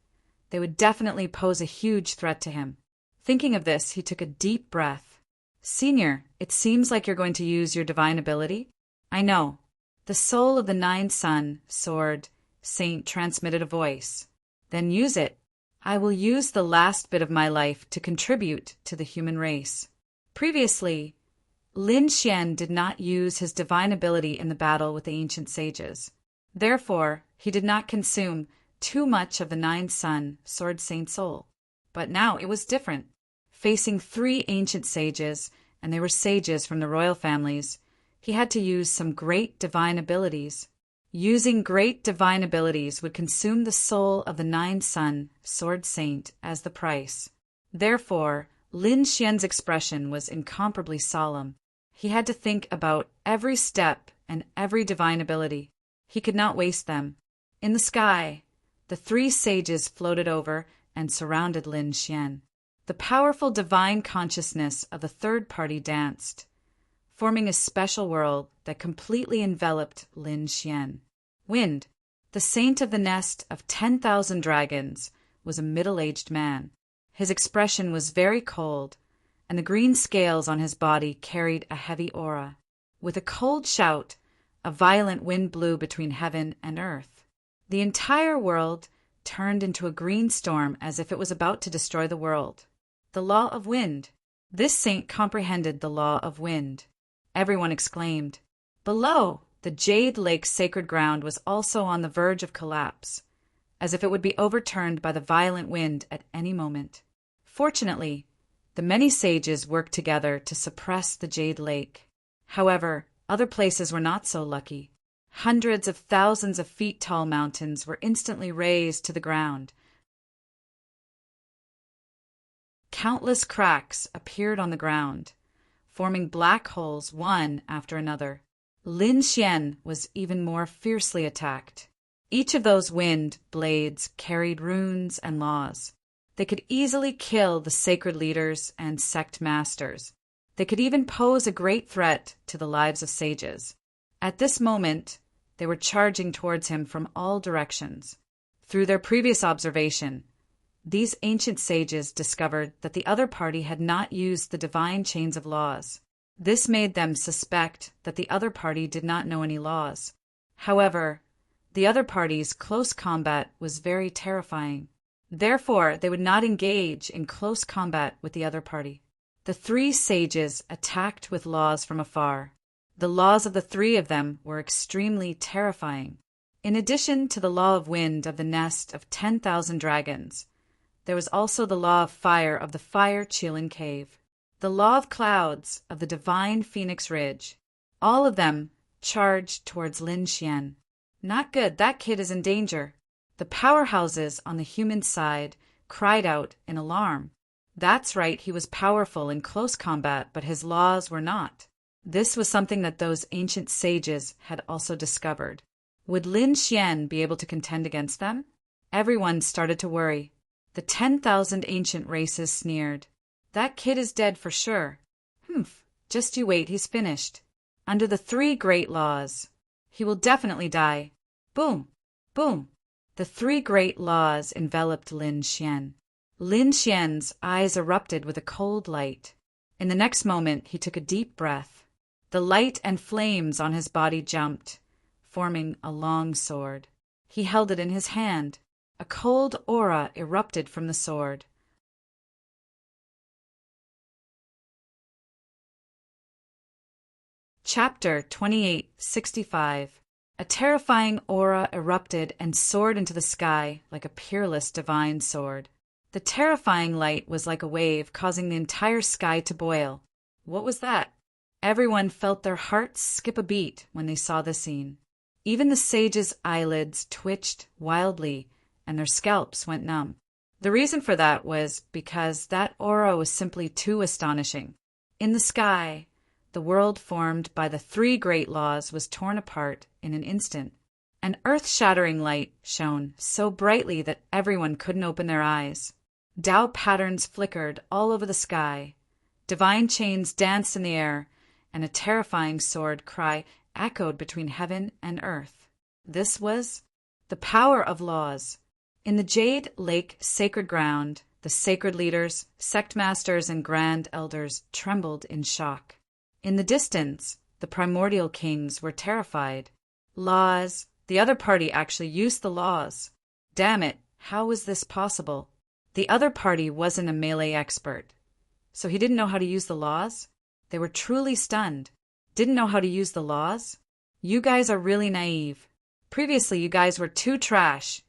they would definitely pose a huge threat to him. Thinking of this, he took a deep breath. Senior, it seems like you're going to use your divine ability. I know. The soul of the 9 sun, sword, saint transmitted a voice. Then use it. I will use the last bit of my life to contribute to the human race. Previously, Lin Xian did not use his divine ability in the battle with the ancient sages. Therefore, he did not consume too much of the 9 sun, sword saint soul. But now it was different. Facing 3 ancient sages, and they were sages from the royal families, he had to use some great divine abilities. Using great divine abilities would consume the soul of the 9 sun, sword saint, as the price. Therefore, Lin Xian's expression was incomparably solemn. He had to think about every step and every divine ability. He could not waste them. In the sky, the 3 sages floated over and surrounded Lin Xian. The powerful divine consciousness of the third party danced. forming a special world that completely enveloped Lin Xian. Wind, the saint of the nest of 10,000 dragons, was a middle-aged man. His expression was very cold, and the green scales on his body carried a heavy aura. With a cold shout, a violent wind blew between heaven and earth. The entire world turned into a green storm as if it was about to destroy the world. The law of wind. This saint comprehended the law of wind. Everyone exclaimed. Below, the Jade Lake's sacred ground was also on the verge of collapse, as if it would be overturned by the violent wind at any moment. Fortunately, the many sages worked together to suppress the Jade Lake. However, other places were not so lucky. Hundreds of thousands of feet tall mountains were instantly razed to the ground. Countless cracks appeared on the ground, forming black holes one after another. Lin Xian was even more fiercely attacked. Each of those wind blades carried runes and laws. They could easily kill the sacred leaders and sect masters. They could even pose a great threat to the lives of sages. At this moment, they were charging towards him from all directions. Through their previous observation, these ancient sages discovered that the other party had not used the divine chains of laws. This made them suspect that the other party did not know any laws. However, the other party's close combat was very terrifying. Therefore, they would not engage in close combat with the other party. The three sages attacked with laws from afar. The laws of the three of them were extremely terrifying. In addition to the law of wind of the nest of 10,000 dragons, there was also the law of fire of the Fire Qilin Cave, the law of clouds of the divine Phoenix Ridge. All of them charged towards Lin Xian. Not good, that kid is in danger. The powerhouses on the human side cried out in alarm. That's right, he was powerful in close combat, but his laws were not. This was something that those ancient sages had also discovered. Would Lin Xian be able to contend against them? Everyone started to worry. The 10,000 ancient races sneered. That kid is dead for sure. Just you wait, he's finished. Under the three great laws, he will definitely die. Boom! Boom! The three great laws enveloped Lin Xian. Lin Xian's eyes erupted with a cold light. In the next moment, he took a deep breath. The light and flames on his body jumped, forming a long sword. He held it in his hand. A cold aura erupted from the sword. Chapter 2865. A terrifying aura erupted and soared into the sky like a peerless divine sword. The terrifying light was like a wave, causing the entire sky to boil. What was that? Everyone felt their hearts skip a beat when they saw the scene. Even the sages' eyelids twitched wildly, and their scalps went numb. The reason for that was because that aura was simply too astonishing. In the sky, the world formed by the three great laws was torn apart in an instant. An earth-shattering light shone so brightly that everyone couldn't open their eyes. Tao patterns flickered all over the sky. Divine chains danced in the air, and a terrifying sword cry echoed between heaven and earth. This was the power of laws. In the Jade Lake sacred ground, the sacred leaders, sect masters, and grand elders trembled in shock. In the distance, the primordial kings were terrified. Laws. The other party actually used the laws. Damn it, how was this possible? The other party wasn't a melee expert, so he didn't know how to use the laws? They were truly stunned. Didn't know how to use the laws? You guys are really naive. Previously, you guys were too trash,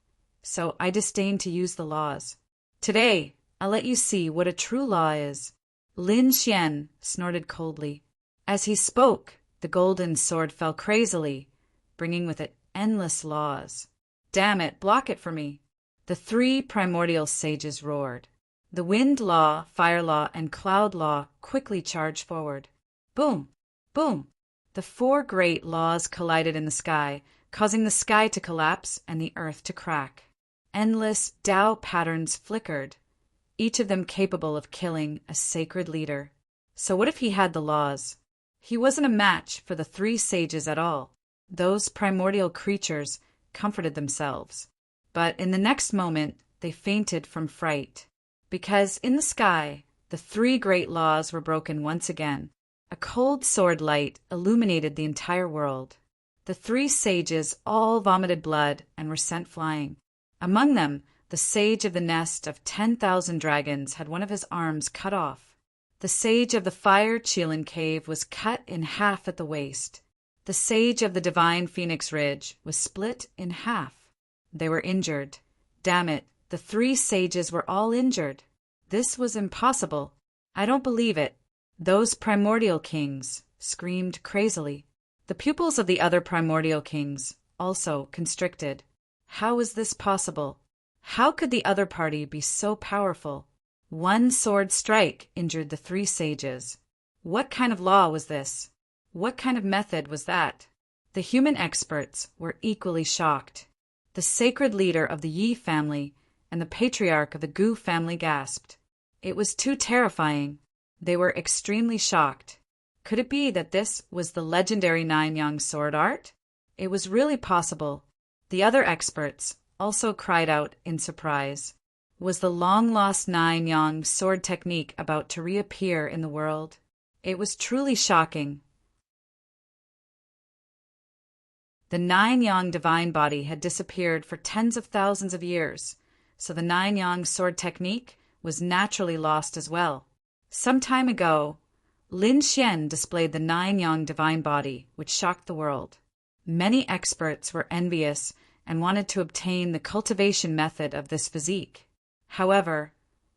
so I disdained to use the laws. Today, I'll let you see what a true law is. Lin Xian snorted coldly. As he spoke, the golden sword fell crazily, bringing with it endless laws. Damn it, block it for me. The three primordial sages roared. The wind law, fire law, and cloud law quickly charged forward. Boom! Boom! The four great laws collided in the sky, causing the sky to collapse and the earth to crack. Endless Tao patterns flickered, each of them capable of killing a sacred leader. So what if he had the laws? He wasn't a match for the three sages at all. Those primordial creatures comforted themselves. But in the next moment, they fainted from fright. Because in the sky, the three great laws were broken once again. A cold sword light illuminated the entire world. The three sages all vomited blood and were sent flying. Among them, the sage of the nest of 10,000 dragons had one of his arms cut off. The sage of the fire Chilin cave was cut in half at the waist. The sage of the divine Phoenix Ridge was split in half. They were injured. Damn it, the three sages were all injured. This was impossible. I don't believe it. Those primordial kings screamed crazily. The pupils of the other primordial kings also constricted. How was this possible? How could the other party be so powerful? One sword strike injured the three sages. What kind of law was this? What kind of method was that? The human experts were equally shocked. The sacred leader of the Yi family and the patriarch of the Gu family gasped. It was too terrifying. They were extremely shocked. Could it be that this was the legendary Nine-Yang sword art? It was really possible. The other experts also cried out in surprise. Was the long-lost Nine-Yang sword technique about to reappear in the world? It was truly shocking. The Nine-Yang divine body had disappeared for tens of thousands of years, so the Nine-Yang sword technique was naturally lost as well. Some time ago, Lin Xian displayed the Nine-Yang divine body, which shocked the world. Many experts were envious and wanted to obtain the cultivation method of this physique. However,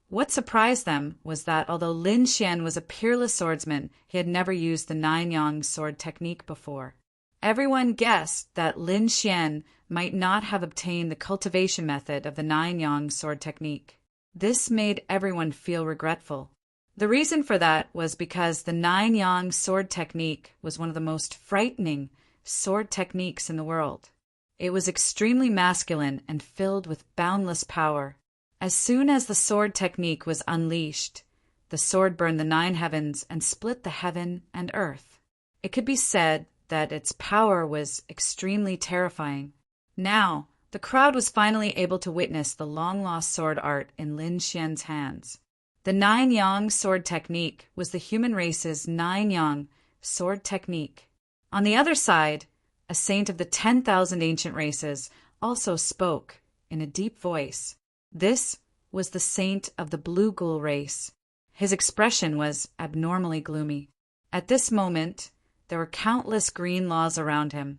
what surprised them was that although Lin Xian was a peerless swordsman, he had never used the Nine-Yang sword technique before. Everyone guessed that Lin Xian might not have obtained the cultivation method of the Nine-Yang sword technique. This made everyone feel regretful. The reason for that was because the Nine-Yang sword technique was one of the most frightening sword techniques in the world. It was extremely masculine and filled with boundless power. As soon as the sword technique was unleashed, the sword burned the 9 heavens and split the heaven and earth. It could be said that its power was extremely terrifying. Now, the crowd was finally able to witness the long-lost sword art in Lin Xian's hands. The Nine-Yang sword technique was the human race's Nine-Yang sword technique. On the other side, a saint of the 10,000 ancient races also spoke in a deep voice. This was the saint of the Blue Ghoul race. His expression was abnormally gloomy. At this moment, there were countless green laws around him,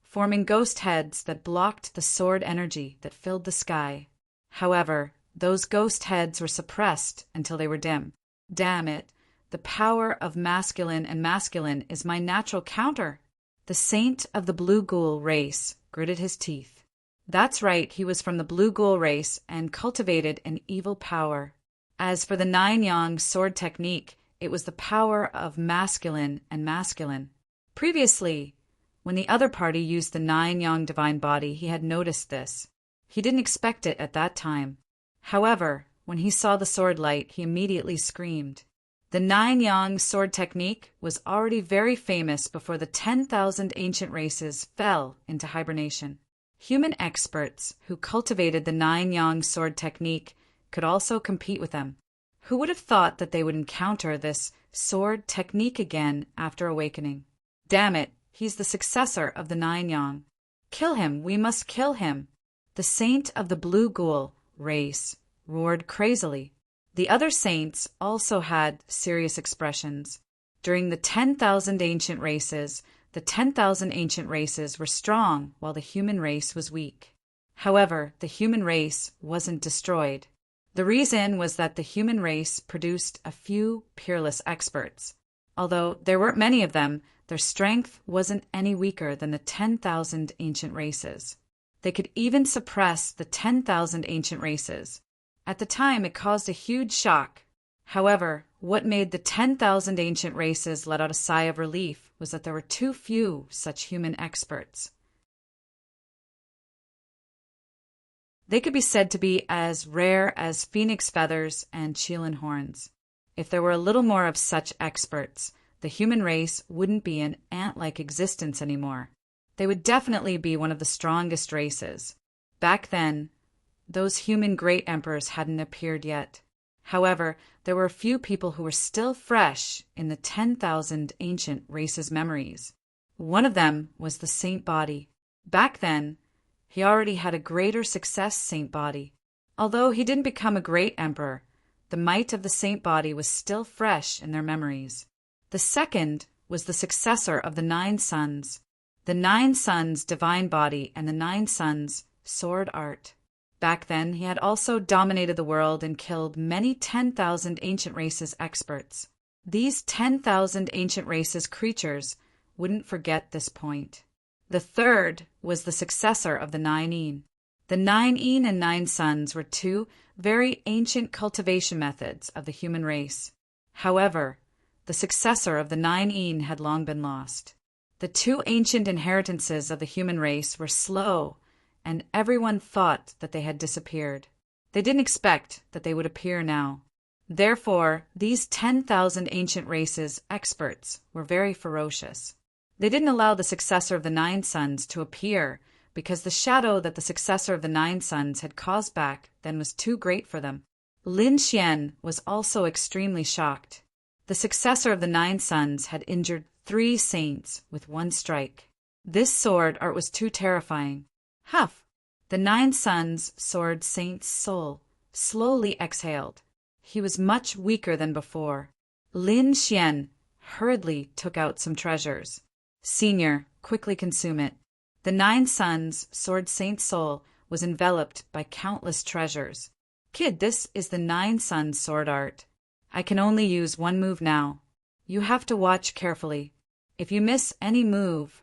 forming ghost heads that blocked the sword energy that filled the sky. However, those ghost heads were suppressed until they were dim. Damn it, the power of masculine and masculine is my natural counter. The saint of the Blue Ghoul race gritted his teeth. That's right, he was from the Blue Ghoul race and cultivated an evil power. As for the Nine-Yang sword technique, it was the power of masculine and masculine. Previously, when the other party used the Nine-Yang divine body, he had noticed this. He didn't expect it at that time. However, when he saw the sword light, he immediately screamed. The Nine-Yang sword technique was already very famous before the 10,000 ancient races fell into hibernation. Human experts who cultivated the Nine-Yang sword technique could also compete with them. Who would have thought that they would encounter this sword technique again after awakening? Damn it, he's the successor of the Nine-Yang. Kill him, we must kill him. The saint of the Blue Ghoul race roared crazily. The other saints also had serious expressions. During the 10,000 ancient races, the 10,000 ancient races were strong while the human race was weak. However, the human race wasn't destroyed. The reason was that the human race produced a few peerless experts. Although there weren't many of them, their strength wasn't any weaker than the 10,000 ancient races. They could even suppress the 10,000 ancient races. At the time, it caused a huge shock. However, what made the 10,000 ancient races let out a sigh of relief was that there were too few such human experts. They could be said to be as rare as phoenix feathers and Chilin horns. If there were a little more of such experts, the human race wouldn't be an ant-like existence anymore. They would definitely be one of the strongest races. Back then, those human great emperors hadn't appeared yet. However, there were a few people who were still fresh in the 10,000 ancient races' memories. One of them was the Saint Body. Back then, he already had a greater success Saint Body. Although he didn't become a great emperor, the might of the Saint Body was still fresh in their memories. The second was the successor of the 9 Sons, the 9 Sons' divine body and the 9 Sons' sword art. Back then, he had also dominated the world and killed many 10,000 ancient races experts. These 10,000 ancient races creatures wouldn't forget this point. The third was the successor of the 9 Een. The 9 Een and 9 Sons were 2 very ancient cultivation methods of the human race. However, the successor of the 9 Een had long been lost. The 2 ancient inheritances of the human race were slow, and everyone thought that they had disappeared. They didn't expect that they would appear now. Therefore, these 10,000 ancient races experts were very ferocious. They didn't allow the successor of the 9 Sons to appear because the shadow that the successor of the 9 Sons had caused back then was too great for them. Lin Xian was also extremely shocked. The successor of the 9 Sons had injured 3 saints with 1 strike. This sword art was too terrifying. Huff! The 9 Sons' sword saint's soul slowly exhaled. He was much weaker than before. Lin Xian hurriedly took out some treasures. Senior, quickly consume it. The 9 Sons' sword saint's soul was enveloped by countless treasures. Kid, this is the 9 Sons' sword art. I can only use 1 move now. You have to watch carefully. If you miss any move,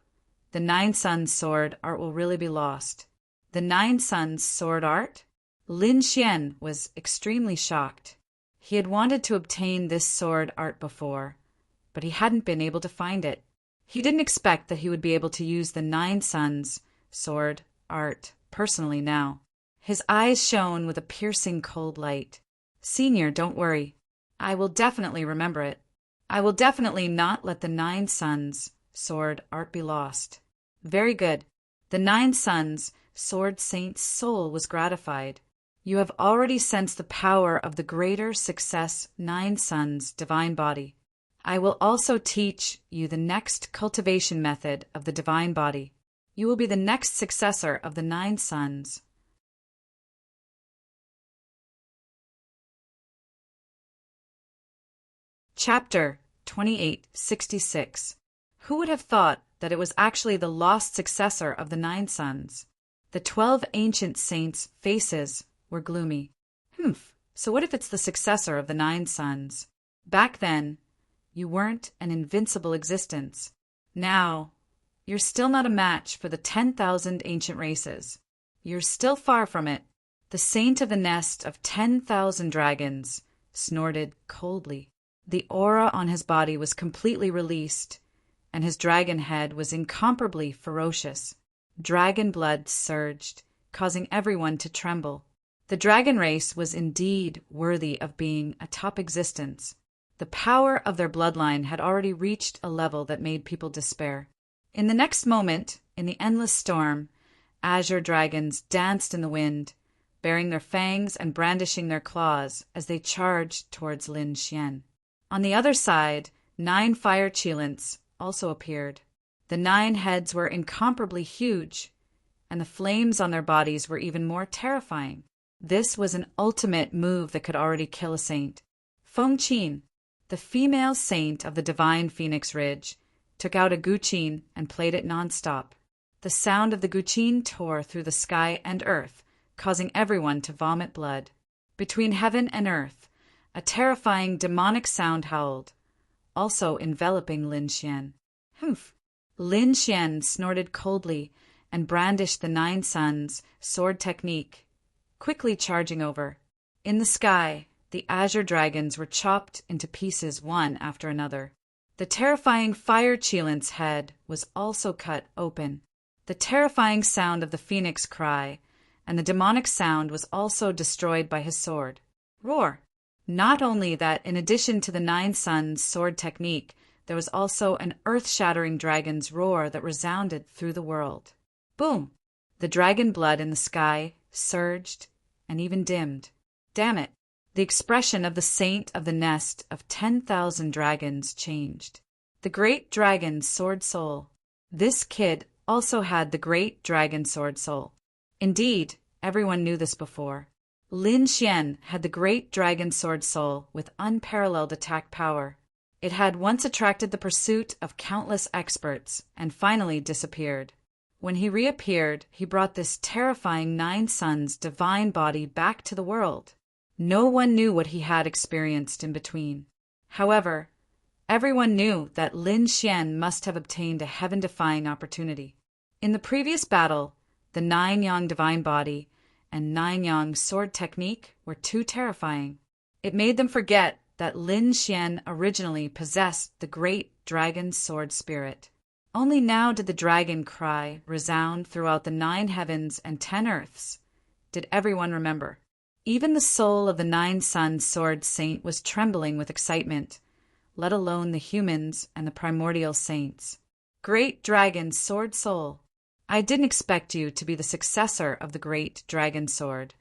the 9 Sons' sword art will really be lost. The 9 Sons' sword art? Lin Xian was extremely shocked. He had wanted to obtain this sword art before, but he hadn't been able to find it. He didn't expect that he would be able to use the 9 Sons' sword art personally now. His eyes shone with a piercing cold light. Senior, don't worry. I will definitely remember it. I will definitely not let the 9 Sons' sword art be lost. Very good. The 9 Sons' sword saint's soul was gratified. You have already sensed the power of the greater success 9 Sons' divine body. I will also teach you the next cultivation method of the divine body. You will be the next successor of the 9 Sons. Chapter 2866. Who would have thought that it was actually the lost successor of the 9 Sons? The 12 ancient saints' faces were gloomy. So what if it's the successor of the 9 Sons? Back then, you weren't an invincible existence. Now, you're still not a match for the 10,000 ancient races. You're still far from it. The saint of the nest of 10,000 dragons snorted coldly. The aura on his body was completely released, and his dragon head was incomparably ferocious. Dragon blood surged, causing everyone to tremble. The dragon race was indeed worthy of being a top existence. The power of their bloodline had already reached a level that made people despair. In the next moment, in the endless storm, azure dragons danced in the wind, baring their fangs and brandishing their claws as they charged towards Lin Xian. On the other side, 9 fire cheilants also appeared. The 9 heads were incomparably huge, and the flames on their bodies were even more terrifying. This was an ultimate move that could already kill a saint. Feng Qin, the female saint of the divine Phoenix Ridge, took out a guqin and played it nonstop. The sound of the guqin tore through the sky and earth, causing everyone to vomit blood. Between heaven and earth, a terrifying demonic sound howled, also enveloping Lin Xian. Lin Xian snorted coldly and brandished the 9 Sons' sword technique, quickly charging over. In the sky, the azure dragons were chopped into pieces one after another. The terrifying fire cheilant's head was also cut open. The terrifying sound of the phoenix cry and the demonic sound was also destroyed by his sword. Roar! Not only that, in addition to the 9 Sons' sword technique, there was also an earth-shattering dragon's roar that resounded through the world. Boom! The dragon blood in the sky surged and even dimmed. Damn it! The expression of the saint of the nest of 10,000 dragons changed. The great dragon sword soul. This kid also had the great dragon sword soul. Indeed, everyone knew this before. Lin Xian had the great dragon sword soul with unparalleled attack power. It had once attracted the pursuit of countless experts and finally disappeared. When he reappeared, he brought this terrifying 9 suns divine body back to the world. No one knew what he had experienced in between. However, everyone knew that Lin Xian must have obtained a heaven-defying opportunity. In the previous battle, the 9 yang divine body and 9 yang sword technique were too terrifying. It made them forget that Lin Xian originally possessed the great dragon sword spirit. Only now did the dragon cry resound throughout the 9 heavens and 10 earths. Did everyone remember? Even the soul of the 9 sun sword saint was trembling with excitement, let alone the humans and the primordial saints. Great dragon sword soul, I didn't expect you to be the successor of the great dragon sword.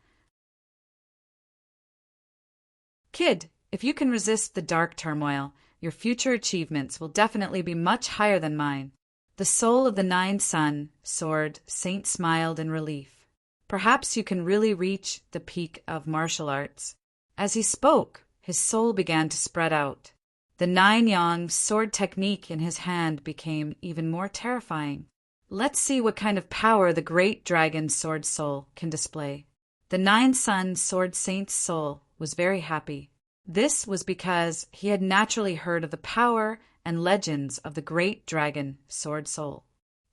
Kid, if you can resist the dark turmoil, your future achievements will definitely be much higher than mine. The soul of the 9 sun sword saint smiled in relief. Perhaps you can really reach the peak of martial arts. As he spoke, his soul began to spread out. The 9 yang sword technique in his hand became even more terrifying. Let's see what kind of power the great dragon sword soul can display. The 9 sun sword saint's soul was very happy. This was because he had naturally heard of the power and legends of the great dragon sword soul.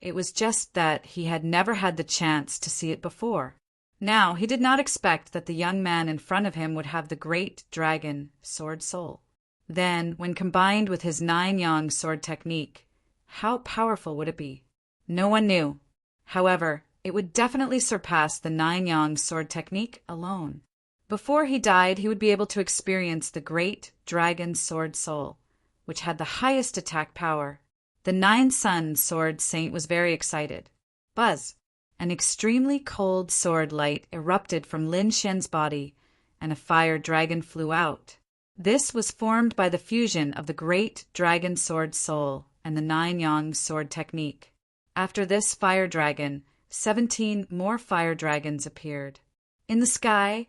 It was just that he had never had the chance to see it before. Now he did not expect that the young man in front of him would have the great dragon sword soul. Then, when combined with his 9 yang sword technique, how powerful would it be? No one knew. However, it would definitely surpass the 9 yang sword technique alone. Before he died, he would be able to experience the great dragon sword soul, which had the highest attack power. The 9 sun sword saint was very excited. Buzz! An extremely cold sword light erupted from Lin Xian's body, and a fire dragon flew out. This was formed by the fusion of the great dragon sword soul and the 9 yang sword technique. After this fire dragon, 17 more fire dragons appeared. In the sky,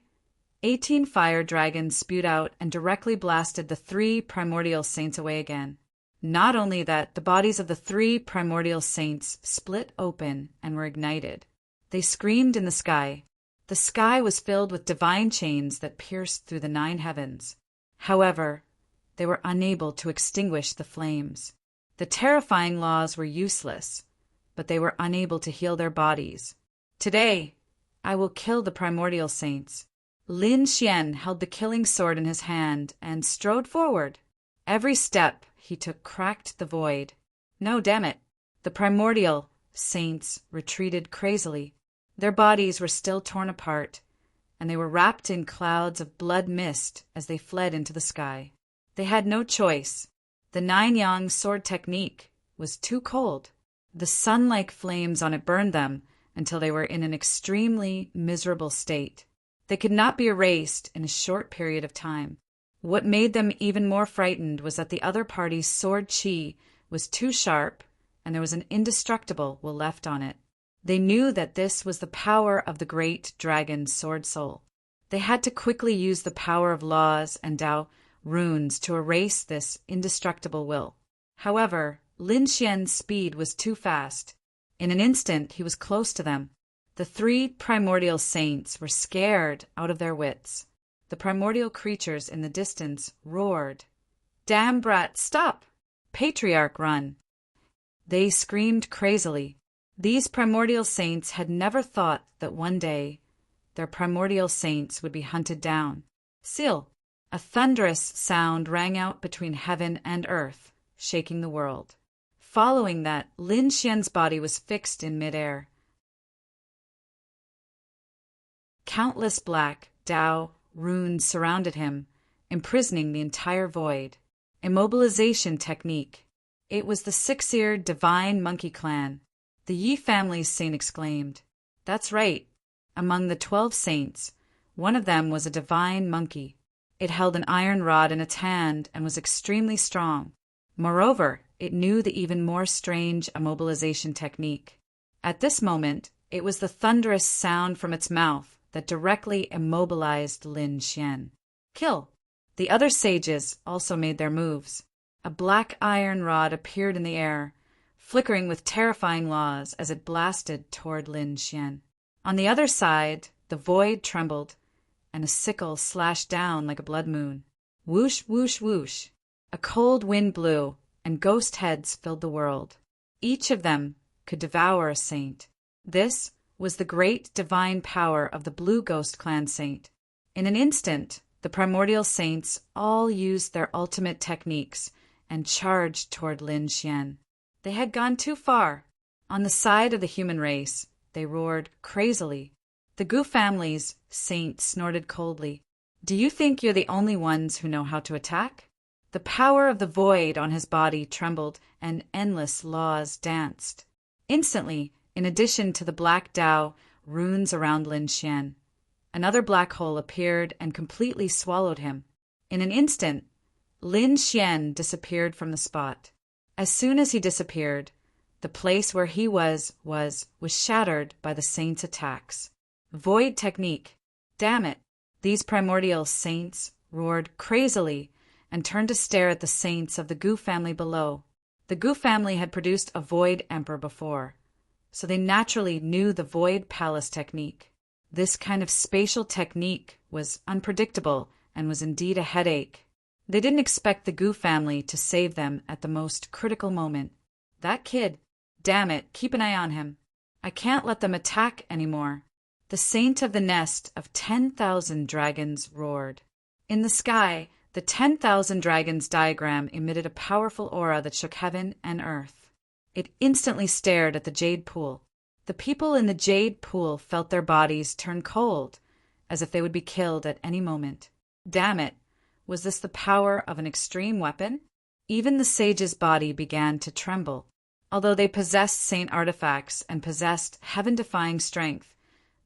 18 fire dragons spewed out and directly blasted the 3 primordial saints away again. Not only that, the bodies of the 3 primordial saints split open and were ignited. They screamed in the sky. The sky was filled with divine chains that pierced through the 9 heavens. However, they were unable to extinguish the flames. The terrifying laws were useless, but they were unable to heal their bodies. Today, I will kill the primordial saints. Lin Xian held the killing sword in his hand and strode forward. Every step he took cracked the void. No, damn it. The primordial saints retreated crazily. Their bodies were still torn apart, and they were wrapped in clouds of blood mist as they fled into the sky. They had no choice. The 9 yang sword technique was too cold. The sun-like flames on it burned them until they were in an extremely miserable state. They could not be erased in a short period of time. What made them even more frightened was that the other party's sword chi was too sharp, and there was an indestructible will left on it. They knew that this was the power of the great dragon sword soul. They had to quickly use the power of laws and Tao runes to erase this indestructible will. However, Lin Xian's speed was too fast. In an instant, he was close to them. The 3 primordial saints were scared out of their wits. The primordial creatures in the distance roared, "Damn brat, stop! Patriarch, run!" They screamed crazily. These primordial saints had never thought that one day their primordial saints would be hunted down. Still, a thunderous sound rang out between heaven and earth, shaking the world. Following that, Lin Xian's body was fixed in midair. Countless black Tao runes surrounded him, imprisoning the entire void. Immobilization technique. It was the six-eared divine monkey clan. The Yi family's saint exclaimed. That's right. Among the 12 saints, one of them was a divine monkey. It held an iron rod in its hand and was extremely strong. Moreover, it knew the even more strange immobilization technique. At this moment, it was the thunderous sound from its mouth that directly immobilized Lin Xian. Kill! The other sages also made their moves. A black iron rod appeared in the air, flickering with terrifying laws as it blasted toward Lin Xian. On the other side, the void trembled, and a sickle slashed down like a blood moon. Whoosh, whoosh, whoosh. A cold wind blew, and ghost heads filled the world. Each of them could devour a saint. This was the great divine power of the Blue Ghost Clan saint. In an instant, the primordial saints all used their ultimate techniques and charged toward Lin Xian. They had gone too far. On the side of the human race, they roared crazily. The Gu family's saint snorted coldly. Do you think you're the only ones who know how to attack? The power of the void on his body trembled, and endless laws danced. Instantly, in addition to the black Tao runes around Lin Xian, another black hole appeared and completely swallowed him. In an instant, Lin Xian disappeared from the spot. As soon as he disappeared, the place where he was shattered by the saints' attacks. Void technique. Damn it! These primordial saints roared crazily and turned to stare at the saints of the Gu family below. The Gu family had produced a void emperor before, so they naturally knew the void palace technique. This kind of spatial technique was unpredictable and was indeed a headache. They didn't expect the Gu family to save them at the most critical moment. That kid, damn it, keep an eye on him. I can't let them attack anymore. The saint of the nest of 10,000 dragons roared. In the sky, the 10,000 dragons diagram emitted a powerful aura that shook heaven and earth. It instantly stared at the jade pool. The people in the jade pool felt their bodies turn cold, as if they would be killed at any moment. Damn it! Was this the power of an extreme weapon? Even the sage's body began to tremble. Although they possessed saint artifacts and possessed heaven-defying strength,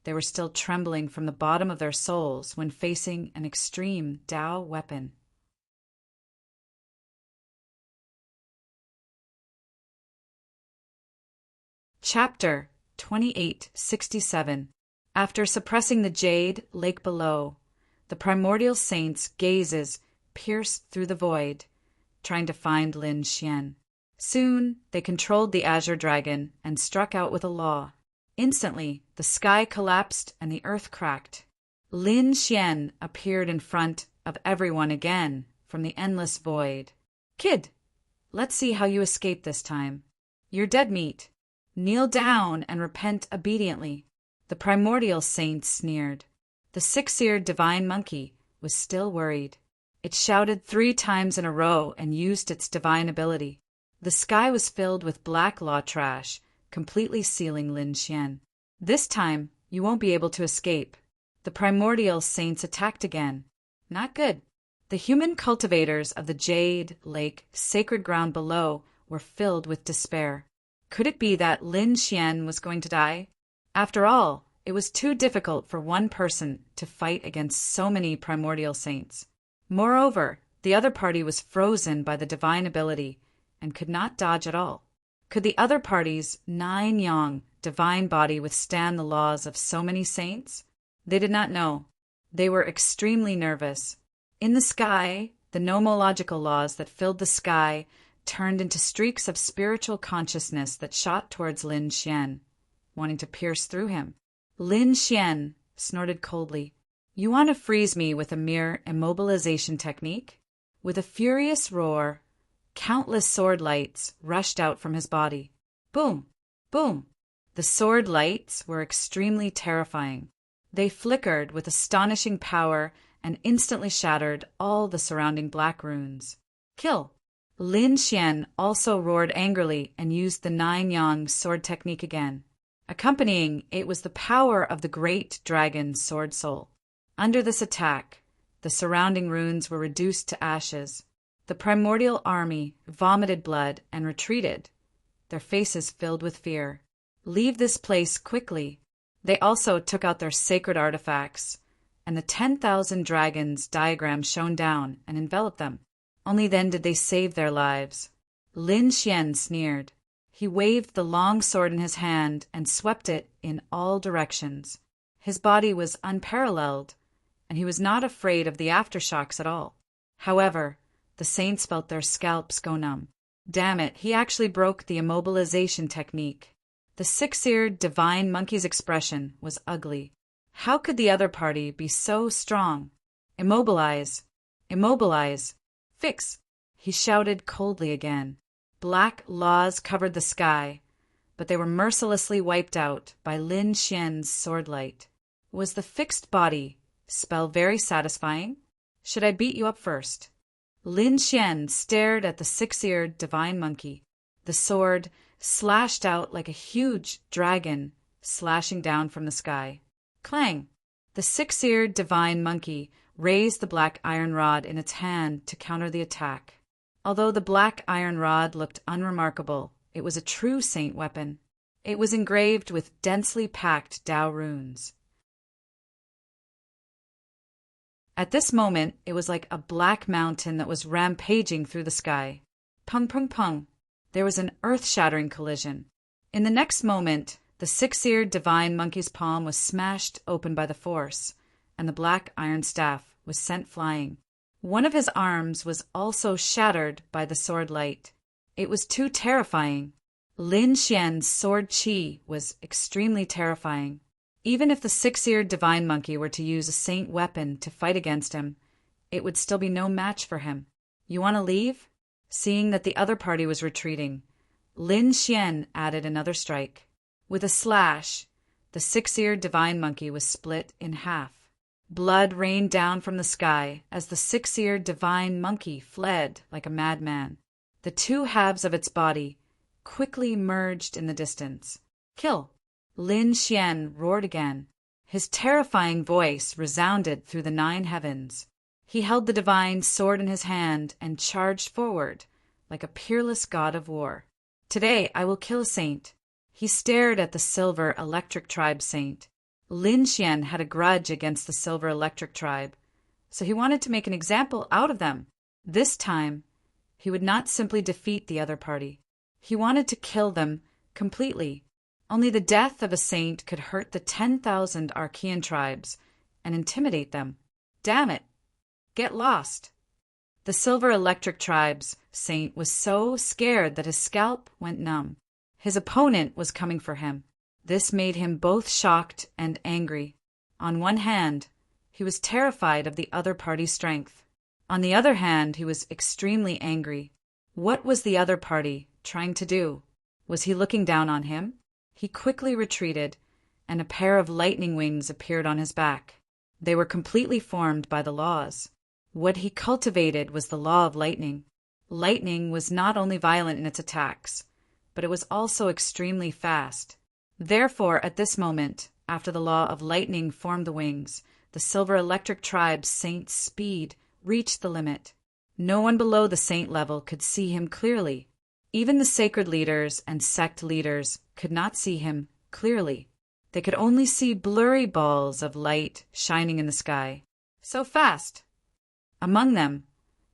they were still trembling from the bottom of their souls when facing an extreme Tao weapon. Chapter 2867. After suppressing the jade lake below, the primordial saints' gazes pierced through the void, trying to find Lin Xian. Soon, they controlled the azure dragon and struck out with a law. Instantly, the sky collapsed and the earth cracked. Lin Xian appeared in front of everyone again from the endless void. Kid, let's see how you escape this time. You're dead meat. Kneel down and repent obediently. The primordial saint sneered. The six-eared divine monkey was still worried. It shouted 3 times in a row and used its divine ability. The sky was filled with black law trash, completely sealing Lin Xian. This time, you won't be able to escape. The primordial saints attacked again. Not good. The human cultivators of the Jade Lake sacred ground below were filled with despair. Could it be that Lin Xian was going to die? After all, it was too difficult for one person to fight against so many primordial saints. Moreover, the other party was frozen by the divine ability and could not dodge at all. Could the other party's 9-yang divine body withstand the laws of so many saints? They did not know. They were extremely nervous. In the sky, the nomological laws that filled the sky turned into streaks of spiritual consciousness that shot towards Lin Xian, wanting to pierce through him. Lin Xian snorted coldly. You want to freeze me with a mere immobilization technique? With a furious roar, countless sword lights rushed out from his body. Boom! Boom! The sword lights were extremely terrifying. They flickered with astonishing power and instantly shattered all the surrounding black runes. Kill! Lin Xian also roared angrily and used the 9-yang sword technique again. Accompanying it was the power of the great dragon's sword soul. Under this attack, the surrounding runes were reduced to ashes. The primordial army vomited blood and retreated, their faces filled with fear. Leave this place quickly. They also took out their sacred artifacts, and the 10,000 dragons diagram shone down and enveloped them. Only then did they save their lives. Lin Xian sneered. He waved the long sword in his hand and swept it in all directions. His body was unparalleled, and he was not afraid of the aftershocks at all. However, the saints felt their scalps go numb. Damn it, he actually broke the immobilization technique. The six-eared divine monkey's expression was ugly. How could the other party be so strong? Immobilize! Immobilize! Fix! He shouted coldly again. Black laws covered the sky, but they were mercilessly wiped out by Lin Xian's swordlight. Was the fixed body spell very satisfying? Should I beat you up first? Lin Xian stared at the six-eared divine monkey. The sword slashed out like a huge dragon slashing down from the sky. Clang! The six-eared divine monkey raised the black iron rod in its hand to counter the attack. Although the black iron rod looked unremarkable, it was a true saint weapon. It was engraved with densely packed Dao runes. At this moment, it was like a black mountain that was rampaging through the sky. Pung, pung, pung. There was an earth-shattering collision. In the next moment, the six-eared divine monkey's palm was smashed open by the force, and the black iron staff was sent flying. One of his arms was also shattered by the sword light. It was too terrifying. Lin Xian's sword chi was extremely terrifying. Even if the six-eared divine monkey were to use a saint weapon to fight against him, it would still be no match for him. You want to leave? Seeing that the other party was retreating, Lin Xian added another strike. With a slash, the six-eared divine monkey was split in half. Blood rained down from the sky as the six-eared divine monkey fled like a madman. The two halves of its body quickly merged in the distance. Kill! Lin Xian roared again. His terrifying voice resounded through the 9 heavens. He held the divine sword in his hand and charged forward like a peerless god of war. Today I will kill a saint. He stared at the Silver Electric Tribe saint. Lin Xian had a grudge against the Silver Electric Tribe, so he wanted to make an example out of them. This time, he would not simply defeat the other party. He wanted to kill them completely. Only the death of a saint could hurt the 10,000 Archean tribes and intimidate them. Damn it! Get lost! The Silver Electric Tribe's saint was so scared that his scalp went numb. His opponent was coming for him. This made him both shocked and angry. On one hand, he was terrified of the other party's strength. On the other hand, he was extremely angry. What was the other party trying to do? Was he looking down on him? He quickly retreated, and a pair of lightning wings appeared on his back. They were completely formed by the laws. What he cultivated was the law of lightning. Lightning was not only violent in its attacks, but it was also extremely fast. Therefore, at this moment, after the law of lightning formed the wings, the Silver Electric Tribe's saint's speed reached the limit. No one below the saint level could see him clearly. Even the sacred leaders and sect leaders could not see him clearly. They could only see blurry balls of light shining in the sky. So fast! Among them,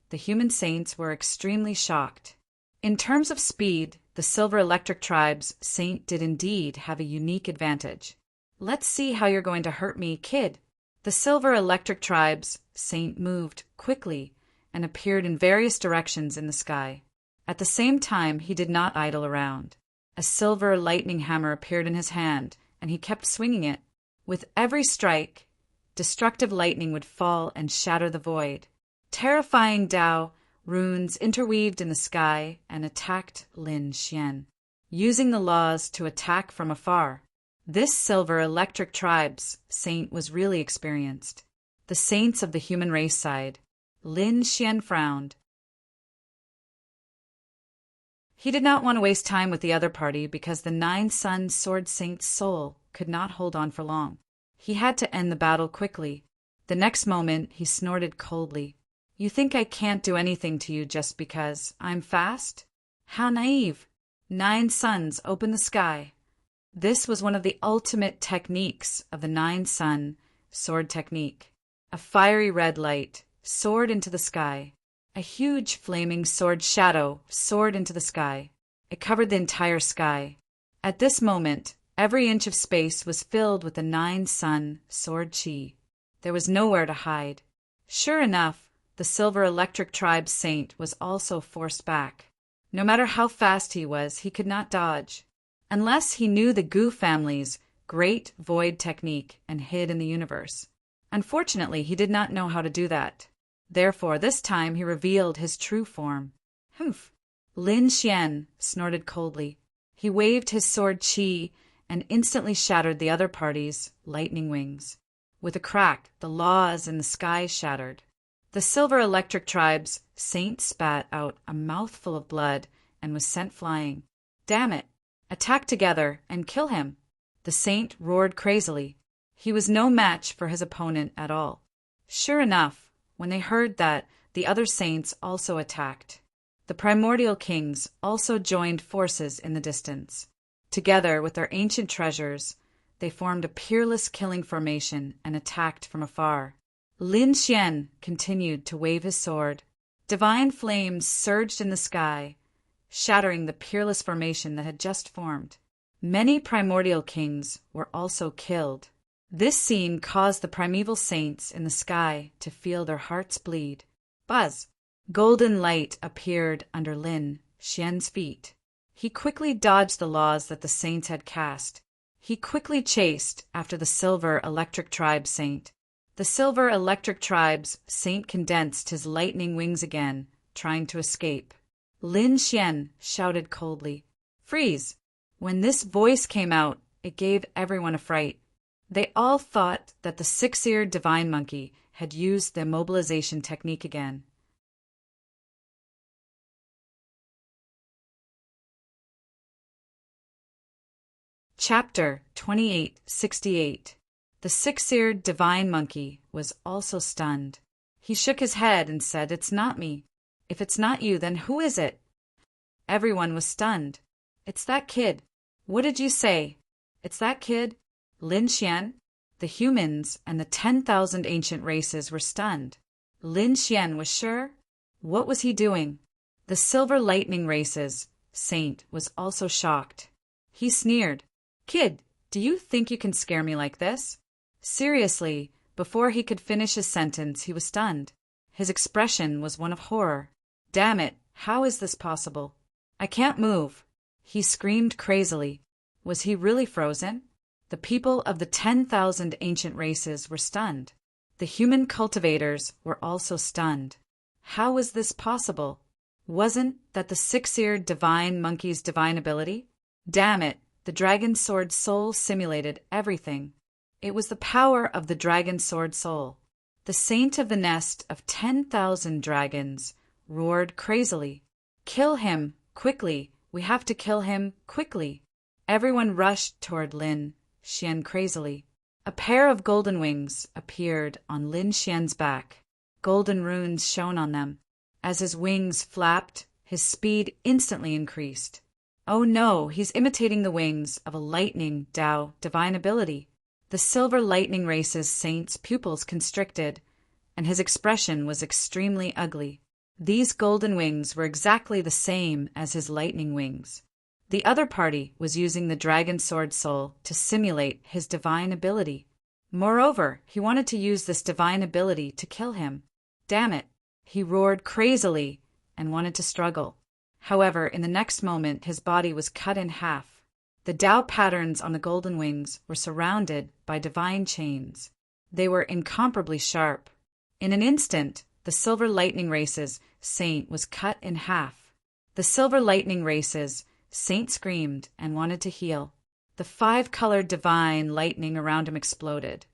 the human saints were extremely shocked. In terms of speed, the Silver Electric Tribe's saint did indeed have a unique advantage. Let's see how you're going to hurt me, kid. The Silver Electric Tribe's saint moved quickly and appeared in various directions in the sky. At the same time, he did not idle around. A silver lightning hammer appeared in his hand, and he kept swinging it. With every strike, destructive lightning would fall and shatter the void. Terrifying Dao runes interweaved in the sky and attacked Lin Xian, using the laws to attack from afar. This Silver Electric Tribe's saint was really experienced. The saints of the human race sighed. Lin Xian frowned. He did not want to waste time with the other party because the 9-Sun Sword Saint's soul could not hold on for long. He had to end the battle quickly. The next moment, he snorted coldly. You think I can't do anything to you just because I'm fast? How naive. 9 suns open the sky. This was one of the ultimate techniques of the 9-sun sword technique. A fiery red light soared into the sky. A huge flaming sword shadow soared into the sky. It covered the entire sky. At this moment, every inch of space was filled with the 9-sun sword chi. There was nowhere to hide. Sure enough, the Silver Electric Tribe's saint was also forced back. No matter how fast he was, he could not dodge. Unless he knew the Gu family's Great Void technique and hid in the universe. Unfortunately, he did not know how to do that. Therefore, this time he revealed his true form. Humph! Lin Xian snorted coldly. He waved his sword chi and instantly shattered the other party's lightning wings. With a crack, the laws in the sky shattered. The Silver Electric Tribe's saint spat out a mouthful of blood and was sent flying. Damn it! Attack together and kill him! The saint roared crazily. He was no match for his opponent at all. Sure enough, when they heard that, the other saints also attacked. The primordial kings also joined forces in the distance. Together with their ancient treasures, they formed a peerless killing formation and attacked from afar. Lin Xian continued to wave his sword. Divine flames surged in the sky, shattering the peerless formation that had just formed. Many primordial kings were also killed. This scene caused the primeval saints in the sky to feel their hearts bleed. Buzz! Golden light appeared under Lin Xian's feet. He quickly dodged the laws that the saints had cast. He quickly chased after the Silver Electric Tribe saint. The Silver Electric Tribe's saint condensed his lightning wings again, trying to escape. Lin Xian shouted coldly, "Freeze!" When this voice came out, it gave everyone a fright. They all thought that the 6-eared divine monkey had used the immobilization technique again. Chapter 2868. The 6-eared divine monkey was also stunned. He shook his head and said, "It's not me. If it's not you, then who is it?" Everyone was stunned. "It's that kid." "What did you say?" "It's that kid." Lin Xian, the humans, and the 10,000 ancient races were stunned. Lin Xian was sure. What was he doing? The Silver Lightning races saint was also shocked. He sneered. "Kid, do you think you can scare me like this?" Seriously, before he could finish his sentence, he was stunned. His expression was one of horror. "Damn it, how is this possible? I can't move." He screamed crazily. Was he really frozen? The people of the 10,000 ancient races were stunned. The human cultivators were also stunned. How was this possible? Wasn't that the 6-eared divine monkey's divine ability? Damn it, the dragon sword soul simulated everything. It was the power of the dragon sword soul. The saint of the nest of 10,000 dragons roared crazily. "Kill him, quickly! We have to kill him, quickly!" Everyone rushed toward Lin Xian crazily. A pair of golden wings appeared on Lin Xian's back. Golden runes shone on them. As his wings flapped, his speed instantly increased. Oh no, he's imitating the wings of a lightning Dao divine ability. The Silver Lightning race's saint's pupils constricted, and his expression was extremely ugly. These golden wings were exactly the same as his lightning wings. The other party was using the dragon sword soul to simulate his divine ability. Moreover, he wanted to use this divine ability to kill him. Damn it! He roared crazily and wanted to struggle. However, in the next moment, his body was cut in half. The Dao patterns on the golden wings were surrounded by divine chains. They were incomparably sharp. In an instant, the Silver Lightning race's saint was cut in half. The Silver Lightning race's saint screamed and wanted to heal. The 5-colored divine lightning around him exploded,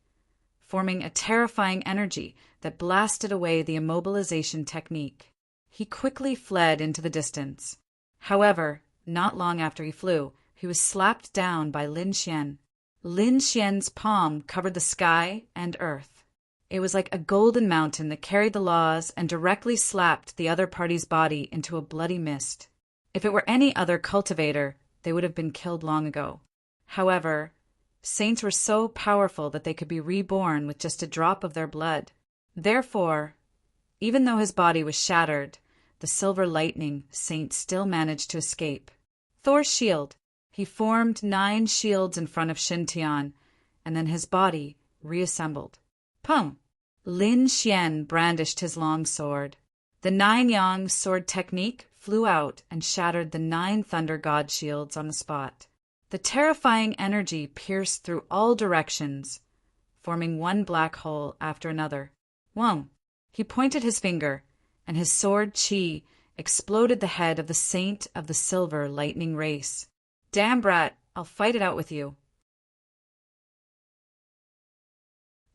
forming a terrifying energy that blasted away the immobilization technique. He quickly fled into the distance. However, not long after he flew, he was slapped down by Lin Xian. Lin Xian's palm covered the sky and earth. It was like a golden mountain that carried the laws and directly slapped the other party's body into a bloody mist. If it were any other cultivator, they would have been killed long ago. However, saints were so powerful that they could be reborn with just a drop of their blood. Therefore, even though his body was shattered, the silver lightning saint still managed to escape. Thor's shield. He formed 9 shields in front of Shintian, and then his body reassembled. Pum! Lin Xian brandished his long sword. The 9-yang sword technique flew out and shattered the 9 thunder god shields on the spot. The terrifying energy pierced through all directions, forming one black hole after another. Wong! He pointed his finger, and his sword Qi exploded the head of the saint of the silver lightning race. Damn brat, I'll fight it out with you.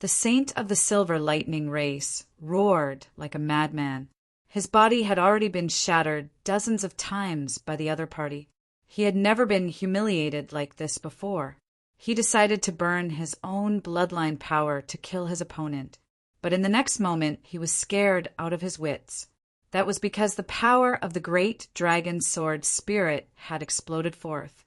The saint of the silver lightning race roared like a madman. His body had already been shattered dozens of times by the other party. He had never been humiliated like this before. He decided to burn his own bloodline power to kill his opponent. But in the next moment, he was scared out of his wits. That was because the power of the great dragon sword spirit had exploded forth,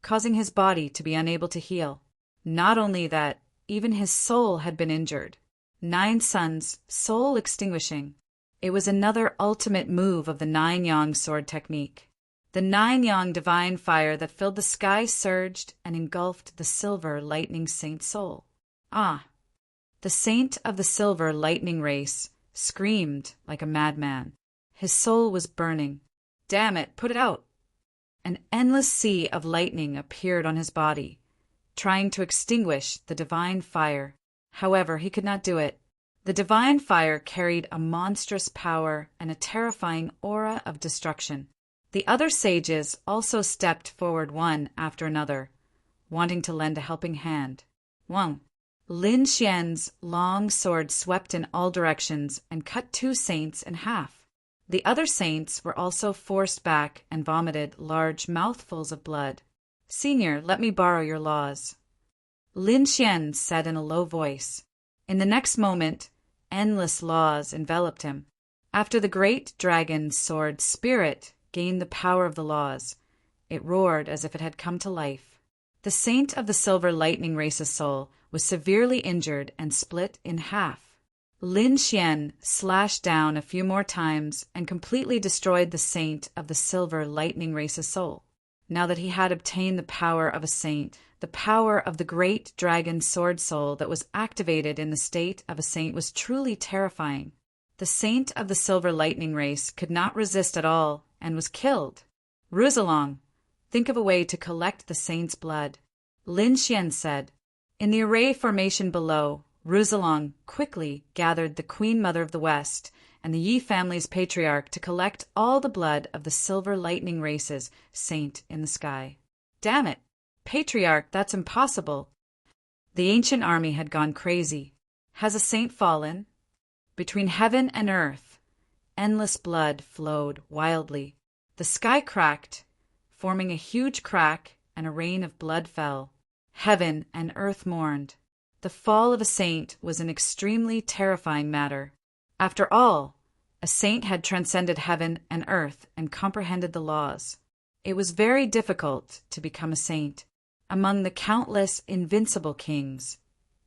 causing his body to be unable to heal. Not only that, even his soul had been injured. 9 suns, soul extinguishing. It was another ultimate move of the 9-yang sword technique. The 9-yang divine fire that filled the sky surged and engulfed the silver lightning saint's soul. Ah! The saint of the silver lightning race screamed like a madman. His soul was burning. Damn it, put it out! An endless sea of lightning appeared on his body, trying to extinguish the divine fire. However, he could not do it. The divine fire carried a monstrous power and a terrifying aura of destruction. The other sages also stepped forward one after another, wanting to lend a helping hand. Wang. Lin Xian's long sword swept in all directions and cut 2 saints in half. The other saints were also forced back and vomited large mouthfuls of blood. Senior, let me borrow your laws. Lin Xian said in a low voice. In the next moment, endless laws enveloped him. After the great dragon sword spirit gained the power of the laws, it roared as if it had come to life. The saint of the silver lightning race's soul was severely injured and split in half. Lin Xian slashed down a few more times and completely destroyed the saint of the silver lightning race's soul. Now that he had obtained the power of a saint, the power of the great dragon sword soul that was activated in the state of a saint was truly terrifying. The saint of the silver lightning race could not resist at all and was killed. Ruzalong, think of a way to collect the saint's blood. Lin Xian said. In the array formation below, Ruzalong quickly gathered the Queen Mother of the West and the Yi family's patriarch to collect all the blood of the silver lightning race's saint in the sky. Damn it! Patriarch, that's impossible. The ancient army had gone crazy. Has a saint fallen? Between heaven and earth, endless blood flowed wildly. The sky cracked, forming a huge crack, and a rain of blood fell. Heaven and earth mourned. The fall of a saint was an extremely terrifying matter. After all, a saint had transcended heaven and earth and comprehended the laws. It was very difficult to become a saint. Among the countless invincible kings,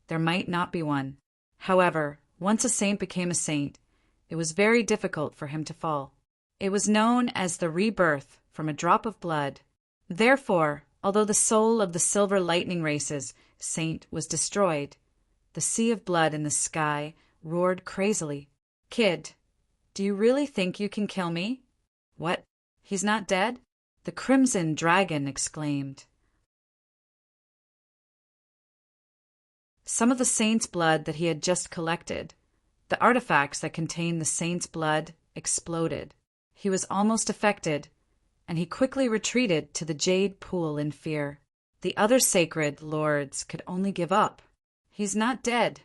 there might not be one. However, once a saint became a saint, it was very difficult for him to fall. It was known as the rebirth from a drop of blood. Therefore, although the soul of the silver lightning race's saint was destroyed, the sea of blood in the sky roared crazily. Kid, do you really think you can kill me? What? He's not dead? The crimson dragon exclaimed. Some of the saint's blood that he had just collected, the artifacts that contained the saint's blood, exploded. He was almost affected, and he quickly retreated to the jade pool in fear. The other sacred lords could only give up. He's not dead.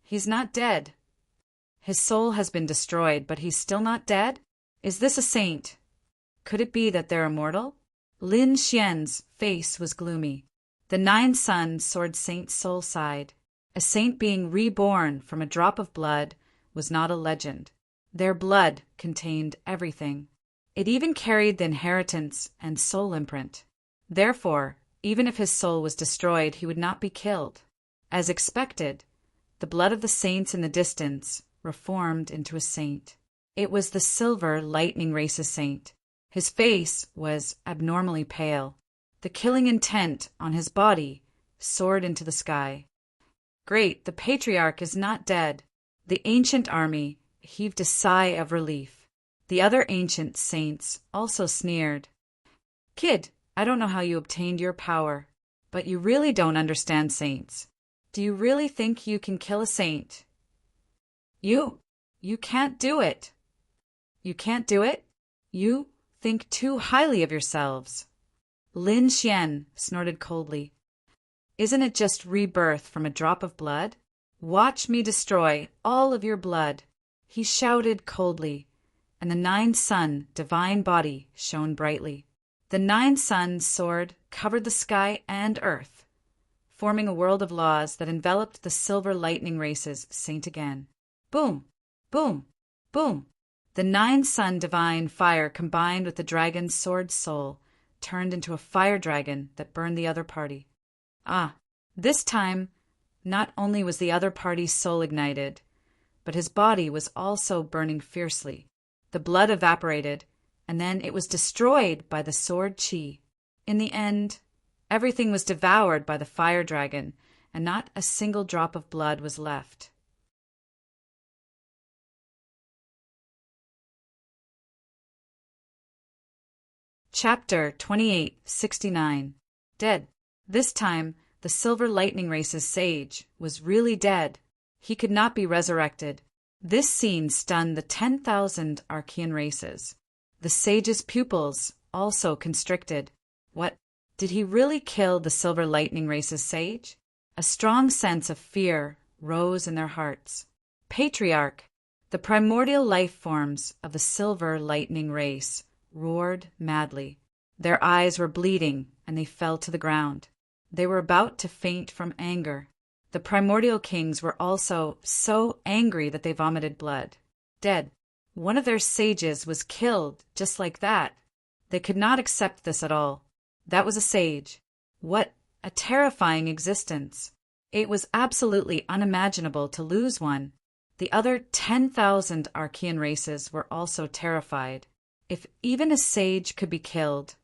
He's not dead. His soul has been destroyed, but he's still not dead? Is this a saint? Could it be that they're immortal? Lin Xian's face was gloomy. The 9 Sun Sword Saint's soul sighed. A saint being reborn from a drop of blood was not a legend. Their blood contained everything. It even carried the inheritance and soul imprint. Therefore, even if his soul was destroyed, he would not be killed. As expected, the blood of the saints in the distance reformed into a saint. It was the Silver Lightning Race's saint. His face was abnormally pale. The killing intent on his body soared into the sky. Great, the patriarch is not dead. The ancient army heaved a sigh of relief. The other ancient saints also sneered. Kid, I don't know how you obtained your power, but you really don't understand saints. Do you really think you can kill a saint? You can't do it. You can't do it? You think too highly of yourselves. Lin Xian snorted coldly. Isn't it just rebirth from a drop of blood? Watch me destroy all of your blood. He shouted coldly, and the 9-sun divine body shone brightly. The 9-sun sword covered the sky and earth, forming a world of laws that enveloped the Silver Lightning Race's saint again. Boom! Boom! Boom! The 9-sun divine fire combined with the dragon's sword soul turned into a fire dragon that burned the other party. Ah, this time, not only was the other party's soul ignited, but his body was also burning fiercely. The blood evaporated, and then it was destroyed by the sword chi. In the end, everything was devoured by the fire dragon, and not a single drop of blood was left. Chapter 2869. Dead. This time, the Silver Lightning Race's sage was really dead. He could not be resurrected. This scene stunned the 10,000 Archean races. The sage's pupils also constricted. What? Did he really kill the Silver Lightning Race's sage? A strong sense of fear rose in their hearts. Patriarch, the primordial life forms of the Silver Lightning Race, roared madly. Their eyes were bleeding, and they fell to the ground. They were about to faint from anger. The primordial kings were also so angry that they vomited blood. Dead. One of their sages was killed just like that. They could not accept this at all. That was a sage. What a terrifying existence. It was absolutely unimaginable to lose one. The other 10,000 Archean races were also terrified. If even a sage could be killed,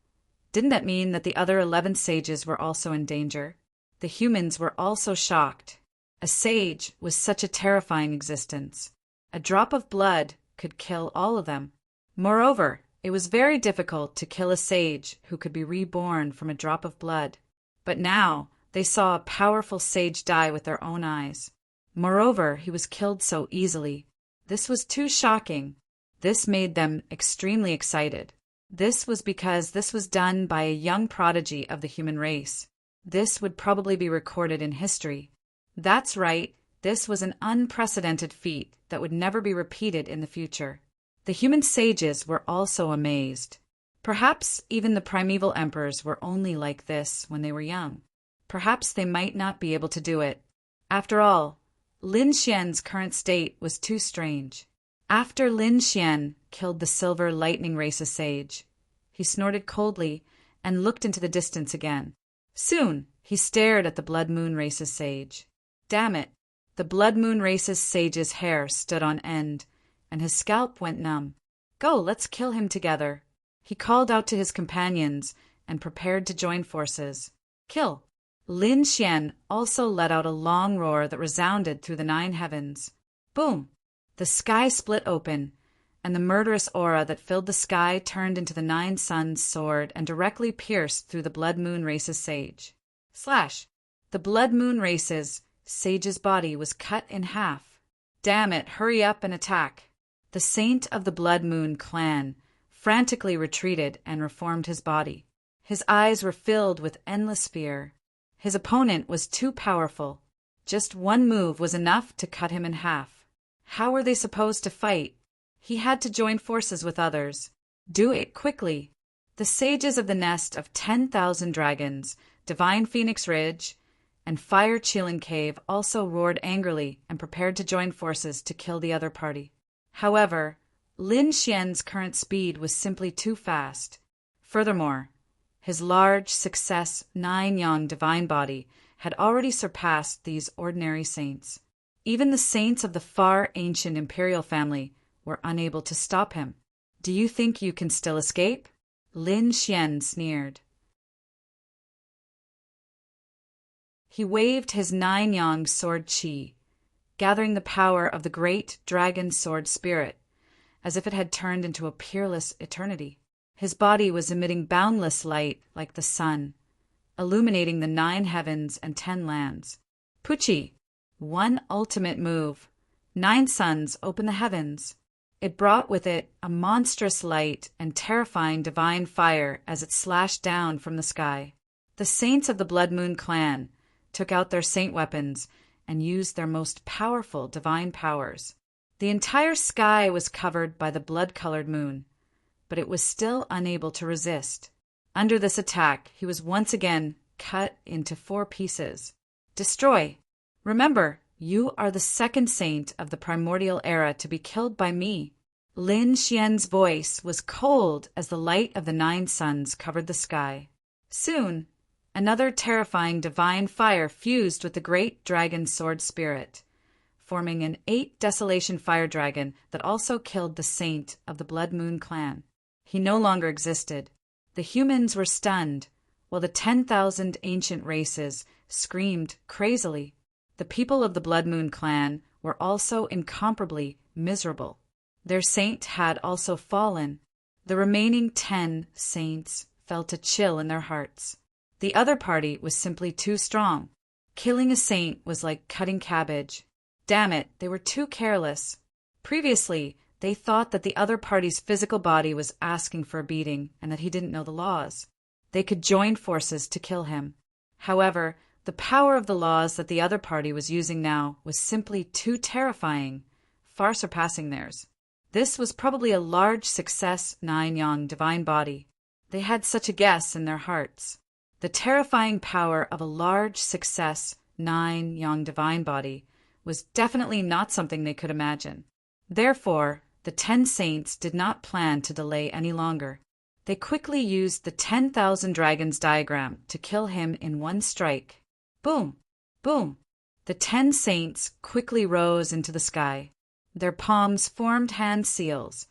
didn't that mean that the other 11 sages were also in danger? The humans were also shocked. A sage was such a terrifying existence. A drop of blood could kill all of them. Moreover, it was very difficult to kill a sage who could be reborn from a drop of blood. But now they saw a powerful sage die with their own eyes. Moreover, he was killed so easily. This was too shocking. This made them extremely excited. This was because this was done by a young prodigy of the human race. This would probably be recorded in history. That's right, this was an unprecedented feat that would never be repeated in the future. The human sages were also amazed. Perhaps even the primeval emperors were only like this when they were young. Perhaps they might not be able to do it. After all, Lin Xian's current state was too strange. After Lin Xian killed the Silver Lightning Race's sage, he snorted coldly and looked into the distance again. Soon, he stared at the Blood Moon Race's sage. Damn it! The Blood Moon Race's sage's hair stood on end, and his scalp went numb. Go, let's kill him together. He called out to his companions and prepared to join forces. Kill! Lin Xian also let out a long roar that resounded through the 9 heavens. Boom! The sky split open, and the murderous aura that filled the sky turned into the 9 suns' sword and directly pierced through the Blood Moon Race's sage. Slash! The Blood Moon Race's sage's body was cut in half. Damn it, hurry up and attack! The saint of the Blood Moon clan frantically retreated and reformed his body. His eyes were filled with endless fear. His opponent was too powerful. Just one move was enough to cut him in half. How were they supposed to fight? He had to join forces with others. Do it quickly. The sages of the nest of 10,000 dragons, Divine Phoenix Ridge, and Fire Chilin Cave also roared angrily and prepared to join forces to kill the other party. However, Lin Xian's current speed was simply too fast. Furthermore, his large success 9-yang divine body had already surpassed these ordinary saints. Even the saints of the far ancient imperial family were unable to stop him. Do you think you can still escape? Lin Xian sneered. He waved his 9-yang sword qi, gathering the power of the great dragon sword spirit, as if it had turned into a peerless eternity. His body was emitting boundless light like the sun, illuminating the 9 heavens and 10 lands. Puchi, one ultimate move. 9 suns open the heavens. It brought with it a monstrous light and terrifying divine fire as it slashed down from the sky. The saints of the Blood Moon clan took out their saint weapons and used their most powerful divine powers. The entire sky was covered by the blood-colored moon, but it was still unable to resist. Under this attack, he was once again cut into 4 pieces. Destroy! Remember, you are the second saint of the primordial era to be killed by me. Lin Xian's voice was cold as the light of the 9 suns covered the sky. Soon, another terrifying divine fire fused with the great dragon sword spirit, forming an 8 desolation fire dragon that also killed the saint of the Blood Moon clan. He no longer existed. The humans were stunned, while the 10,000 ancient races screamed crazily. The people of the Blood Moon clan were also incomparably miserable. Their saint had also fallen. The remaining 10 saints felt a chill in their hearts. The other party was simply too strong. Killing a saint was like cutting cabbage. Damn it, they were too careless. Previously, they thought that the other party's physical body was asking for a beating and that he didn't know the laws. They could join forces to kill him. However, the power of the laws that the other party was using now was simply too terrifying, far surpassing theirs. This was probably a large success 9-yang divine body. They had such a guess in their hearts. The terrifying power of a large success 9-yang divine body was definitely not something they could imagine. Therefore, the 10 saints did not plan to delay any longer. They quickly used the 10,000 dragons diagram to kill him in one strike. Boom! Boom! The 10 saints quickly rose into the sky. Their palms formed hand seals,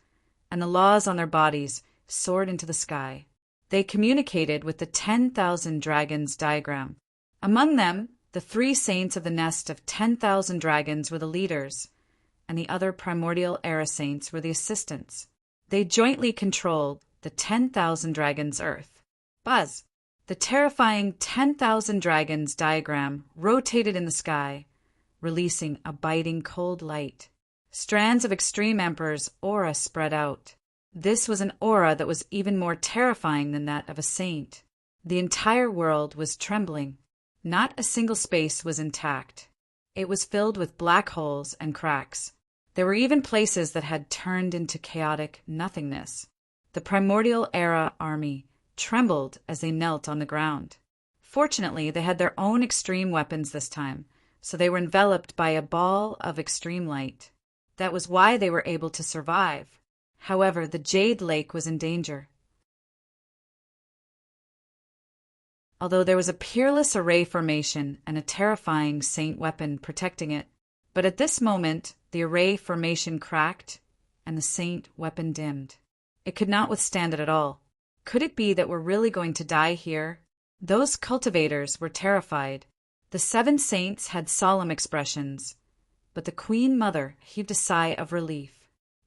and the laws on their bodies soared into the sky. They communicated with the 10,000 dragons diagram. Among them, the 3 saints of the nest of 10,000 dragons were the leaders, and the other primordial era saints were the assistants. They jointly controlled the 10,000 dragons Earth. Buzz! The terrifying 10,000 dragons diagram rotated in the sky, releasing a biting cold light. Strands of Extreme Emperor's aura spread out. This was an aura that was even more terrifying than that of a saint. The entire world was trembling. Not a single space was intact. It was filled with black holes and cracks. There were even places that had turned into chaotic nothingness. The primordial era army trembled as they knelt on the ground. Fortunately, they had their own extreme weapons this time, so they were enveloped by a ball of extreme light. That was why they were able to survive. However, the Jade Lake was in danger. Although there was a peerless array formation and a terrifying saint weapon protecting it, but at this moment the array formation cracked and the saint weapon dimmed. It could not withstand it at all. Could it be that we're really going to die here? Those cultivators were terrified. The 7 saints had solemn expressions, but the Queen Mother heaved a sigh of relief.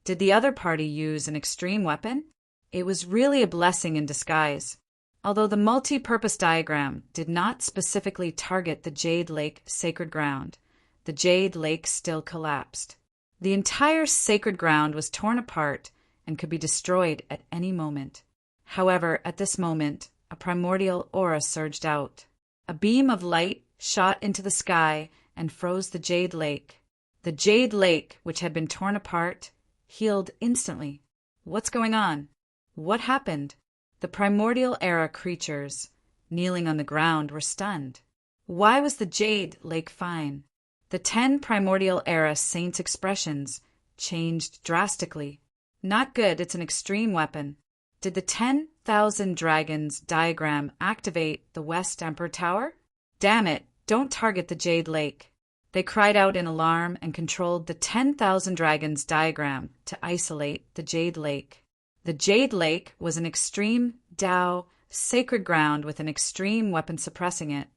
Did the other party use an extreme weapon? It was really a blessing in disguise. Although the multi-purpose diagram did not specifically target the Jade Lake sacred ground, the Jade Lake still collapsed. The entire sacred ground was torn apart and could be destroyed at any moment. However, at this moment, a primordial aura surged out. A beam of light shot into the sky and froze the Jade Lake. The Jade Lake, which had been torn apart, healed instantly. What's going on? What happened? The primordial era creatures, kneeling on the ground, were stunned. Why was the Jade Lake fine? The 10 primordial era saints' expressions changed drastically. Not good, it's an extreme weapon. Did the 10,000 dragons diagram activate the West Emperor Tower? Damn it, don't target the Jade Lake. They cried out in alarm and controlled the 10,000 dragons diagram to isolate the Jade Lake. The Jade Lake was an extreme Dao sacred ground with an extreme weapon suppressing it.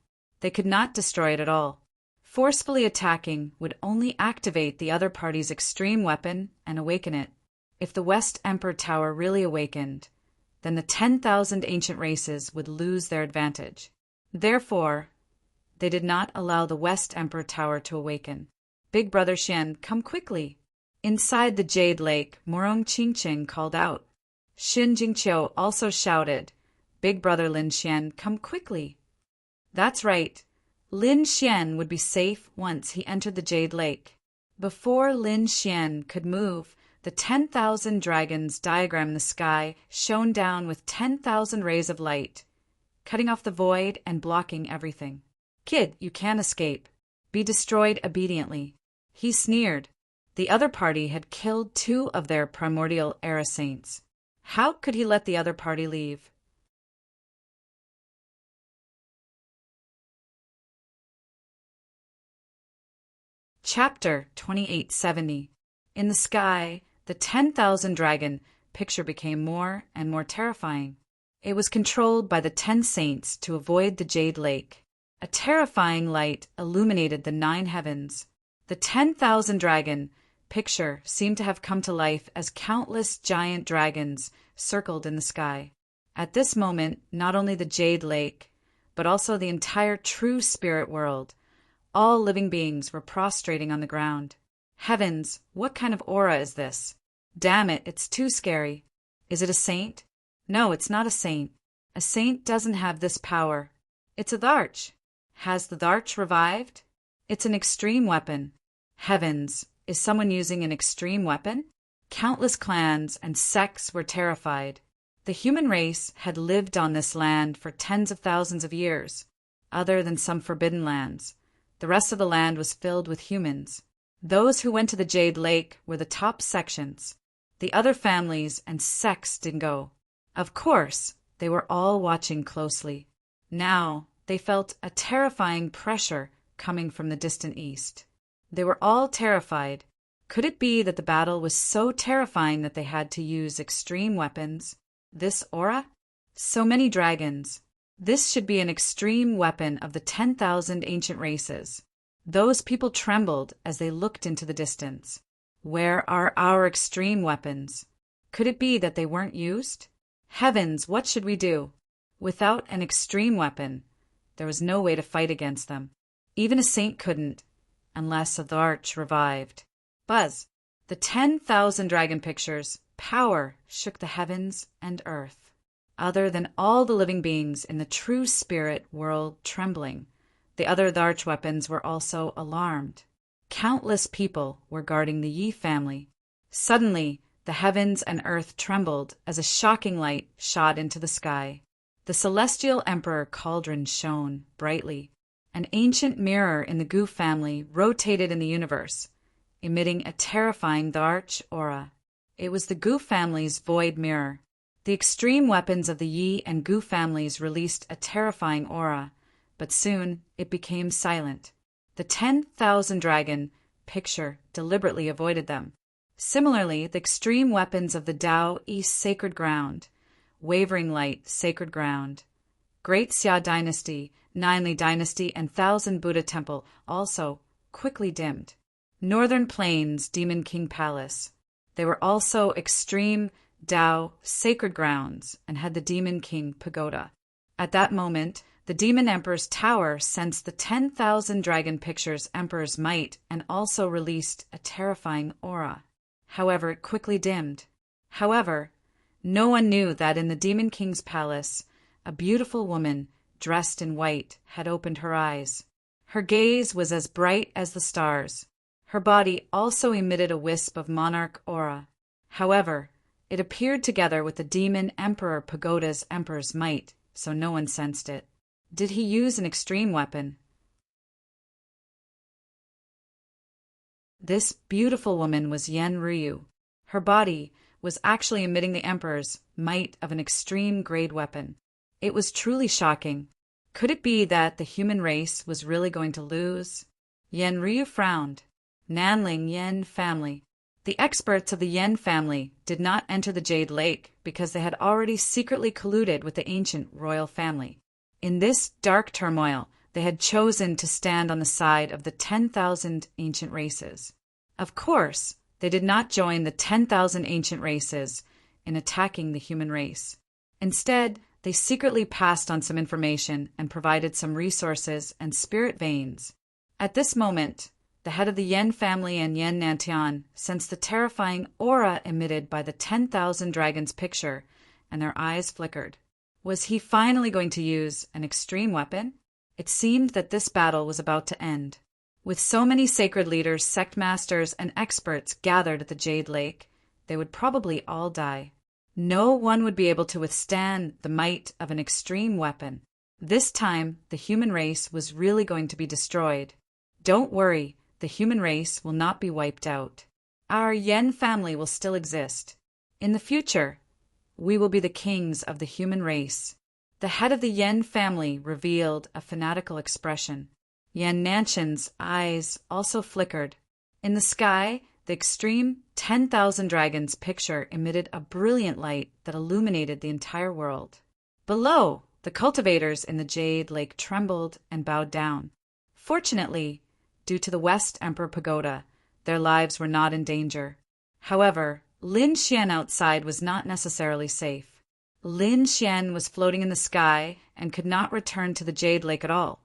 They could not destroy it at all. Forcefully attacking would only activate the other party's extreme weapon and awaken it. If the West Emperor Tower really awakened, then the 10,000 ancient races would lose their advantage. Therefore, they did not allow the West Emperor Tower to awaken. Big Brother Xian, come quickly. Inside the Jade Lake, Morong Qingqing called out. Xin Jingqiu also shouted, Big Brother Lin Xian, come quickly. That's right. Lin Xian would be safe once he entered the Jade Lake. Before Lin Xian could move, the 10,000 dragons diagram in the sky shone down with 10,000 rays of light, cutting off the void and blocking everything. Kid, you can't escape. Be destroyed obediently. He sneered. The other party had killed 2 of their primordial era saints. How could he let the other party leave? Chapter 2870. In the sky, the 10,000 dragon picture became more and more terrifying. It was controlled by the 10 saints to avoid the Jade Lake. A terrifying light illuminated the 9 heavens. The 10,000 dragon picture seemed to have come to life as countless giant dragons circled in the sky. At this moment, not only the Jade Lake, but also the entire true spirit world, all living beings were prostrating on the ground. Heavens, what kind of aura is this? Damn it, it's too scary. Is it a saint? No, it's not a saint. A saint doesn't have this power. It's a Dharch. Has the Dharch revived? It's an extreme weapon. Heavens, is someone using an extreme weapon? Countless clans and sects were terrified. The human race had lived on this land for tens of thousands of years, other than some forbidden lands. The rest of the land was filled with humans. Those who went to the Jade Lake were the top sections. The other families and sects didn't go. Of course, they were all watching closely. Now, they felt a terrifying pressure coming from the distant east. They were all terrified. Could it be that the battle was so terrifying that they had to use extreme weapons? This aura? So many dragons. This should be an extreme weapon of the 10,000 ancient races. Those people trembled as they looked into the distance. Where are our extreme weapons? Could it be that they weren't used? Heavens, what should we do? Without an extreme weapon, there was no way to fight against them. Even a saint couldn't, unless a Dharch revived. Buzz, the 10,000 dragon pictures, power shook the heavens and earth. Other than all the living beings in the true spirit world trembling, the other Dharch weapons were also alarmed. Countless people were guarding the Yi family. Suddenly, the heavens and earth trembled as a shocking light shot into the sky. The celestial emperor cauldron shone brightly. An ancient mirror in the Gu family rotated in the universe, emitting a terrifying Dharch aura. It was the Gu family's void mirror. The extreme weapons of the Yi and Gu families released a terrifying aura, but soon it became silent. The 10,000 dragon picture deliberately avoided them. Similarly, the extreme weapons of the Tao East sacred ground, Wavering Light sacred ground, Great Xia dynasty, Ninely dynasty, and Thousand Buddha temple also quickly dimmed. Northern Plains Demon King Palace. They were also extreme Tao sacred grounds and had the Demon King Pagoda. At that moment, the Demon Emperor's tower sensed the 10,000 dragon pictures' emperor's might and also released a terrifying aura. However, it quickly dimmed. However, no one knew that in the Demon King's palace, a beautiful woman dressed in white had opened her eyes. Her gaze was as bright as the stars. Her body also emitted a wisp of monarch aura. However, it appeared together with the Demon Emperor Pagoda's emperor's might, so no one sensed it. Did he use an extreme weapon? This beautiful woman was Yen Ryu. Her body was actually emitting the Emperor's might of an extreme-grade weapon. It was truly shocking. Could it be that the human race was really going to lose? Yen Ryu frowned. Nanling Yen family. The experts of the Yen family did not enter the Jade Lake because they had already secretly colluded with the ancient royal family. In this dark turmoil, they had chosen to stand on the side of the 10,000 ancient races. Of course, they did not join the 10,000 ancient races in attacking the human race. Instead, they secretly passed on some information and provided some resources and spirit veins. At this moment, the head of the Yen family and Yen Nantian sensed the terrifying aura emitted by the 10,000 dragons picture, and their eyes flickered. Was he finally going to use an extreme weapon? It seemed that this battle was about to end. With so many sacred leaders, sect masters, and experts gathered at the Jade Lake, they would probably all die. No one would be able to withstand the might of an extreme weapon. This time, the human race was really going to be destroyed. Don't worry, the human race will not be wiped out. Our Yen family will still exist. In the future, we will be the kings of the human race. The head of the Yen family revealed a fanatical expression. Yen Nanshan's eyes also flickered. In the sky, the extreme 10,000 dragons picture emitted a brilliant light that illuminated the entire world. Below, the cultivators in the Jade Lake trembled and bowed down. Fortunately, due to the West Emperor Pagoda, their lives were not in danger. However, Lin Xian outside was not necessarily safe. Lin Xian was floating in the sky and could not return to the Jade Lake at all,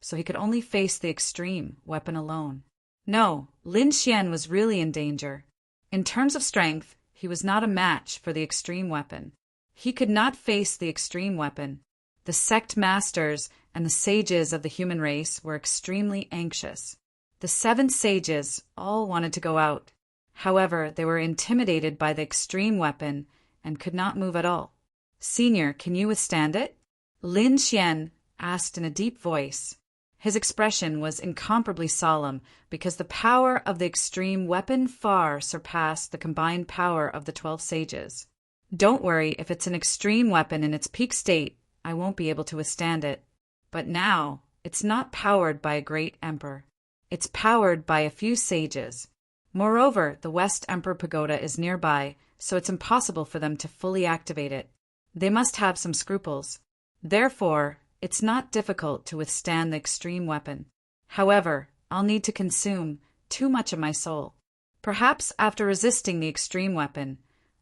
so he could only face the extreme weapon alone. No, Lin Xian was really in danger. In terms of strength, he was not a match for the extreme weapon. He could not face the extreme weapon. The sect masters and the sages of the human race were extremely anxious. The 7 sages all wanted to go out. However, they were intimidated by the extreme weapon and could not move at all. Senior, can you withstand it? Lin Xian asked in a deep voice. His expression was incomparably solemn because the power of the extreme weapon far surpassed the combined power of the 12 sages. Don't worry, if it's an extreme weapon in its peak state, I won't be able to withstand it. But now, it's not powered by a great emperor. It's powered by a few sages. Moreover, the West Emperor Pagoda is nearby, so it's impossible for them to fully activate it. They must have some scruples. Therefore, it's not difficult to withstand the extreme weapon. However, I'll need to consume too much of my soul. Perhaps after resisting the extreme weapon,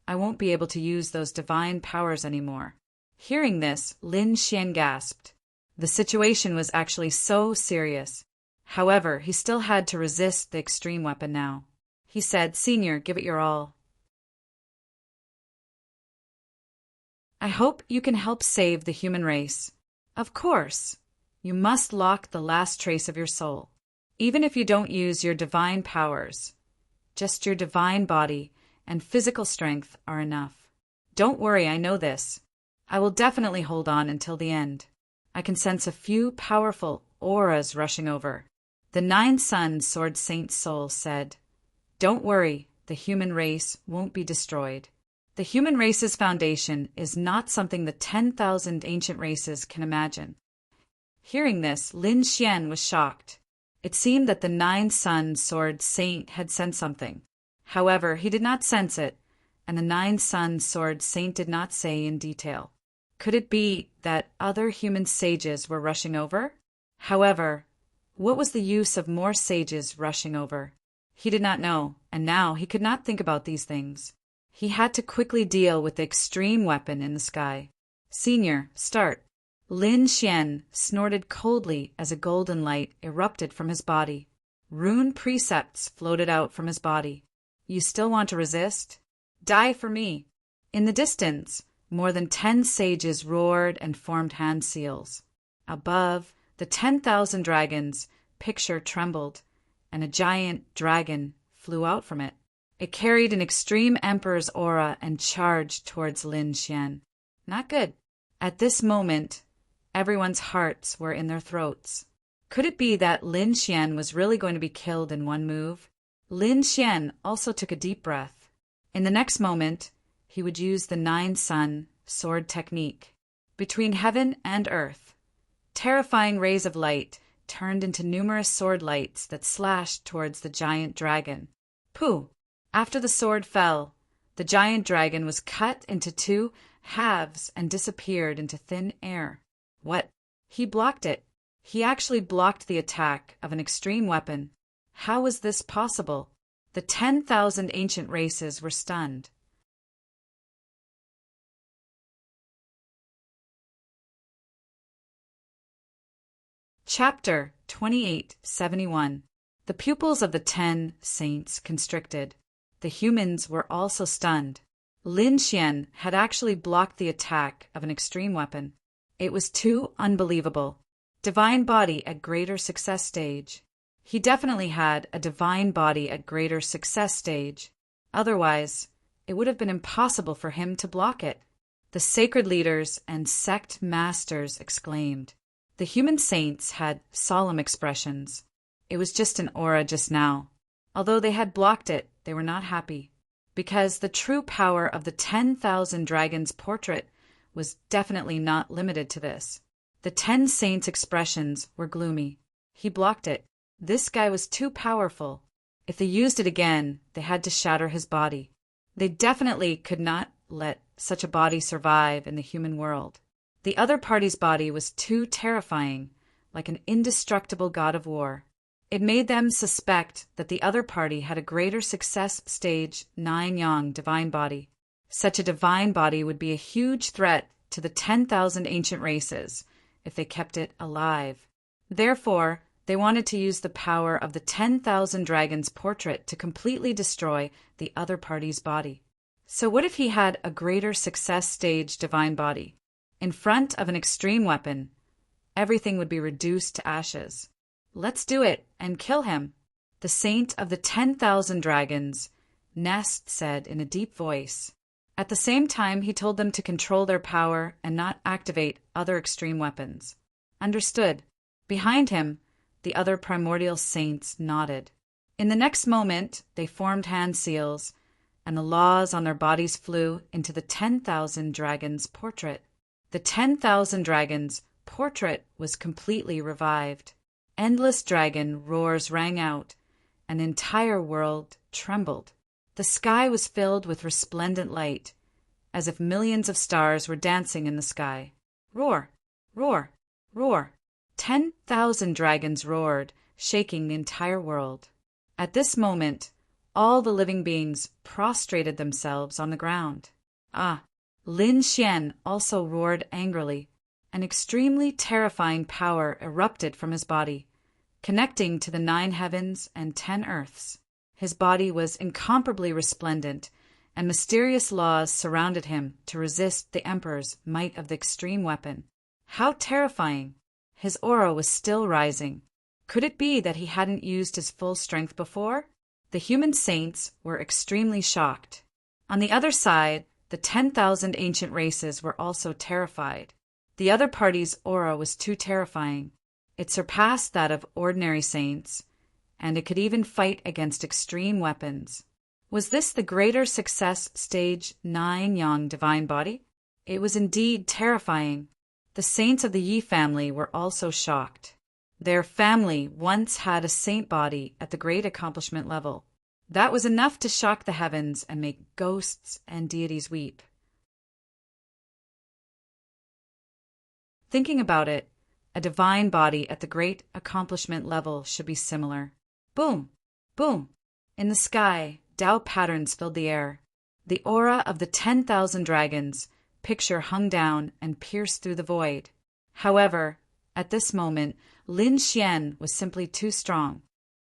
I won't be able to use those divine powers anymore. Hearing this, Lin Xian gasped. The situation was actually so serious. However, he still had to resist the extreme weapon now. He said, Senior, give it your all. I hope you can help save the human race. Of course, you must lock the last trace of your soul. Even if you don't use your divine powers, just your divine body and physical strength are enough. Don't worry, I know this. I will definitely hold on until the end. I can sense a few powerful auras rushing over. The 9 Suns Sword Saint's soul said, Don't worry, the human race won't be destroyed. The human race's foundation is not something the 10,000 ancient races can imagine. Hearing this, Lin Xian was shocked. It seemed that the 9 Suns Sword Saint had sensed something. However, he did not sense it, and the 9 Suns Sword Saint did not say in detail. Could it be that other human sages were rushing over? However, what was the use of more sages rushing over? He did not know, and now he could not think about these things. He had to quickly deal with the extreme weapon in the sky. Senior, start. Lin Xian snorted coldly as a golden light erupted from his body. Rune precepts floated out from his body. You still want to resist? Die for me. In the distance, more than 10 sages roared and formed hand seals. Above, the 10,000 dragons' picture trembled, and a giant dragon flew out from it. It carried an extreme emperor's aura and charged towards Lin Xian. Not good. At this moment, everyone's hearts were in their throats. Could it be that Lin Xian was really going to be killed in one move? Lin Xian also took a deep breath. In the next moment, he would use the nine-sun sword technique. Between heaven and earth, terrifying rays of light turned into numerous sword lights that slashed towards the giant dragon. Pooh! After the sword fell, the giant dragon was cut into two halves and disappeared into thin air. What? He blocked it. He actually blocked the attack of an extreme weapon. How was this possible? The 10,000 ancient races were stunned. Chapter 2871. The pupils of the 10 saints constricted. The humans were also stunned. Lin Xian had actually blocked the attack of an extreme weapon. It was too unbelievable. Divine body at greater success stage. He definitely had a divine body at greater success stage. Otherwise, it would have been impossible for him to block it. The sacred leaders and sect masters exclaimed. The human saints had solemn expressions. It was just an aura just now. Although they had blocked it, they were not happy, because the true power of the 10,000 dragons portrait was definitely not limited to this. The 10 saints' expressions were gloomy. He blocked it. This guy was too powerful. If they used it again, they had to shatter his body. They definitely could not let such a body survive in the human world. The other party's body was too terrifying, like an indestructible god of war. It made them suspect that the other party had a greater success stage 9-yang divine body. Such a divine body would be a huge threat to the 10,000 ancient races if they kept it alive. Therefore, they wanted to use the power of the 10,000 dragons portrait to completely destroy the other party's body. So what if he had a greater success stage divine body? In front of an extreme weapon, everything would be reduced to ashes. Let's do it and kill him. The saint of the 10,000 dragons, Nest said in a deep voice. At the same time, he told them to control their power and not activate other extreme weapons. Understood. Behind him, the other primordial saints nodded. In the next moment, they formed hand seals, and the laws on their bodies flew into the 10,000 dragons portrait. The 10,000 dragons portrait was completely revived. Endless dragon roars rang out. An entire world trembled. The sky was filled with resplendent light, as if millions of stars were dancing in the sky. Roar, roar, roar. 10,000 dragons roared, shaking the entire world. At this moment, all the living beings prostrated themselves on the ground. Lin Xian also roared angrily. An extremely terrifying power erupted from his body, connecting to the 9 heavens and 10 earths. His body was incomparably resplendent, and mysterious laws surrounded him to resist the Emperor's might of the extreme weapon. How terrifying! His aura was still rising. Could it be that he hadn't used his full strength before? The human saints were extremely shocked. On the other side, the 10,000 ancient races were also terrified. The other party's aura was too terrifying. It surpassed that of ordinary saints, and it could even fight against extreme weapons. Was this the greater success stage 9-yang divine body? It was indeed terrifying. The saints of the Yi family were also shocked. Their family once had a saint body at the great accomplishment level. That was enough to shock the heavens and make ghosts and deities weep. Thinking about it, a divine body at the great accomplishment level should be similar. Boom! Boom! In the sky, Tao patterns filled the air. The aura of the 10,000 dragons picture hung down and pierced through the void. However, at this moment, Lin Xian was simply too strong.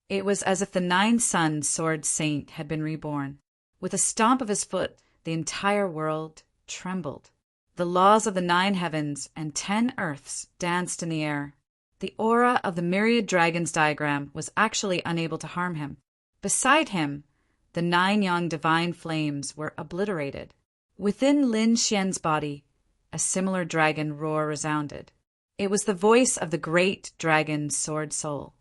It was as if the 9-sun sword saint had been reborn. With a stomp of his foot, the entire world trembled. The laws of the 9 heavens and 10 earths danced in the air. The aura of the myriad dragons diagram was actually unable to harm him. Beside him, the 9-yang divine flames were obliterated. Within Lin Xian's body, a similar dragon roar resounded. It was the voice of the great dragon sword soul.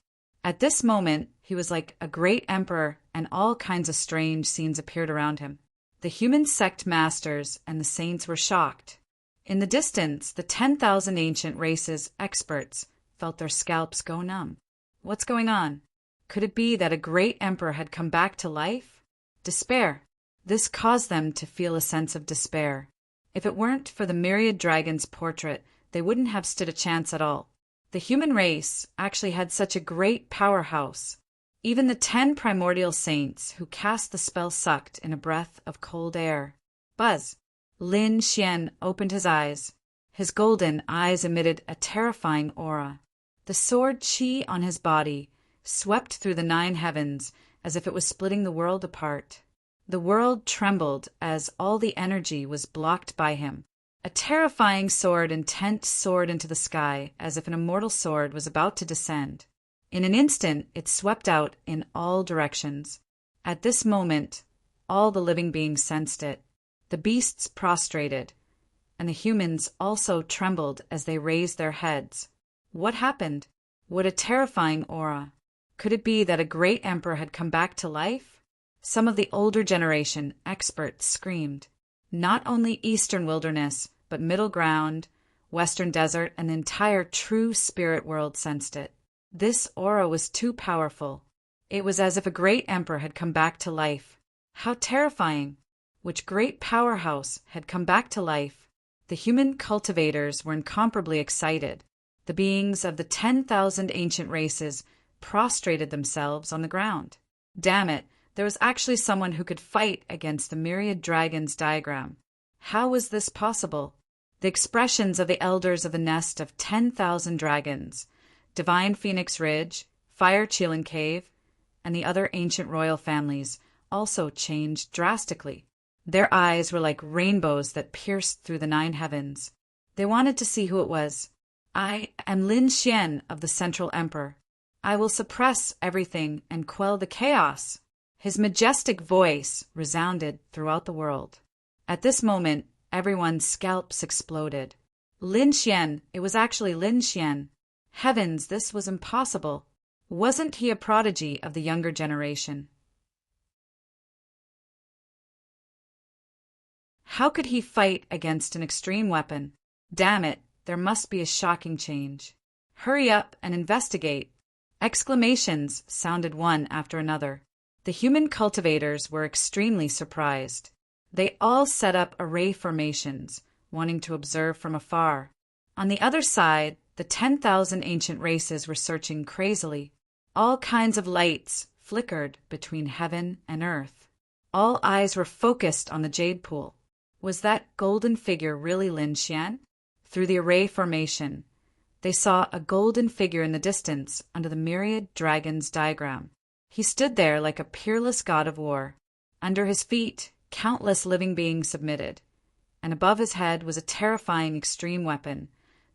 At this moment, he was like a great emperor and all kinds of strange scenes appeared around him. The human sect masters and the saints were shocked. In the distance, the 10,000 ancient races experts felt their scalps go numb. What's going on? Could it be that a great emperor had come back to life? Despair. This caused them to feel a sense of despair. If it weren't for the myriad dragon's portrait, they wouldn't have stood a chance at all. The human race actually had such a great powerhouse. Even the 10 primordial saints who cast the spell sucked in a breath of cold air. Buzz. Lin Xian opened his eyes. His golden eyes emitted a terrifying aura. The sword qi on his body swept through the 9 heavens as if it was splitting the world apart. The world trembled as all the energy was blocked by him. A terrifying sword intent soared into the sky as if an immortal sword was about to descend. In an instant, it swept out in all directions. At this moment, all the living beings sensed it. The beasts prostrated, and the humans also trembled as they raised their heads. What happened? What a terrifying aura! Could it be that a great emperor had come back to life? Some of the older generation experts screamed. Not only Eastern wilderness, but Middle Ground, Western Desert, and the entire true spirit world sensed it. This aura was too powerful. It was as if a great emperor had come back to life. How terrifying! Which great powerhouse had come back to life? The human cultivators were incomparably excited. The beings of the 10,000 ancient races prostrated themselves on the ground. Damn it, there was actually someone who could fight against the myriad dragons diagram. How was this possible? The expressions of the elders of the nest of 10,000 dragons, Divine Phoenix Ridge, Fire Chilin Cave, and the other ancient royal families also changed drastically. Their eyes were like rainbows that pierced through the 9 heavens. They wanted to see who it was. I am Lin Xian of the Central Emperor. I will suppress everything and quell the chaos. His majestic voice resounded throughout the world. At this moment, everyone's scalps exploded. Lin Xian, it was actually Lin Xian. Heavens, this was impossible. Wasn't he a prodigy of the younger generation? How could he fight against an extreme weapon? Damn it, there must be a shocking change. Hurry up and investigate. Exclamations sounded one after another. The human cultivators were extremely surprised. They all set up array formations, wanting to observe from afar. On the other side, the 10,000 ancient races were searching crazily. All kinds of lights flickered between heaven and earth. All eyes were focused on the jade pool. Was that golden figure really Lin Xian? Through the array formation, they saw a golden figure in the distance under the myriad dragons diagram. He stood there like a peerless god of war. Under his feet, countless living beings submitted, and above his head was a terrifying extreme weapon,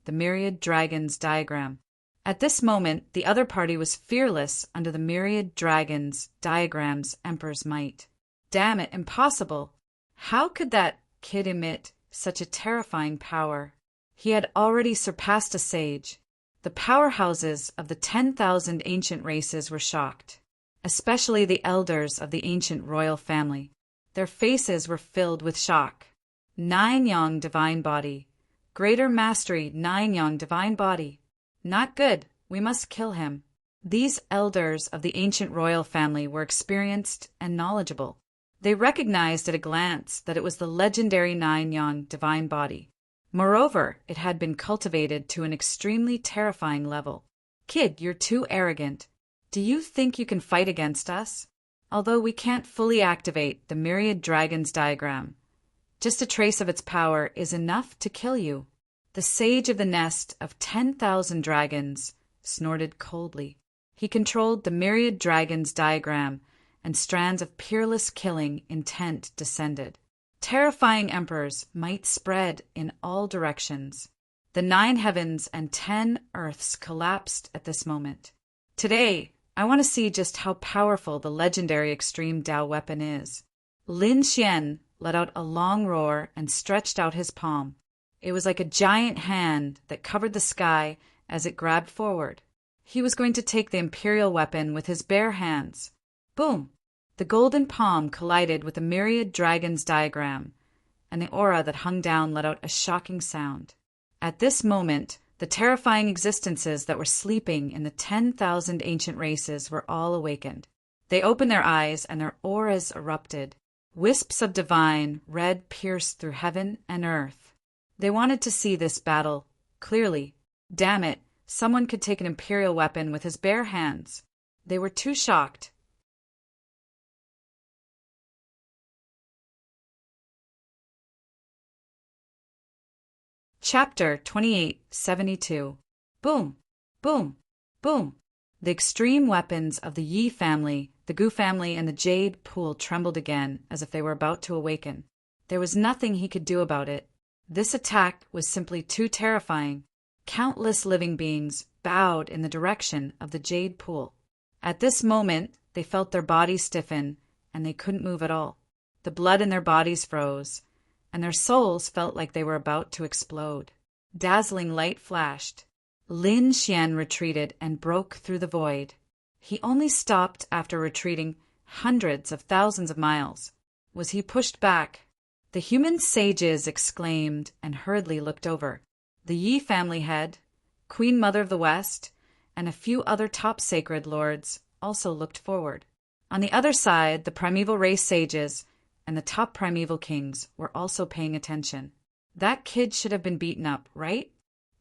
the myriad dragons diagram. At this moment, the other party was fearless under the myriad dragons diagram's emperor's might. Damn it, impossible! How could that kid emit such a terrifying power? He had already surpassed a sage. The powerhouses of the 10,000 ancient races were shocked, especially the elders of the ancient royal family. Their faces were filled with shock. 9 Yang divine body. Greater mastery 9 Yang divine body. Not good. We must kill him. These elders of the ancient royal family were experienced and knowledgeable. They recognized at a glance that it was the legendary 9 Yang divine body. Moreover, it had been cultivated to an extremely terrifying level. Kid, you're too arrogant. Do you think you can fight against us? Although we can't fully activate the myriad dragons diagram, just a trace of its power is enough to kill you. The sage of the nest of 10,000 dragons snorted coldly. He controlled the myriad dragons diagram, and strands of peerless killing intent descended. Terrifying emperors might spread in all directions. The 9 heavens and 10 earths collapsed at this moment. Today, I want to see just how powerful the legendary extreme Dao weapon is. Lin Xian let out a long roar and stretched out his palm. It was like a giant hand that covered the sky as it grabbed forward. He was going to take the imperial weapon with his bare hands. Boom! The golden palm collided with the myriad dragons diagram, and the aura that hung down let out a shocking sound. At this moment, the terrifying existences that were sleeping in the 10,000 ancient races were all awakened. They opened their eyes, and their auras erupted. Wisps of divine red pierced through heaven and earth. They wanted to see this battle clearly. Damn it, someone could take an imperial weapon with his bare hands. They were too shocked. Chapter 2872. Boom, boom, boom. The extreme weapons of the Yi family, the Gu family, and the Jade Pool trembled again, as if they were about to awaken. There was nothing he could do about it. This attack was simply too terrifying. Countless living beings bowed in the direction of the Jade Pool. At this moment, they felt their bodies stiffen, and they couldn't move at all. The blood in their bodies froze, and their souls felt like they were about to explode. Dazzling light flashed. Lin Xian retreated and broke through the void. He only stopped after retreating hundreds of thousands of miles. Was he pushed back? The human sages exclaimed and hurriedly looked over. The Yi family head, Queen Mother of the West, and a few other top sacred lords also looked forward. On the other side, the primeval race sages and the top primeval kings were also paying attention. That kid should have been beaten up, right?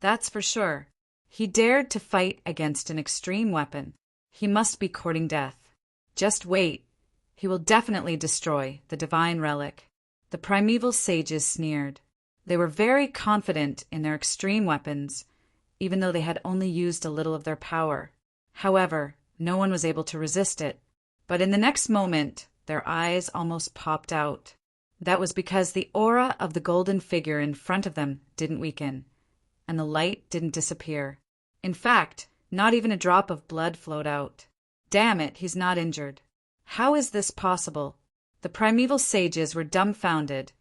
That's for sure. He dared to fight against an extreme weapon. He must be courting death. Just wait. He will definitely destroy the divine relic. The primeval sages sneered. They were very confident in their extreme weapons, even though they had only used a little of their power. However, no one was able to resist it. But in the next moment, their eyes almost popped out. That was because the aura of the golden figure in front of them didn't weaken, and the light didn't disappear. In fact, not even a drop of blood flowed out. Damn it, he's not injured. How is this possible? The primeval sages were dumbfounded,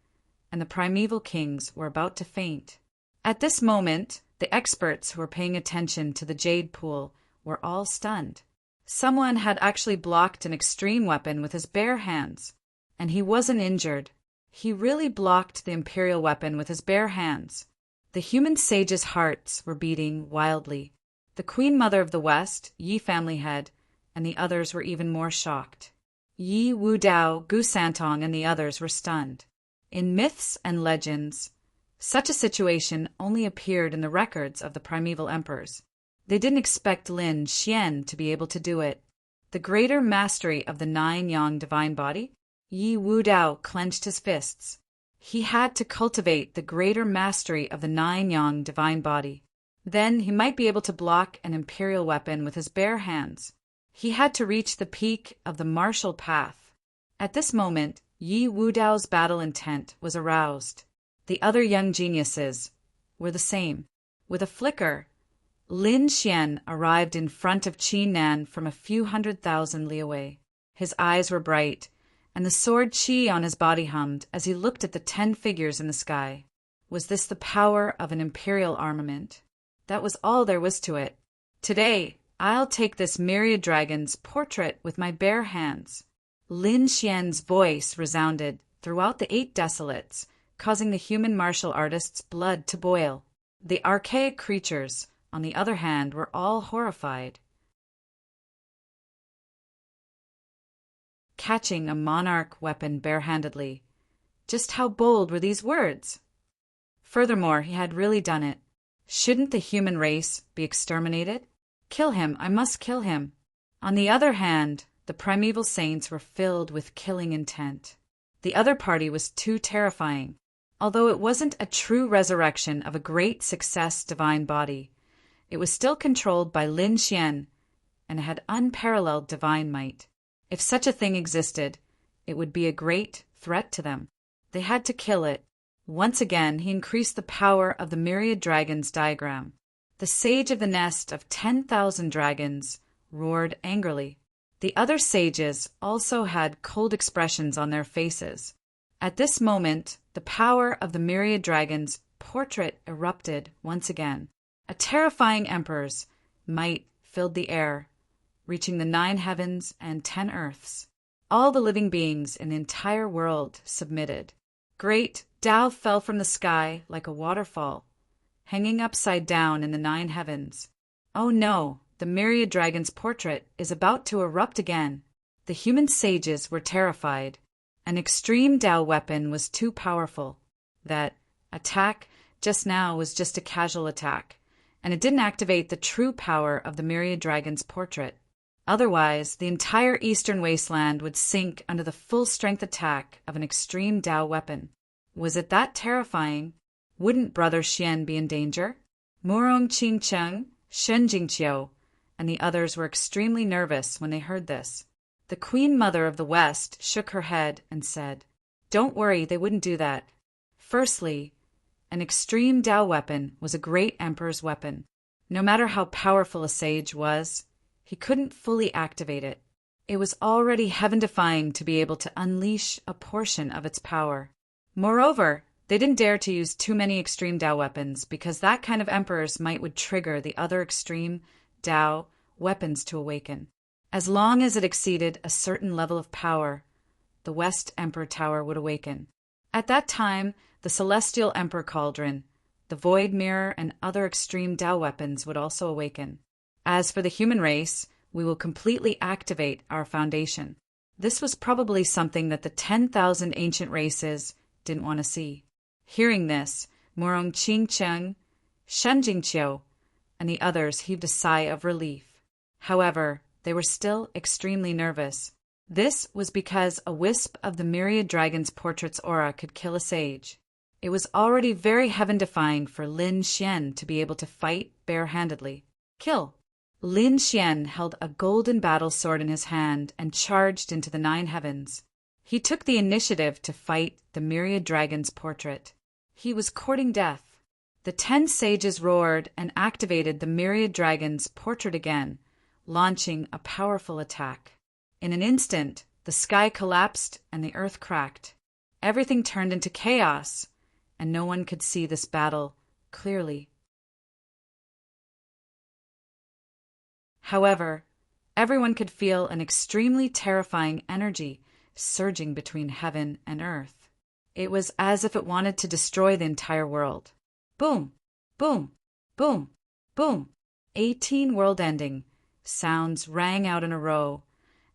and the primeval kings were about to faint. At this moment, the experts who were paying attention to the Jade Pool were all stunned. Someone had actually blocked an extreme weapon with his bare hands, and he wasn't injured. He really blocked the imperial weapon with his bare hands. The human sages' hearts were beating wildly. The Queen Mother of the West, Yi family head, and the others were even more shocked. Yi Wudao, Gu Santong, and the others were stunned. In myths and legends, such a situation only appeared in the records of the primeval emperors. They didn't expect Lin Xian to be able to do it. The greater mastery of the nine-yang divine body, Yi Wudao clenched his fists. He had to cultivate the greater mastery of the nine-yang divine body. Then he might be able to block an imperial weapon with his bare hands. He had to reach the peak of the martial path. At this moment, Yi Wudao's battle intent was aroused. The other young geniuses were the same. With a flicker, Lin Xian arrived in front of Qi Nan from a few 100,000 li away. His eyes were bright, and the sword Qi on his body hummed as he looked at the 10 figures in the sky. Was this the power of an imperial armament? That was all there was to it. Today, I'll take this myriad dragon's portrait with my bare hands. Lin Xian's voice resounded throughout the 8 desolates, causing the human martial artist's blood to boil. The archaic creatures, on the other hand, were all horrified. Catching a monarch weapon barehandedly. Just how bold were these words? Furthermore, he had really done it. Shouldn't the human race be exterminated? Kill him, I must kill him. On the other hand, the primeval saints were filled with killing intent. The other party was too terrifying. Although it wasn't a true resurrection of a great success divine body, it was still controlled by Lin Xian and had unparalleled divine might. If such a thing existed, it would be a great threat to them. They had to kill it. Once again, he increased the power of the myriad dragons diagram. The sage of the nest of 10,000 dragons roared angrily. The other sages also had cold expressions on their faces. At this moment, the power of the myriad dragons' portrait erupted once again. A terrifying emperor's might filled the air, reaching the 9 heavens and 10 earths. All the living beings in the entire world submitted. Great Tao fell from the sky like a waterfall, hanging upside down in the 9 heavens. Oh no, the myriad dragon's portrait is about to erupt again. The human sages were terrified. An extreme Tao weapon was too powerful. That attack just now was just a casual attack, and it didn't activate the true power of the myriad dragon's portrait. Otherwise, the entire eastern wasteland would sink under the full-strength attack of an extreme Tao weapon. Was it that terrifying? Wouldn't Brother Xian be in danger? Murong Qingcheng, Shen Jingqiu, and the others were extremely nervous when they heard this. The Queen Mother of the West shook her head and said, "Don't worry, they wouldn't do that. Firstly, an extreme Tao weapon was a great emperor's weapon. No matter how powerful a sage was, he couldn't fully activate it. It was already heaven-defying to be able to unleash a portion of its power. Moreover, they didn't dare to use too many extreme Tao weapons because that kind of emperor's might would trigger the other extreme Tao weapons to awaken. As long as it exceeded a certain level of power, the West Emperor Tower would awaken. At that time, the Celestial Emperor Cauldron, the Void Mirror, and other extreme Tao weapons would also awaken. As for the human race, we will completely activate our foundation." This was probably something that the 10,000 ancient races didn't want to see. Hearing this, Murong Qingcheng, Shen Jingqiu, and the others heaved a sigh of relief. However, they were still extremely nervous. This was because a wisp of the myriad dragon's portrait's aura could kill a sage. It was already very heaven-defying for Lin Xian to be able to fight bare-handedly. Kill! Lin Xian held a golden battle sword in his hand and charged into the 9 heavens. He took the initiative to fight the myriad dragon's portrait. He was courting death. The 10 sages roared and activated the myriad dragon's portrait again, launching a powerful attack. In an instant, the sky collapsed and the earth cracked. Everything turned into chaos, and no one could see this battle clearly. However, everyone could feel an extremely terrifying energy surging between heaven and earth. It was as if it wanted to destroy the entire world. Boom! Boom! Boom! Boom! 18 world-ending sounds rang out in a row.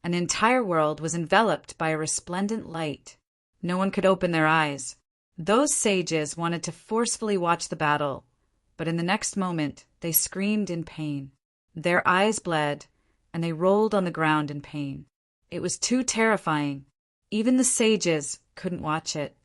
An entire world was enveloped by a resplendent light. No one could open their eyes. Those sages wanted to forcefully watch the battle, but in the next moment they screamed in pain. Their eyes bled, and they rolled on the ground in pain. It was too terrifying. Even the sages couldn't watch it.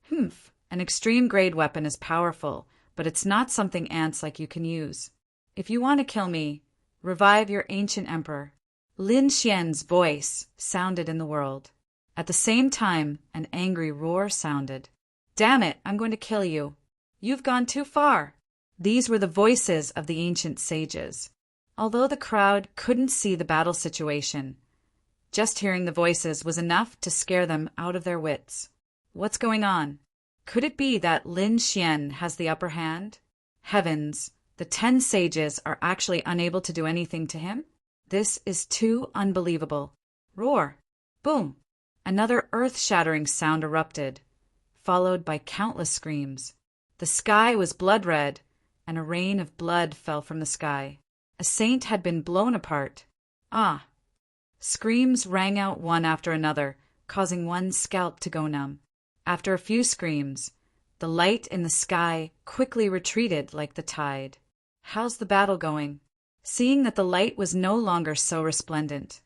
An extreme grade weapon is powerful, but it's not something ants like you can use. If you want to kill me, revive your ancient emperor. Lin Xian's voice sounded in the world. At the same time, an angry roar sounded. "Damn it, I'm going to kill you. You've gone too far." These were the voices of the ancient sages. Although the crowd couldn't see the battle situation, just hearing the voices was enough to scare them out of their wits. What's going on? Could it be that Lin Xian has the upper hand? Heavens, the 10 sages are actually unable to do anything to him? This is too unbelievable. Roar! Boom! Another earth-shattering sound erupted, followed by countless screams. The sky was blood-red, and a rain of blood fell from the sky. A saint had been blown apart. Ah! Screams rang out one after another, causing one's scalp to go numb. After a few screams, the light in the sky quickly retreated like the tide. How's the battle going? Seeing that the light was no longer so resplendent,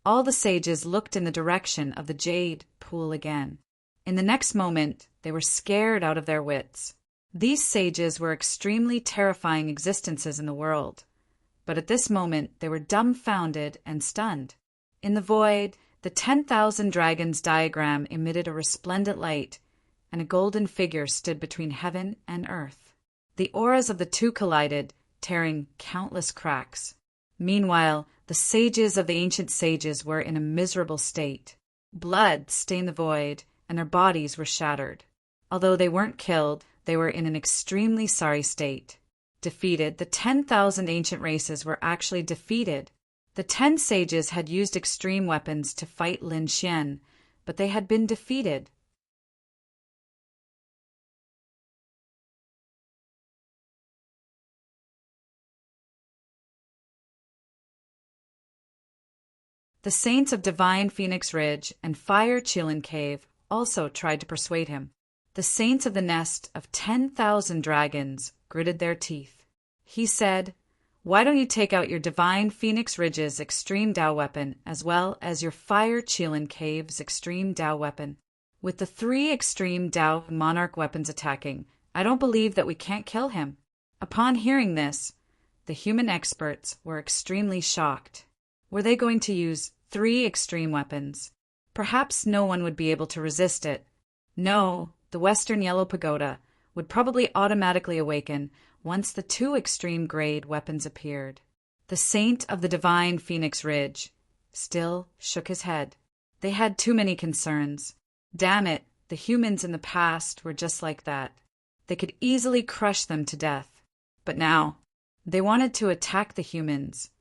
all the sages looked in the direction of the jade pool again. In the next moment, they were scared out of their wits. These sages were extremely terrifying existences in the world, but at this moment they were dumbfounded and stunned. In the void, the 10,000 dragons diagram emitted a resplendent light, and a golden figure stood between heaven and earth. The auras of the two collided, tearing countless cracks. Meanwhile, the sages of the ancient sages were in a miserable state. Blood stained the void, and their bodies were shattered. Although they weren't killed, they were in an extremely sorry state. Defeated, the 10,000 ancient races were actually defeated. The 10 sages had used extreme weapons to fight Lin Xian, but they had been defeated. The saints of Divine Phoenix Ridge and Fire Chilin Cave also tried to persuade him. The saints of the nest of 10,000 dragons gritted their teeth. He said, "Why don't you take out your Divine Phoenix Ridge's extreme Dao weapon as well as your Fire Chilin Cave's extreme Dao weapon? With the 3 extreme Dao monarch weapons attacking, I don't believe that we can't kill him." Upon hearing this, the human experts were extremely shocked. Were they going to use 3 extreme weapons? Perhaps no one would be able to resist it. No, the Western Yellow Pagoda would probably automatically awaken once the 2 extreme grade weapons appeared. The Saint of the Divine Phoenix Ridge still shook his head. They had too many concerns. Damn it, the humans in the past were just like that. They could easily crush them to death. But now, they wanted to attack the humans.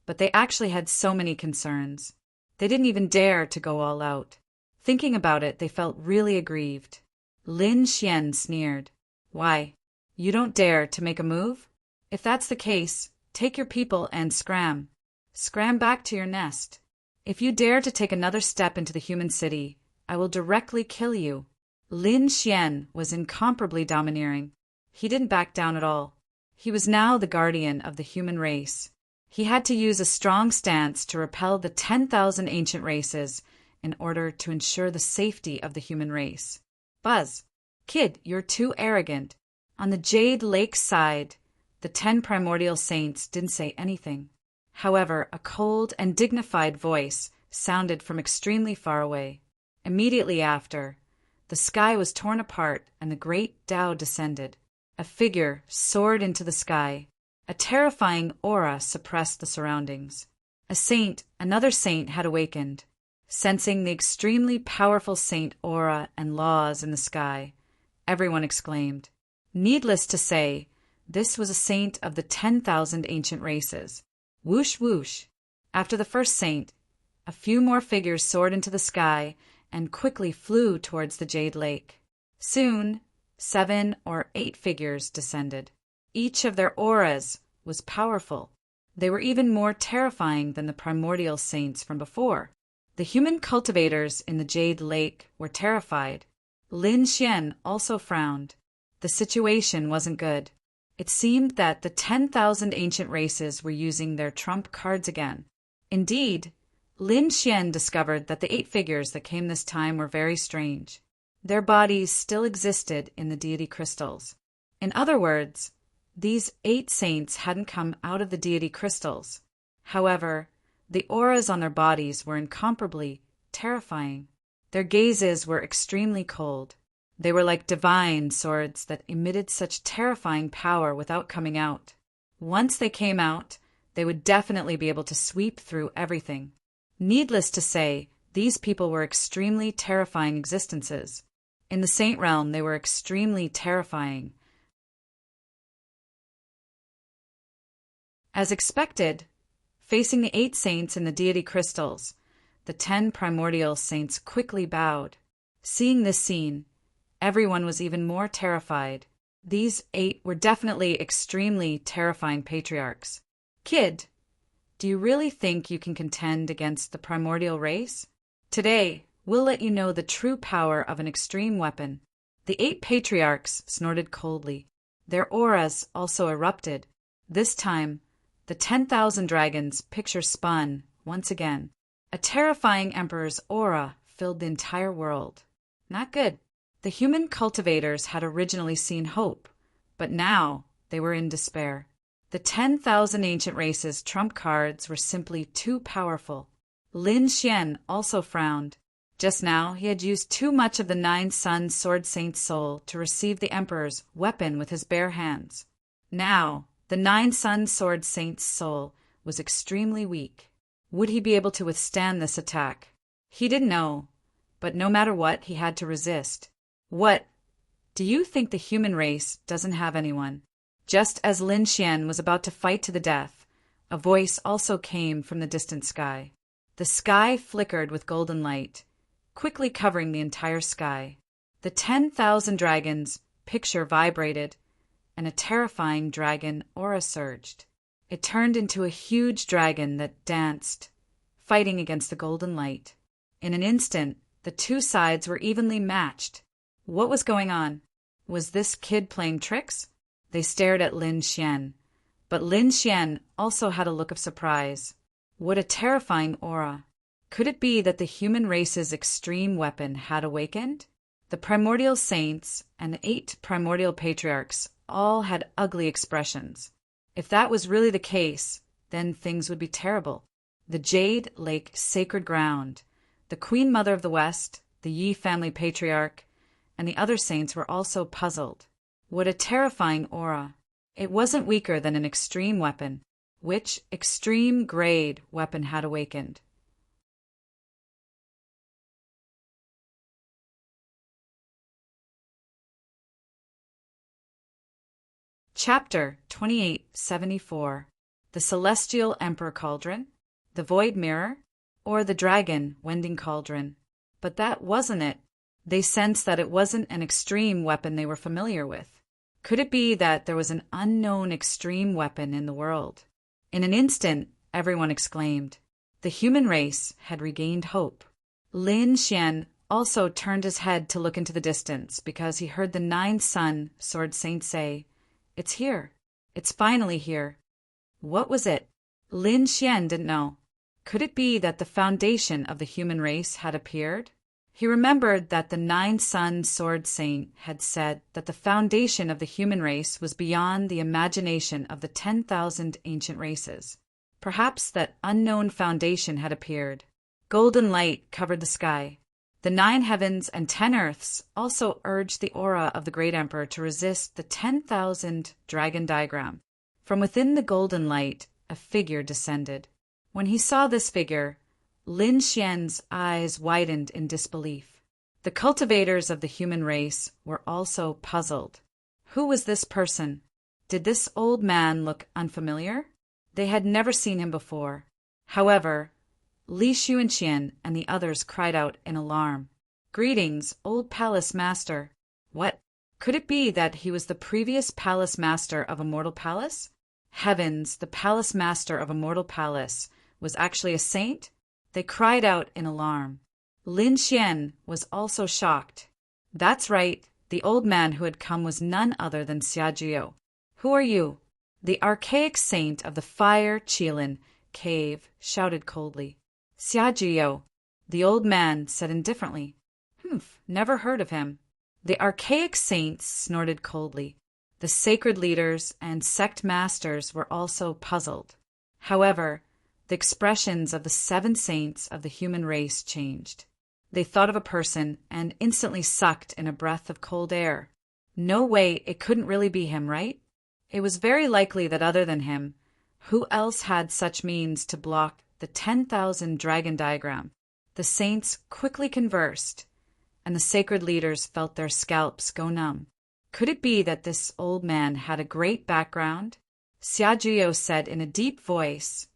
But they actually had so many concerns. They didn't even dare to go all out. Thinking about it, they felt really aggrieved. Lin Xian sneered. "Why, you don't dare to make a move? If that's the case, take your people and scram. Scram back to your nest. If you dare to take another step into the human city, I will directly kill you." Lin Xian was incomparably domineering. He didn't back down at all. He was now the guardian of the human race. He had to use a strong stance to repel the 10,000 ancient races in order to ensure the safety of the human race. "Buzz, kid, you're too arrogant." On the Jade Lake side, the 10 primordial saints didn't say anything. However, a cold and dignified voice sounded from extremely far away. Immediately after, the sky was torn apart and the great Tao descended. A figure soared into the sky. A terrifying aura suppressed the surroundings. Another saint had awakened. Sensing the extremely powerful saint aura and laws in the sky, everyone exclaimed. Needless to say, this was a saint of the 10,000 ancient races. Whoosh whoosh. After the first saint, a few more figures soared into the sky and quickly flew towards the Jade Lake. Soon, 7 or 8 figures descended. Each of their auras was powerful. They were even more terrifying than the primordial saints from before. The human cultivators in the Jade Lake were terrified. Lin Xian also frowned. The situation wasn't good. It seemed that the 10,000 ancient races were using their trump cards again. Indeed, Lin Xian discovered that the 8 figures that came this time were very strange. Their bodies still existed in the deity crystals. In other words, these 8 saints hadn't come out of the deity crystals. However, the auras on their bodies were incomparably terrifying. Their gazes were extremely cold. They were like divine swords that emitted such terrifying power without coming out. Once they came out, they would definitely be able to sweep through everything. Needless to say, these people were extremely terrifying existences. In the saint realm, they were extremely terrifying. As expected, facing the 8 saints in the deity crystals, the 10 primordial saints quickly bowed. Seeing this scene, everyone was even more terrified. These 8 were definitely extremely terrifying patriarchs. Kid, do you really think you can contend against the primordial race? Today, we'll let you know the true power of an extreme weapon. The 8 patriarchs snorted coldly. Their auras also erupted. This time, the 10,000 dragons picture spun once again. A terrifying emperor's aura filled the entire world. Not good. The human cultivators had originally seen hope, but now they were in despair. The 10,000 ancient races' trump cards were simply too powerful. Lin Xian also frowned. Just now, he had used too much of the 9 Sun Sword Saint's soul to receive the Emperor's weapon with his bare hands. Now, the 9 Sun Sword Saint's soul was extremely weak. Would he be able to withstand this attack? He didn't know, but no matter what, he had to resist. What? Do you think the human race doesn't have anyone? Just as Lin Xian was about to fight to the death, A voice also came from the distant sky. The sky flickered with golden light, quickly covering the entire sky. The 10,000 dragons' picture vibrated, and a terrifying dragon aura surged. It turned into a huge dragon that danced, fighting against the golden light. In an instant, the two sides were evenly matched. What was going on? Was this kid playing tricks? They stared at Lin Xian. But Lin Xian also had a look of surprise. What a terrifying aura. Could it be that the human race's extreme weapon had awakened? The primordial saints and the 8 primordial patriarchs all had ugly expressions. If that was really the case, then things would be terrible. The Jade Lake Sacred Ground, the Queen Mother of the West, the Yi family patriarch, and the other saints were also puzzled. What a terrifying aura. It wasn't weaker than an extreme weapon. Which extreme grade weapon had awakened? Chapter 2874. The Celestial Emperor Cauldron, the Void Mirror, or the Dragon Wending Cauldron. But that wasn't it. They sensed that it wasn't an extreme weapon they were familiar with. Could it be that there was an unknown extreme weapon in the world? In an instant, everyone exclaimed. The human race had regained hope. Lin Xian also turned his head to look into the distance because he heard the 9-Sun Sword Saint say, "It's here. It's finally here." What was it? Lin Xian didn't know. Could it be that the foundation of the human race had appeared? He remembered that the 9-Sun Sword Saint had said that the foundation of the human race was beyond the imagination of the 10,000 ancient races. Perhaps that unknown foundation had appeared. Golden light covered the sky. The 9 heavens and 10 earths also urged the aura of the great emperor to resist the 10,000 dragon diagram. From within the golden light, a figure descended. When he saw this figure, Lin Xian's eyes widened in disbelief. The cultivators of the human race were also puzzled. Who was this person? Did this old man look unfamiliar? They had never seen him before. However, Li Xuanqian and the others cried out in alarm. "Greetings, old palace master." What? Could it be that he was the previous palace master of a mortal palace? Heavens, the palace master of a mortal palace was actually a saint? They cried out in alarm. Lin Xian was also shocked. That's right, the old man who had come was none other than Xiajiu. "Who are you?" The archaic saint of the Fire Qilin cave shouted coldly. "Xiajiu," the old man said indifferently. Never heard of him." The archaic saints snorted coldly. The sacred leaders and sect masters were also puzzled. However, the expressions of the 7 saints of the human race changed. They thought of a person and instantly sucked in a breath of cold air. No way, it couldn't really be him, right? It was very likely that other than him, who else had such means to block the 10,000 dragon diagram? The saints quickly conversed, and the sacred leaders felt their scalps go numb. Could it be that this old man had a great background? Xiajiu said in a deep voice,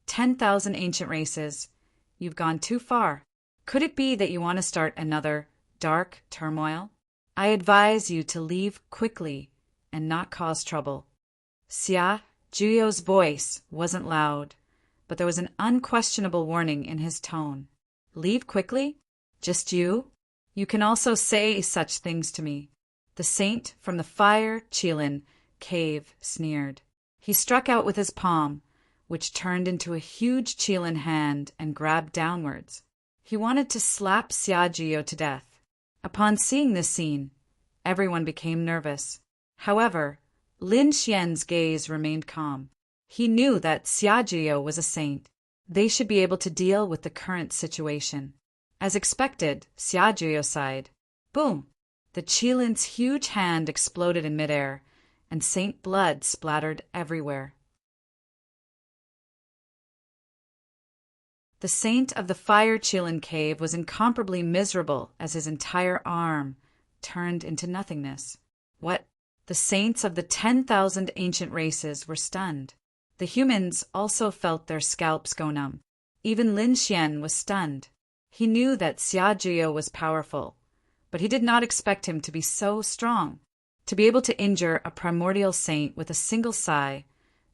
10,000 ancient races, you've gone too far. Could it be that you want to start another dark turmoil? I advise you to leave quickly and not cause trouble. Xiajiu's voice wasn't loud, but there was an unquestionable warning in his tone. Leave quickly? Just you? You can also say such things to me. The saint from the Fire Qilin cave sneered. He struck out with his palm, which turned into a huge Qilin hand and grabbed downwards. He wanted to slap Xiajiu to death. Upon seeing this scene, everyone became nervous. However, Lin Xian's gaze remained calm. He knew that Xiajiu was a saint. They should be able to deal with the current situation. As expected, Xiajiu sighed. Boom! The Qilin's huge hand exploded in midair, and saint blood splattered everywhere. The saint of the Fire Qilin cave was incomparably miserable as his entire arm turned into nothingness. What? The saints of the 10,000 ancient races were stunned. The humans also felt their scalps go numb. Even Lin Xian was stunned. He knew that Xiajiao was powerful, but he did not expect him to be so strong. To be able to injure a primordial saint with a single sigh,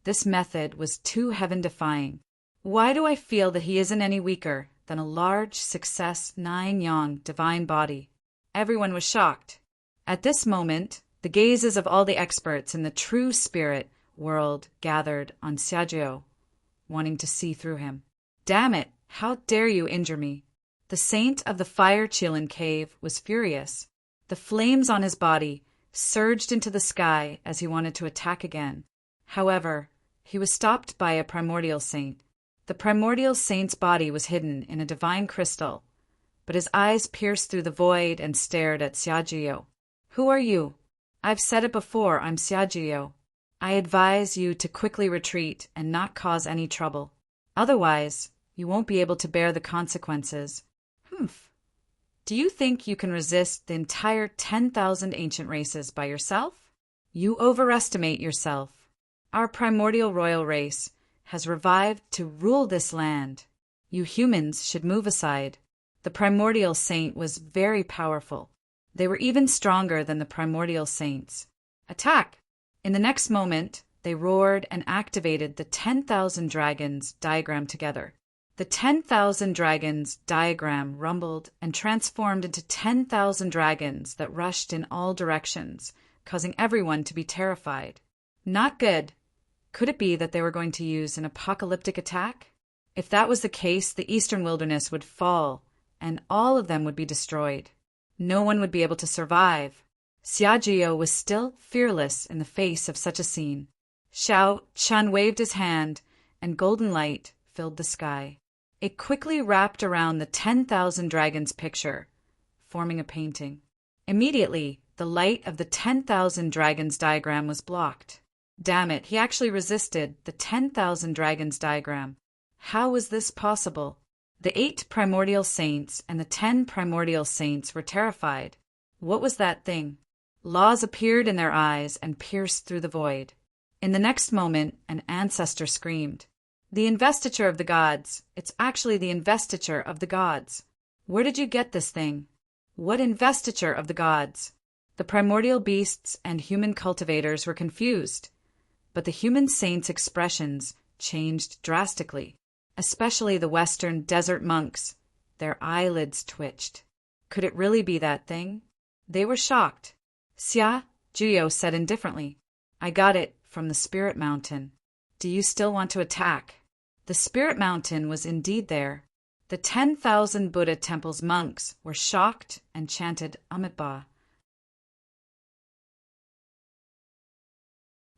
this method was too heaven-defying. Why do I feel that he isn't any weaker than a large success 9-yang divine body? Everyone was shocked. At this moment, the gazes of all the experts in the true spirit world gathered on Xiajiao, wanting to see through him. Damn it, how dare you injure me? The saint of the Fire Qilin cave was furious. The flames on his body surged into the sky as he wanted to attack again. However, he was stopped by a primordial saint. The primordial saint's body was hidden in a divine crystal, but his eyes pierced through the void and stared at Xiajiao. Who are you? I've said it before, I'm Xiajiao. I advise you to quickly retreat and not cause any trouble. Otherwise, you won't be able to bear the consequences. Humph. Do you think you can resist the entire 10,000 ancient races by yourself? You overestimate yourself. Our primordial royal race has revived to rule this land. You humans should move aside. The primordial saint was very powerful. They were even stronger than the primordial saints. Attack! In the next moment, they roared and activated the 10,000 dragons diagram together. The 10,000 dragons diagram rumbled and transformed into 10,000 dragons that rushed in all directions, causing everyone to be terrified. Not good. Could it be that they were going to use an apocalyptic attack? If that was the case, the eastern wilderness would fall, and all of them would be destroyed. No one would be able to survive. Xiajiao was still fearless in the face of such a scene. Xiao Chun waved his hand, and golden light filled the sky. It quickly wrapped around the 10,000 dragons picture, forming a painting. Immediately, the light of the 10,000 dragons diagram was blocked. Damn it, he actually resisted the 10,000 dragons diagram. How was this possible? The 8 primordial saints and the 10 primordial saints were terrified. What was that thing? Laws appeared in their eyes and pierced through the void. In the next moment, an ancestor screamed. The investiture of the gods. It's actually the investiture of the gods. Where did you get this thing? What investiture of the gods? The primordial beasts and human cultivators were confused, but the human saints' expressions changed drastically, especially the western desert monks. Their eyelids twitched. Could it really be that thing? They were shocked. Xiajiao said indifferently, I got it from the Spirit Mountain. Do you still want to attack? The Spirit Mountain was indeed there. The 10,000 Buddha temple's monks were shocked and chanted Amitabha.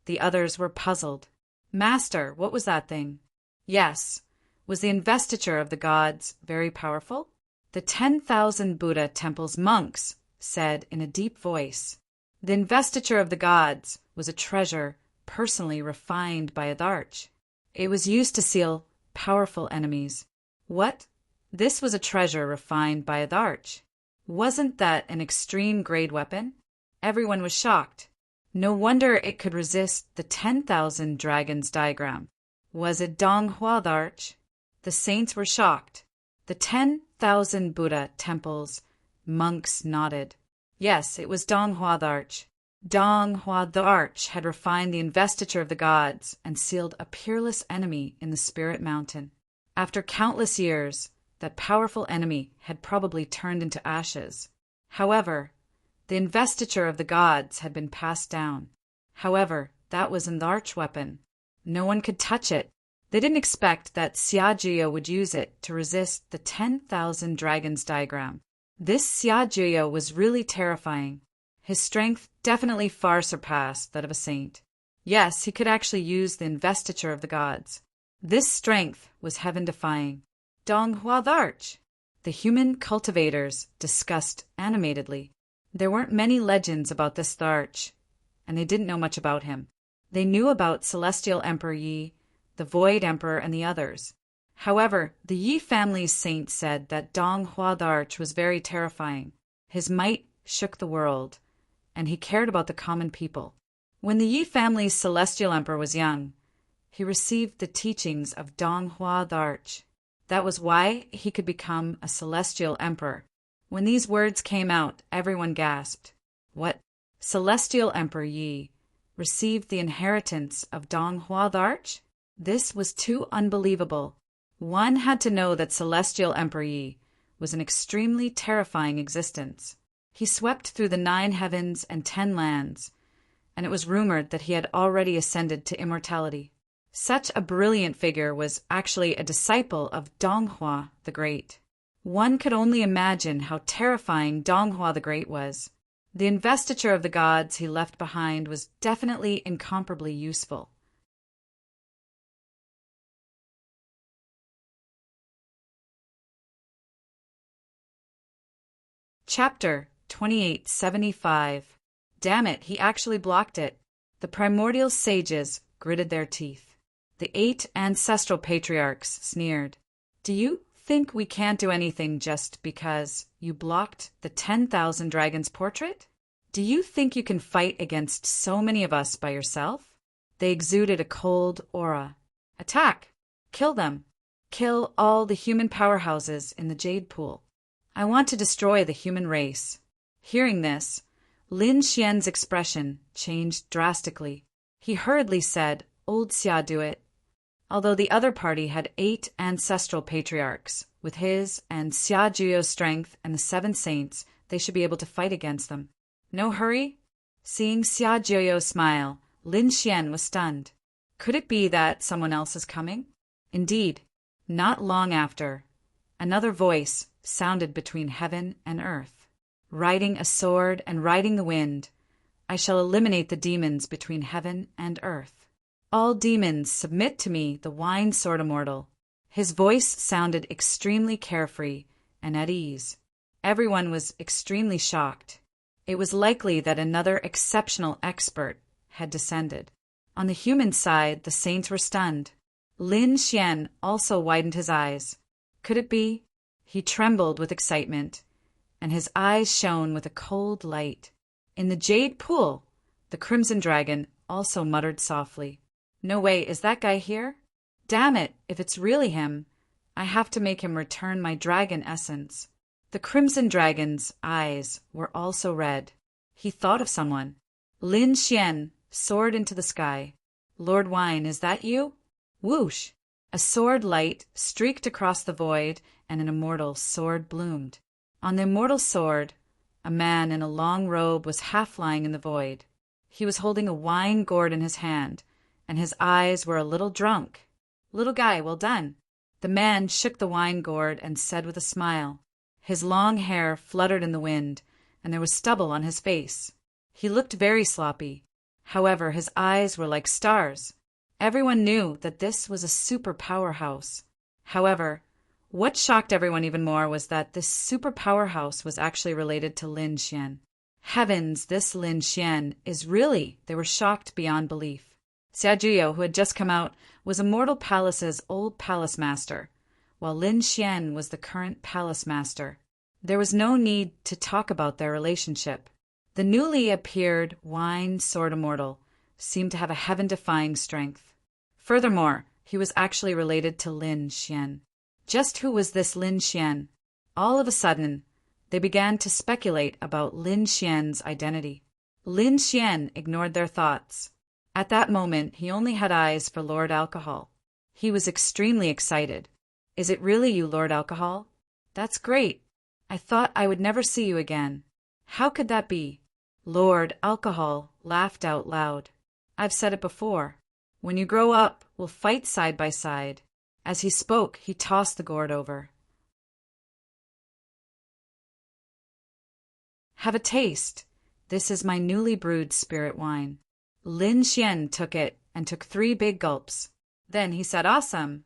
The others were puzzled. Master, what was that thing? Yes. Was the investiture of the gods very powerful? The 10,000 Buddha temple's monks said in a deep voice. The investiture of the gods was a treasure personally refined by Adarch. It was used to seal powerful enemies. What? This was a treasure refined by Adarch. Wasn't that an extreme-grade weapon? Everyone was shocked. No wonder it could resist the 10,000 dragons diagram. Was it Donghua Adarch? The saints were shocked. The 10,000 Buddha temples monks nodded. Yes, it was Donghua Adarch. Donghua Adarch had refined the investiture of the gods and sealed a peerless enemy in the Spirit Mountain. After countless years, that powerful enemy had probably turned into ashes. However, the investiture of the gods had been passed down. However, that was an Adarch weapon. No one could touch it. They didn't expect that Xiajiao would use it to resist the 10,000 dragons diagram. This Xiajiao was really terrifying. His strength definitely far surpassed that of a saint. Yes, he could actually use the investiture of the gods. This strength was heaven-defying. Donghua Adarch! The human cultivators discussed animatedly. There weren't many legends about this Adarch, and they didn't know much about him. They knew about Celestial Emperor Yi, the Void Emperor, and the others. However, the Yi family's saint said that Donghua Adarch was very terrifying. His might shook the world, and he cared about the common people. When the Yi family's celestial emperor was young, He received the teachings of Donghua the Arch. That was why he could become a celestial emperor. When these words came out, everyone gasped. What? Celestial Emperor Yi received the inheritance of Donghua the Arch? This was too unbelievable. One had to know that Celestial Emperor Yi was an extremely terrifying existence. He swept through the 9 heavens and 10 lands, and it was rumored that he had already ascended to immortality. Such a brilliant figure was actually a disciple of Donghua the Great. One could only imagine how terrifying Donghua the Great was. The investiture of the gods he left behind was definitely incomparably useful. Chapter 2875. Damn it, he actually blocked it. The primordial sages gritted their teeth. The 8 ancestral patriarchs sneered. Do you think we can't do anything just because you blocked the 10,000 dragons portrait? Do you think you can fight against so many of us by yourself? They exuded a cold aura. Attack! Kill them! Kill all the human powerhouses in the Jade Pool. I want to destroy the human race. Hearing this, Lin Xian's expression changed drastically. He hurriedly said, Old Xia do it. Although the other party had 8 ancestral patriarchs, with his and Xia Juyo's strength and the 7 saints, they should be able to fight against them. No hurry? Seeing Xia Juyo smile, Lin Xian was stunned. Could it be that someone else is coming? Indeed, not long after, another voice sounded between heaven and earth. Riding a sword and riding the wind, I shall eliminate the demons between heaven and earth. All demons submit to me, the Wine Sword Immortal. His voice sounded extremely carefree and at ease. Everyone was extremely shocked. It was likely that another exceptional expert had descended. On the human side, the saints were stunned. Lin Xian also widened his eyes. Could it be? He trembled with excitement, and his eyes shone with a cold light. In the Jade Pool, the Crimson Dragon also muttered softly. No way, is that guy here? Damn it, if it's really him, I have to make him return my dragon essence. The Crimson Dragon's eyes were also red. He thought of someone. Lin Xian soared into the sky. Lord Wine, is that you? Whoosh! A sword light streaked across the void, and an immortal sword bloomed. On the immortal sword, a man in a long robe was half lying in the void. He was holding a wine gourd in his hand, and his eyes were a little drunk. Little guy, well done. The man shook the wine gourd and said with a smile. His long hair fluttered in the wind, and there was stubble on his face. He looked very sloppy. However, his eyes were like stars. Everyone knew that this was a super powerhouse. However, what shocked everyone even more was that this super powerhouse was actually related to Lin Xian. Heavens, this Lin Xian is really... They were shocked beyond belief. Xia Juyo, who had just come out, was Immortal Palace's old palace master, while Lin Xian was the current palace master. There was no need to talk about their relationship. The newly appeared Wine Sword Immortal seemed to have a heaven-defying strength. Furthermore, he was actually related to Lin Xian. Just who was this Lin Xian? All of a sudden, they began to speculate about Lin Xian's identity. Lin Xian ignored their thoughts. At that moment, he only had eyes for Lord Alcohol. He was extremely excited. Is it really you, Lord Alcohol? That's great. I thought I would never see you again. How could that be? Lord Alcohol laughed out loud. I've said it before. When you grow up, we'll fight side by side. As he spoke, he tossed the gourd over. Have a taste. This is my newly brewed spirit wine. Lin Xian took it and took 3 big gulps. Then he said, Awesome.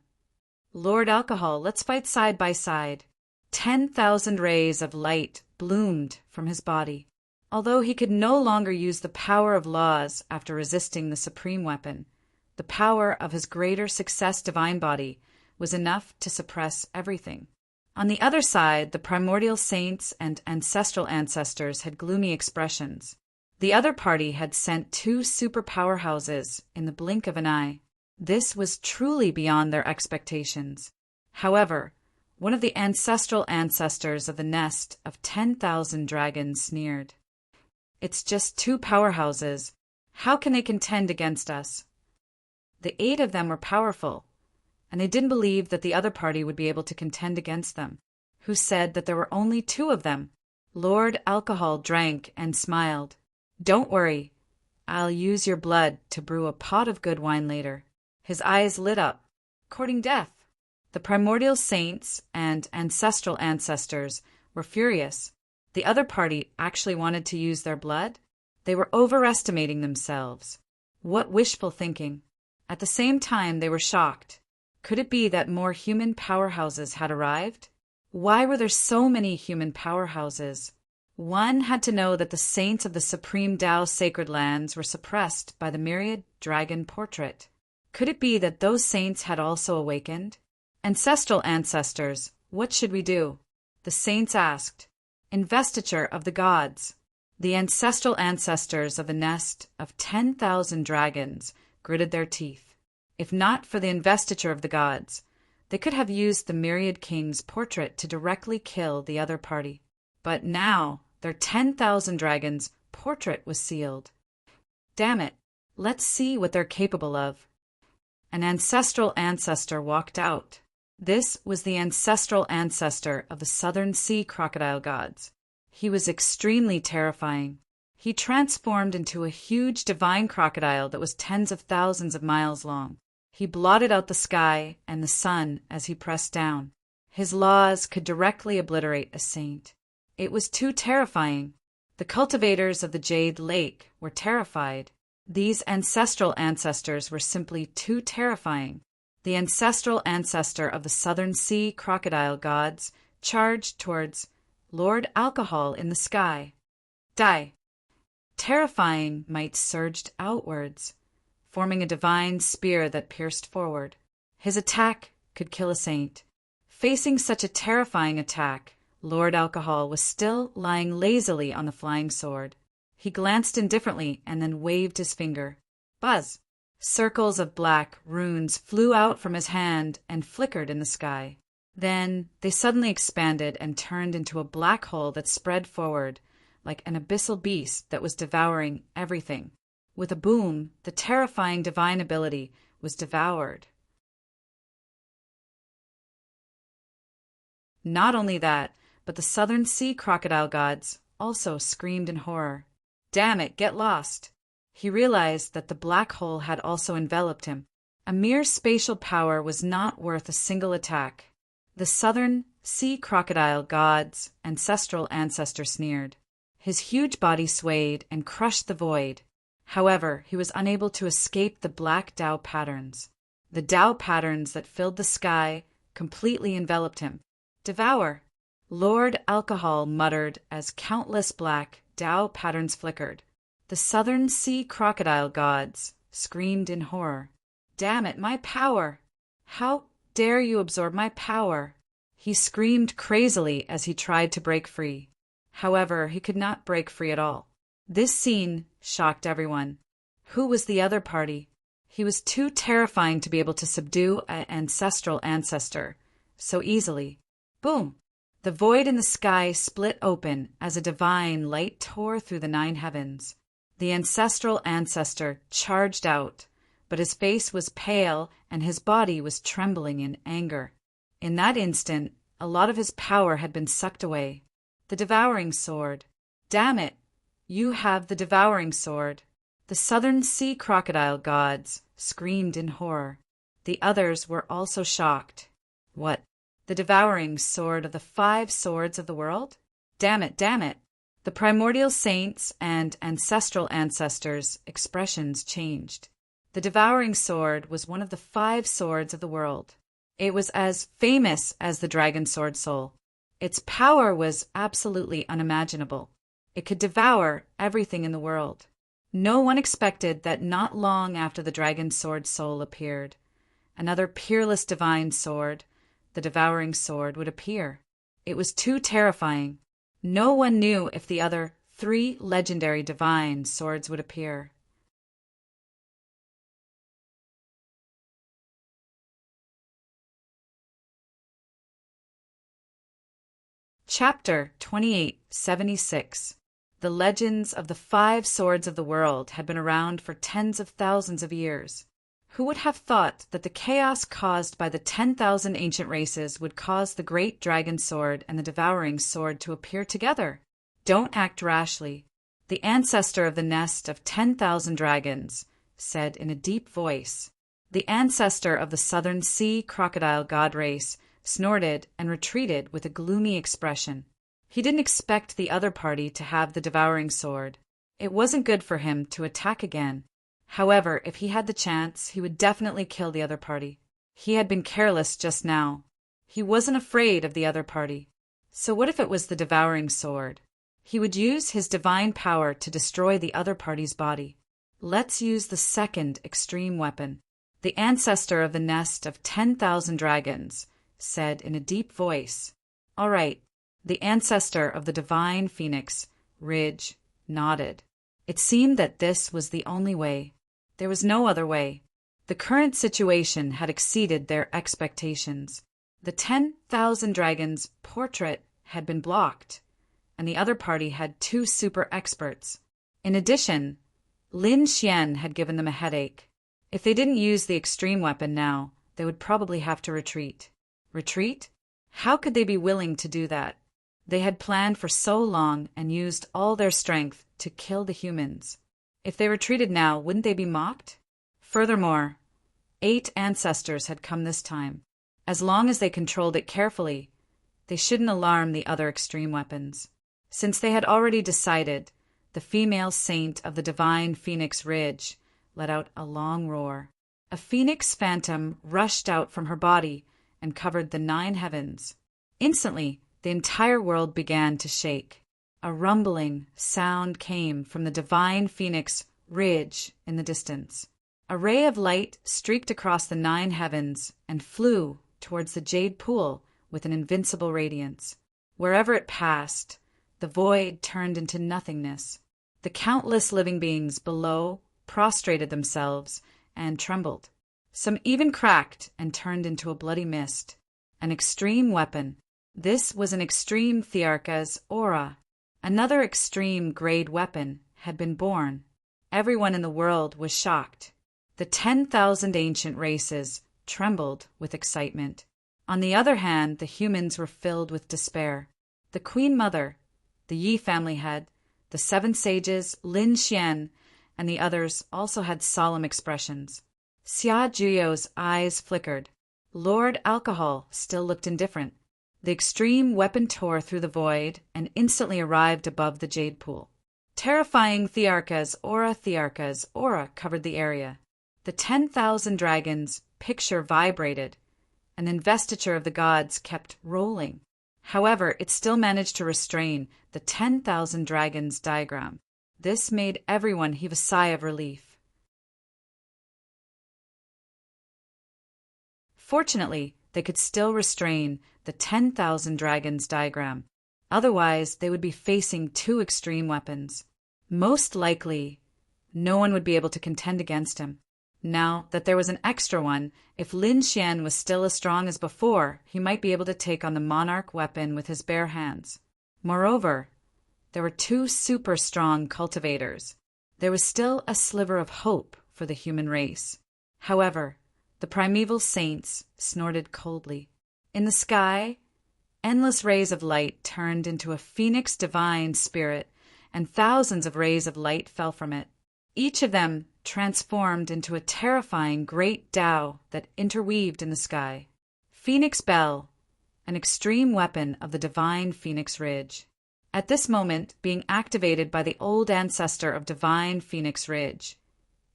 Lord Alcohol, let's fight side by side. 10,000 rays of light bloomed from his body. Although he could no longer use the power of laws after resisting the supreme weapon, the power of his greater success divine body was enough to suppress everything. On the other side, the primordial saints and ancestral ancestors had gloomy expressions. The other party had sent 2 super powerhouses in the blink of an eye. This was truly beyond their expectations. However, one of the ancestral ancestors of the nest of 10,000 dragons sneered. "It's just two powerhouses. How can they contend against us?" The 8 of them were powerful, and they didn't believe that the other party would be able to contend against them, who said that there were only 2 of them. Lord Alcohol drank and smiled. "Don't worry. I'll use your blood to brew a pot of good wine later." His eyes lit up, courting death. The primordial saints and ancestral ancestors were furious. The other party actually wanted to use their blood? They were overestimating themselves. What wishful thinking. At the same time, they were shocked. Could it be that more human powerhouses had arrived? Why were there so many human powerhouses? One had to know that the saints of the supreme Tao sacred lands were suppressed by the myriad dragon portrait. Could it be that those saints had also awakened? Ancestral ancestors, what should we do? The saints asked. Investiture of the gods. The ancestral ancestors of the nest of 10,000 dragons gritted their teeth. If not for the investiture of the gods, they could have used the myriad king's portrait to directly kill the other party. But now their 10,000 dragons' portrait was sealed. Damn it, let's see what they're capable of. An ancestral ancestor walked out. This was the ancestral ancestor of the southern sea crocodile gods. He was extremely terrifying. He transformed into a huge divine crocodile that was tens of thousands of miles long. He blotted out the sky and the sun as he pressed down. His laws could directly obliterate a saint. It was too terrifying. The cultivators of the Jade Lake were terrified. These ancestral ancestors were simply too terrifying. The ancestral ancestor of the southern sea crocodile gods charged towards Lord Alcohol in the sky. Die. Terrifying might surged outwards, forming a divine spear that pierced forward. His attack could kill a saint. Facing such a terrifying attack, Lord Alcohol was still lying lazily on the flying sword. He glanced indifferently and then waved his finger. Buzz! Circles of black runes flew out from his hand and flickered in the sky. Then they suddenly expanded and turned into a black hole that spread forward, like an abyssal beast that was devouring everything. With a boom, the terrifying divine ability was devoured. Not only that, but the southern sea crocodile gods also screamed in horror. Damn it, get lost! He realized that the black hole had also enveloped him. A mere spatial power was not worth a single attack. The southern sea crocodile god's ancestral ancestor sneered. His huge body swayed and crushed the void. However, he was unable to escape the black Tao patterns. The Tao patterns that filled the sky completely enveloped him. Devour! Lord Alcohol muttered as countless black Tao patterns flickered. The southern sea crocodile gods screamed in horror. Damn it, my power! How dare you absorb my power? He screamed crazily as he tried to break free. However, he could not break free at all. This scene shocked everyone. Who was the other party? He was too terrifying to be able to subdue an ancestral ancestor so easily. Boom! The void in the sky split open as a divine light tore through the 9 heavens. The ancestral ancestor charged out, but his face was pale and his body was trembling in anger. In that instant, a lot of his power had been sucked away. The devouring sword. Damn it! You have the devouring sword. The southern sea crocodile gods screamed in horror. The others were also shocked. What? The devouring sword of the 5 swords of the world? Damn it, damn it! The primordial saints and ancestral ancestors' expressions changed. The devouring sword was one of the 5 swords of the world. It was as famous as the dragon sword soul. Its power was absolutely unimaginable. It could devour everything in the world. No one expected that not long after the dragon sword soul appeared, another peerless divine sword, the devouring sword, would appear. It was too terrifying. No one knew if the other 3 legendary divine swords would appear. Chapter 2876. The legends of the 5 swords of the world had been around for tens of thousands of years. Who would have thought that the chaos caused by the 10,000 ancient races would cause the great dragon sword and the devouring sword to appear together? Don't act rashly. The ancestor of the nest of 10,000 dragons said in a deep voice. The ancestor of the southern sea crocodile god race snorted and retreated with a gloomy expression. He didn't expect the other party to have the devouring sword. It wasn't good for him to attack again. However, if he had the chance, he would definitely kill the other party. He had been careless just now. He wasn't afraid of the other party. So what if it was the devouring sword? He would use his divine power to destroy the other party's body. Let's use the second extreme weapon. The ancestor of the nest of 10,000 dragons said in a deep voice. All right. The ancestor of the divine phoenix, Ridge, nodded. It seemed that this was the only way. There was no other way. The current situation had exceeded their expectations. The 10,000 dragons' portrait had been blocked, and the other party had 2 super experts. In addition, Lin Xian had given them a headache. If they didn't use the extreme weapon now, they would probably have to retreat. Retreat? How could they be willing to do that? They had planned for so long and used all their strength to kill the humans. If they retreated now, wouldn't they be mocked? Furthermore, 8 ancestors had come this time. As long as they controlled it carefully, they shouldn't alarm the other extreme weapons. Since they had already decided, the female saint of the divine Phoenix Ridge let out a long roar. A phoenix phantom rushed out from her body and covered the 9 heavens. Instantly, the entire world began to shake. A rumbling sound came from the divine Phoenix Ridge in the distance. A ray of light streaked across the 9 heavens and flew towards the jade pool with an invincible radiance. Wherever it passed, the void turned into nothingness. The countless living beings below prostrated themselves and trembled. Some even cracked and turned into a bloody mist. An extreme weapon. This was an extreme Thearka's aura. Another extreme grade weapon had been born. Everyone in the world was shocked. The 10,000 ancient races trembled with excitement. On the other hand, the humans were filled with despair. The Queen Mother, the Yi family head, the 7 sages, Lin Xian, and the others also had solemn expressions. Xia Juyo's eyes flickered. Lord Alcohol still looked indifferent. The extreme weapon tore through the void and instantly arrived above the jade pool. Terrifying Thearka's aura covered the area. The 10,000 dragons' picture vibrated. An investiture of the gods kept rolling. However, it still managed to restrain the 10,000 dragons' diagram. This made everyone heave a sigh of relief. Fortunately, they could still restrain the 10,000 dragons diagram. Otherwise, they would be facing 2 extreme weapons. Most likely, no one would be able to contend against him. Now that there was an extra one, if Lin Xian was still as strong as before, he might be able to take on the monarch weapon with his bare hands. Moreover, there were 2 super strong cultivators. There was still a sliver of hope for the human race. However, the primeval saints snorted coldly. In the sky, endless rays of light turned into a phoenix divine spirit, and thousands of rays of light fell from it. Each of them transformed into a terrifying great Tao that interweaved in the sky. Phoenix Bell, an extreme weapon of the divine Phoenix Ridge. At this moment, being activated by the old ancestor of divine Phoenix Ridge,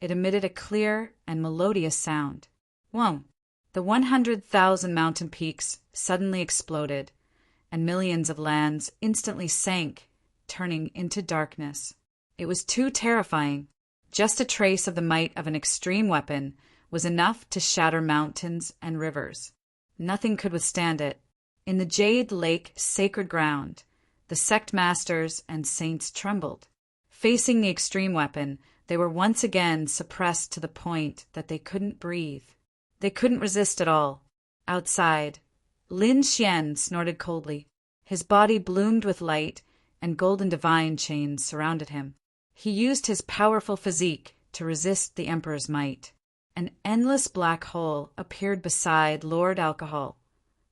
it emitted a clear and melodious sound. Whoa! The 100,000 mountain peaks suddenly exploded, and millions of lands instantly sank, turning into darkness. It was too terrifying. Just a trace of the might of an extreme weapon was enough to shatter mountains and rivers. Nothing could withstand it. In the Jade Lake sacred ground, the sect masters and saints trembled. Facing the extreme weapon, they were once again suppressed to the point that they couldn't breathe. They couldn't resist at all. Outside, Lin Xian snorted coldly. His body bloomed with light, and golden divine chains surrounded him. He used his powerful physique to resist the emperor's might. An endless black hole appeared beside Lord Alcohol,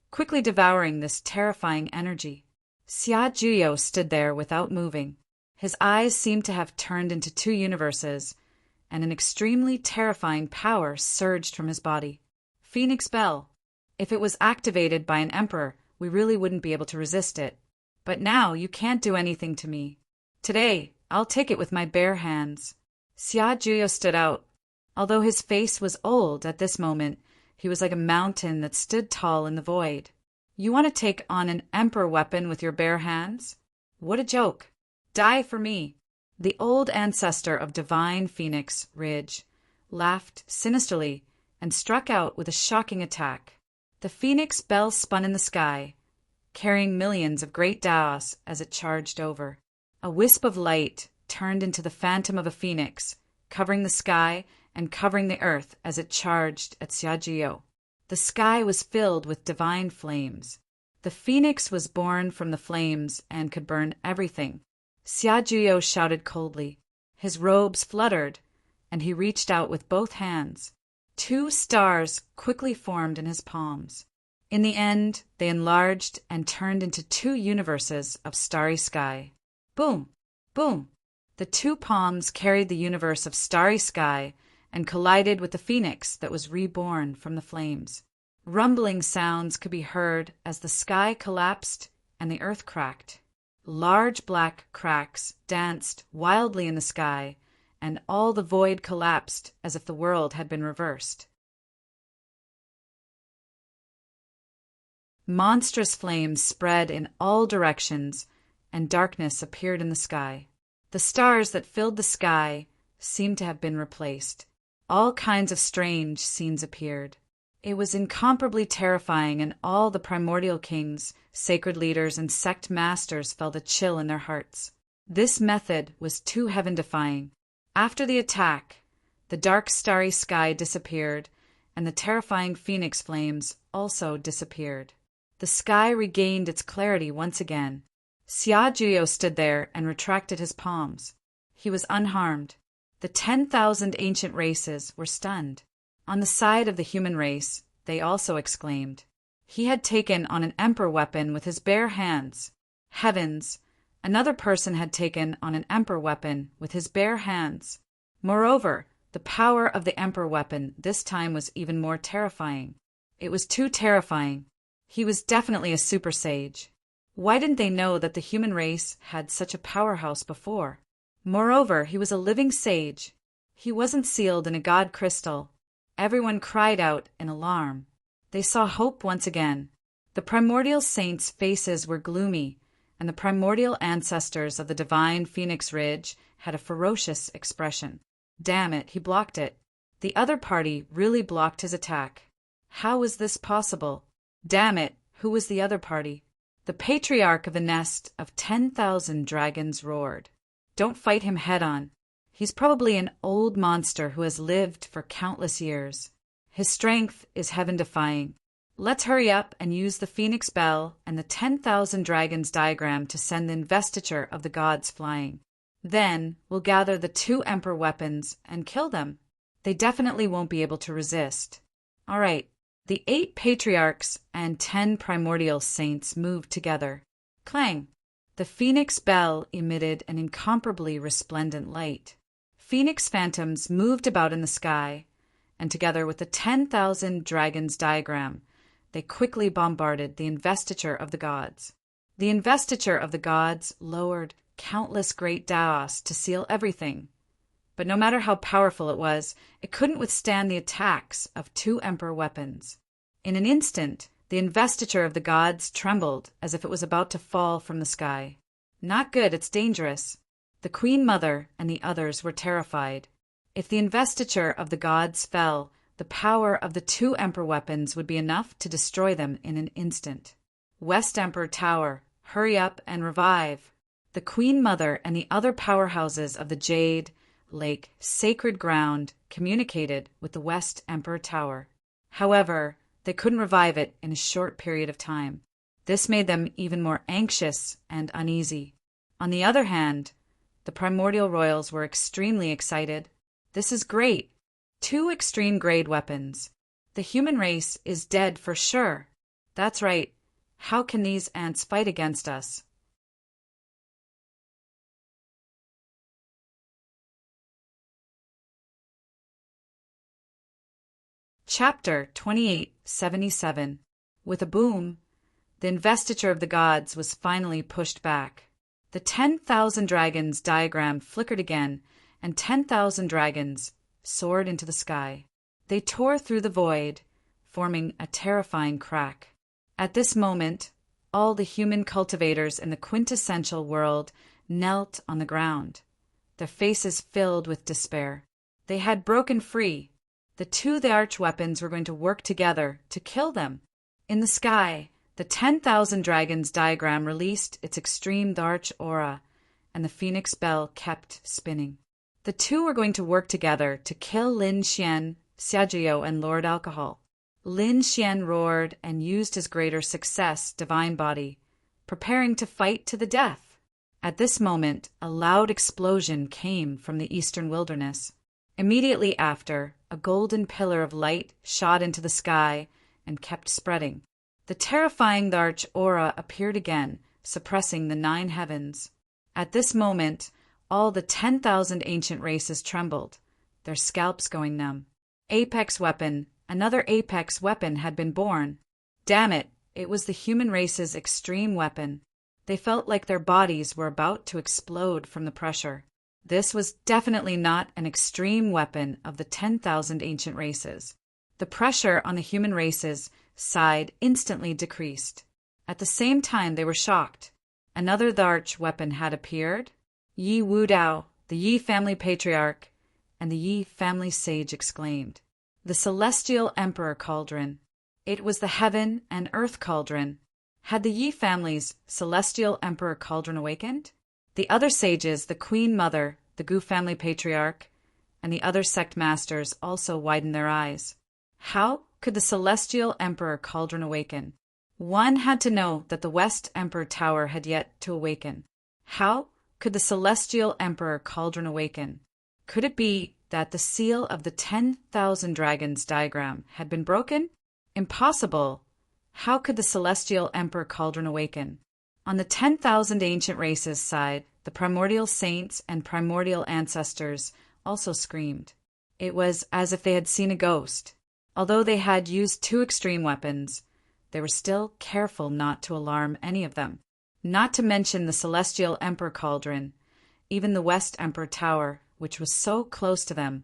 quickly devouring this terrifying energy. Xia Juyo stood there without moving. His eyes seemed to have turned into two universes, and an extremely terrifying power surged from his body. Phoenix Bell. If it was activated by an emperor, we really wouldn't be able to resist it. But now you can't do anything to me. Today, I'll take it with my bare hands. Xia Juyo stood out. Although his face was old at this moment, he was like a mountain that stood tall in the void. You want to take on an emperor weapon with your bare hands? What a joke. Die for me. The old ancestor of divine Phoenix Ridge laughed sinisterly and struck out with a shocking attack. The Phoenix Bell spun in the sky, carrying millions of great Daos as it charged over. A wisp of light turned into the phantom of a phoenix, covering the sky and covering the earth as it charged at Xia Juyo. The sky was filled with divine flames. The phoenix was born from the flames and could burn everything. Xia Juyo shouted coldly. His robes fluttered, and he reached out with both hands. Two stars quickly formed in his palms. In the end, they enlarged and turned into two universes of starry sky. Boom! Boom! The two palms carried the universe of starry sky and collided with the phoenix that was reborn from the flames. Rumbling sounds could be heard as the sky collapsed and the earth cracked. Large black cracks danced wildly in the sky, and all the void collapsed as if the world had been reversed. Monstrous flames spread in all directions, and darkness appeared in the sky. The stars that filled the sky seemed to have been replaced. All kinds of strange scenes appeared. It was incomparably terrifying, and all the primordial kings, sacred leaders, and sect masters felt a chill in their hearts. This method was too heaven-defying. After the attack, the dark starry sky disappeared, and the terrifying phoenix flames also disappeared. The sky regained its clarity once again. Xia Juyo stood there and retracted his palms. He was unharmed. The 10,000 ancient races were stunned. On the side of the human race, they also exclaimed. He had taken on an emperor weapon with his bare hands. Heavens! Another person had taken on an emperor weapon with his bare hands. Moreover, the power of the emperor weapon this time was even more terrifying. It was too terrifying. He was definitely a super sage. Why didn't they know that the human race had such a powerhouse before? Moreover, he was a living sage. He wasn't sealed in a god crystal. Everyone cried out in alarm. They saw hope once again. The primordial saints' faces were gloomy, and the primordial ancestors of the divine Phoenix Ridge had a ferocious expression. Damn it, he blocked it. The other party really blocked his attack. How was this possible? Damn it, who was the other party? The patriarch of the nest of 10,000 dragons roared. Don't fight him head-on. He's probably an old monster who has lived for countless years. His strength is heaven-defying. Let's hurry up and use the Phoenix Bell and the 10,000 dragons diagram to send the investiture of the gods flying. Then we'll gather the two emperor weapons and kill them. They definitely won't be able to resist. All right, the 8 patriarchs and 10 primordial saints moved together. Clang! The Phoenix Bell emitted an incomparably resplendent light. Phoenix phantoms moved about in the sky, and together with the 10,000 dragons diagram, they quickly bombarded the investiture of the gods. The investiture of the gods lowered countless great Daos to seal everything. But no matter how powerful it was, it couldn't withstand the attacks of 2 emperor weapons. In an instant, the investiture of the gods trembled as if it was about to fall from the sky. Not good, it's dangerous. The Queen Mother and the others were terrified. If the investiture of the gods fell, the power of the 2 emperor weapons would be enough to destroy them in an instant. West Emperor Tower, hurry up and revive. The Queen Mother and the other powerhouses of the Jade, Lake, Sacred Ground communicated with the West Emperor Tower. However, they couldn't revive it in a short period of time. This made them even more anxious and uneasy. On the other hand, the primordial royals were extremely excited. This is great. 2 extreme-grade weapons. The human race is dead for sure. That's right. How can these ants fight against us? Chapter 2877. With a boom, the investiture of the gods was finally pushed back. The 10,000 dragons diagram flickered again, and 10,000 dragons soared into the sky. They tore through the void, forming a terrifying crack. At this moment, all the human cultivators in the quintessential world knelt on the ground, their faces filled with despair. They had broken free. The 2 arch-weapons were going to work together to kill them. In the sky, the 10,000 dragons diagram released its extreme Dharch aura, and the phoenix bell kept spinning. The 2 were going to work together to kill Lin Xian, Xiajiao, and Lord Alcohol. Lin Xian roared and used his greater success, Divine Body, preparing to fight to the death. At this moment, a loud explosion came from the eastern wilderness. Immediately after, a golden pillar of light shot into the sky and kept spreading. The terrifying Dharch aura appeared again, suppressing the 9 heavens. At this moment, all the 10,000 ancient races trembled, their scalps going numb. Apex weapon, another apex weapon had been born. Damn it, it was the human race's extreme weapon. They felt like their bodies were about to explode from the pressure. This was definitely not an extreme weapon of the 10,000 ancient races. The pressure on the human race's side instantly decreased. At the same time, they were shocked. Another Dharch weapon had appeared. Yi Wudao, the Yi family patriarch, and the Yi family sage exclaimed. The celestial emperor cauldron. It was the heaven and earth cauldron. Had the Yi family's celestial emperor cauldron awakened? The other sages, the queen mother, the Gu family patriarch, and the other sect masters also widened their eyes. How could the celestial emperor cauldron awaken? One had to know that the West Emperor Tower had yet to awaken. How could the celestial emperor cauldron awaken? Could it be that the seal of the 10,000 dragons diagram had been broken? Impossible. How could the celestial emperor cauldron awaken? On the 10,000 ancient races side, the primordial saints and primordial ancestors also screamed. It was as if they had seen a ghost. Although they had used 2 extreme weapons, they were still careful not to alarm any of them. Not to mention the celestial emperor cauldron, even the West Emperor Tower, which was so close to them,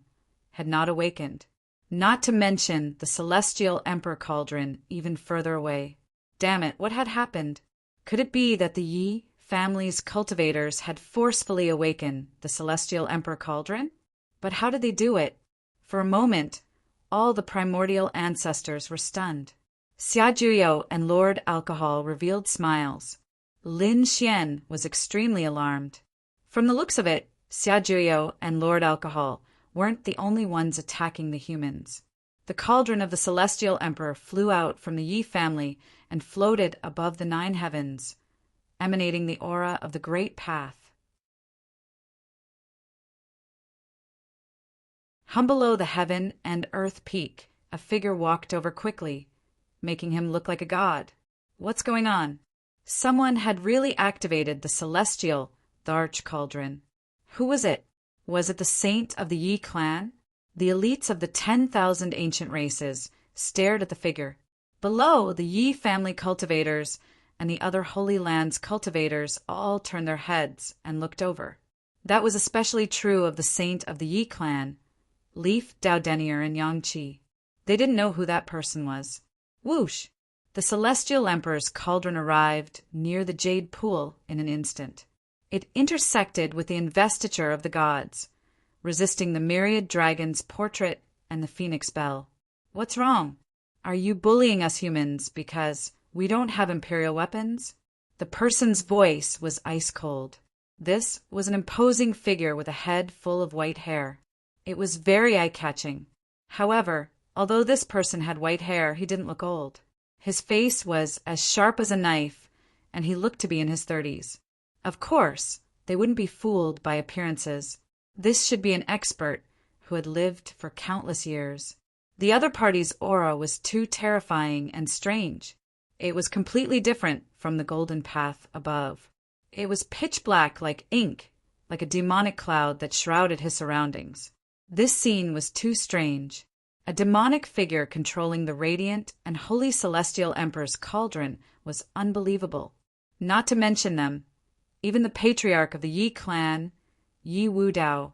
had not awakened. Not to mention the celestial emperor cauldron even further away. Damn it, what had happened? Could it be that the Yi family's cultivators had forcefully awakened the celestial emperor cauldron? But how did they do it? For a moment, all the primordial ancestors were stunned. Xiajuyo and Lord Alcohol revealed smiles. Lin Xian was extremely alarmed. From the looks of it, Xiajuyo and Lord Alcohol weren't the only ones attacking the humans. The cauldron of the celestial emperor flew out from the Yi family and floated above the 9 heavens, emanating the aura of the Great Path. Hum below the heaven and earth peak, a figure walked over quickly, making him look like a god. What's going on? Someone had really activated the celestial Dharch cauldron. Who was it? Was it the saint of the Yi clan? The elites of the 10,000 ancient races stared at the figure. Below, the Yi family cultivators and the other Holy Lands cultivators all turned their heads and looked over. That was especially true of the saint of the Yi clan, Leaf Daodenier and Yangqi. They didn't know who that person was. Whoosh! The celestial emperor's cauldron arrived near the jade pool in an instant. It intersected with the investiture of the gods, resisting the myriad dragon's portrait and the phoenix bell. What's wrong? Are you bullying us humans because we don't have imperial weapons? The person's voice was ice cold. This was an imposing figure with a head full of white hair. It was very eye-catching. However, although this person had white hair, he didn't look old. His face was as sharp as a knife, and he looked to be in his 30s. Of course, they wouldn't be fooled by appearances. This should be an expert who had lived for countless years. The other party's aura was too terrifying and strange. It was completely different from the golden path above. It was pitch black like ink, like a demonic cloud that shrouded his surroundings. This scene was too strange. A demonic figure controlling the radiant and holy celestial emperor's cauldron was unbelievable. Not to mention them, even the patriarch of the Yi clan, Yi Wudao,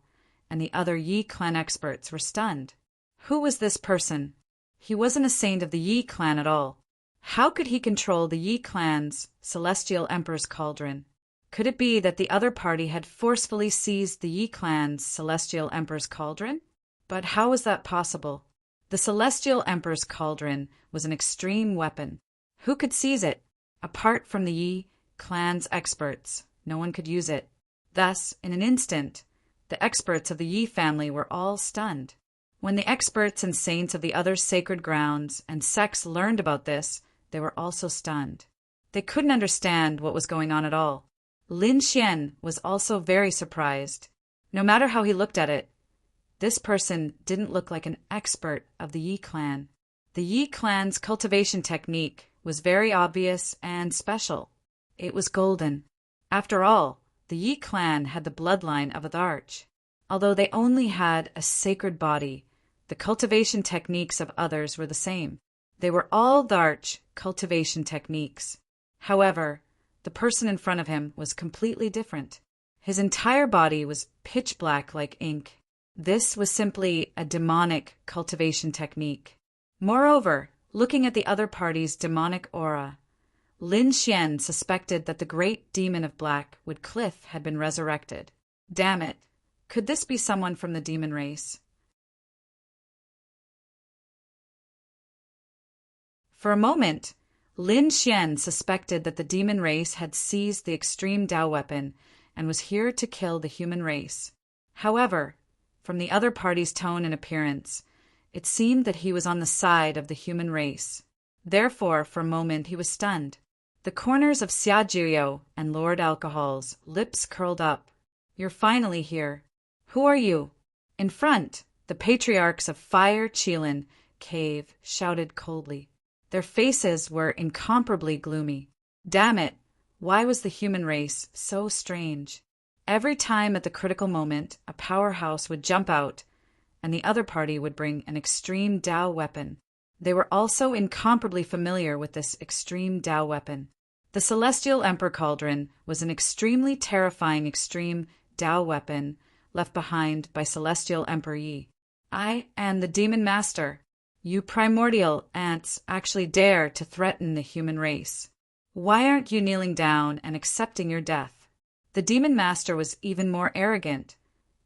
and the other Yi clan experts were stunned. Who was this person? He wasn't a saint of the Yi clan at all. How could he control the Yi clan's celestial emperor's cauldron? Could it be that the other party had forcefully seized the Yi clan's celestial emperor's cauldron? But how was that possible? The celestial emperor's cauldron was an extreme weapon. Who could seize it? Apart from the Yi clan's experts, no one could use it. Thus, in an instant, the experts of the Yi family were all stunned. When the experts and saints of the other sacred grounds and sects learned about this, they were also stunned. They couldn't understand what was going on at all. Lin Xian was also very surprised. No matter how he looked at it, this person didn't look like an expert of the Yi clan. The Yi clan's cultivation technique was very obvious and special. It was golden. After all, the Yi clan had the bloodline of a Dharch. Although they only had a sacred body, the cultivation techniques of others were the same. They were all Dharch cultivation techniques. However, the person in front of him was completely different. His entire body was pitch black like ink. This was simply a demonic cultivation technique. Moreover, looking at the other party's demonic aura, Lin Xian suspected that the great demon of black, Wood Cliff, had been resurrected. Damn it! Could this be someone from the demon race? For a moment, Lin Xian suspected that the demon race had seized the extreme Dao weapon and was here to kill the human race. However, from the other party's tone and appearance, it seemed that he was on the side of the human race. Therefore, for a moment, he was stunned. The corners of Xia Jiuyou and Lord Alcohol's lips curled up. You're finally here. Who are you? In front, the patriarchs of Fire Qilin Cave shouted coldly. Their faces were incomparably gloomy. Damn it! Why was the human race so strange? Every time at the critical moment, a powerhouse would jump out, and the other party would bring an extreme Dao weapon. They were also incomparably familiar with this extreme Dao weapon. The Celestial Emperor Cauldron was an extremely terrifying extreme Dao weapon left behind by Celestial Emperor Yi. I am the Demon Master. You primordial ants actually dare to threaten the human race. Why aren't you kneeling down and accepting your death? The Demon Master was even more arrogant,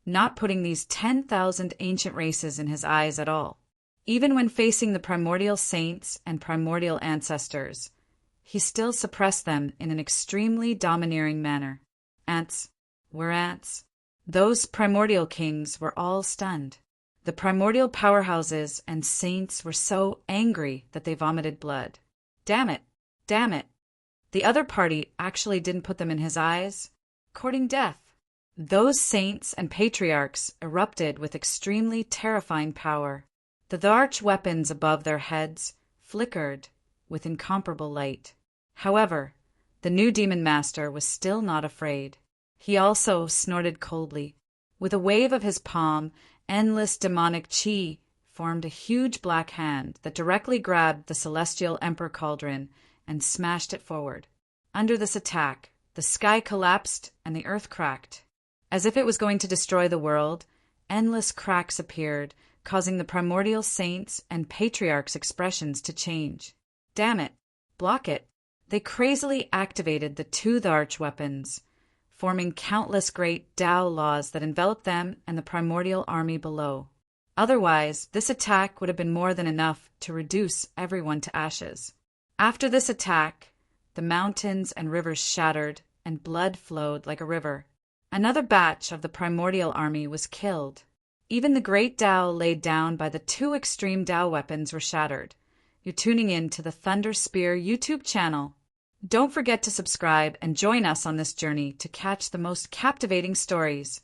not putting these 10,000 ancient races in his eyes at all. Even when facing the primordial saints and primordial ancestors, he still suppressed them in an extremely domineering manner. Ants were ants. Those primordial kings were all stunned. The primordial powerhouses and saints were so angry that they vomited blood. Damn it! Damn it! The other party actually didn't put them in his eyes, courting death. Those saints and patriarchs erupted with extremely terrifying power. The Dharch weapons above their heads flickered with incomparable light. However, the new Demon Master was still not afraid. He also snorted coldly. With a wave of his palm, endless demonic qi formed a huge black hand that directly grabbed the Celestial Emperor Cauldron and smashed it forward. Under this attack, the sky collapsed and the earth cracked. As if it was going to destroy the world, endless cracks appeared, causing the primordial saints and patriarchs' expressions to change. Damn it! Block it! They crazily activated the two Dharch weapons, forming countless great Dao laws that enveloped them and the primordial army below. Otherwise, this attack would have been more than enough to reduce everyone to ashes. After this attack, the mountains and rivers shattered, and blood flowed like a river. Another batch of the primordial army was killed. Even the great Dao laid down by the two extreme Dao weapons were shattered, You're tuning in to the Thunder Spear YouTube channel. Don't forget to subscribe and join us on this journey to catch the most captivating stories.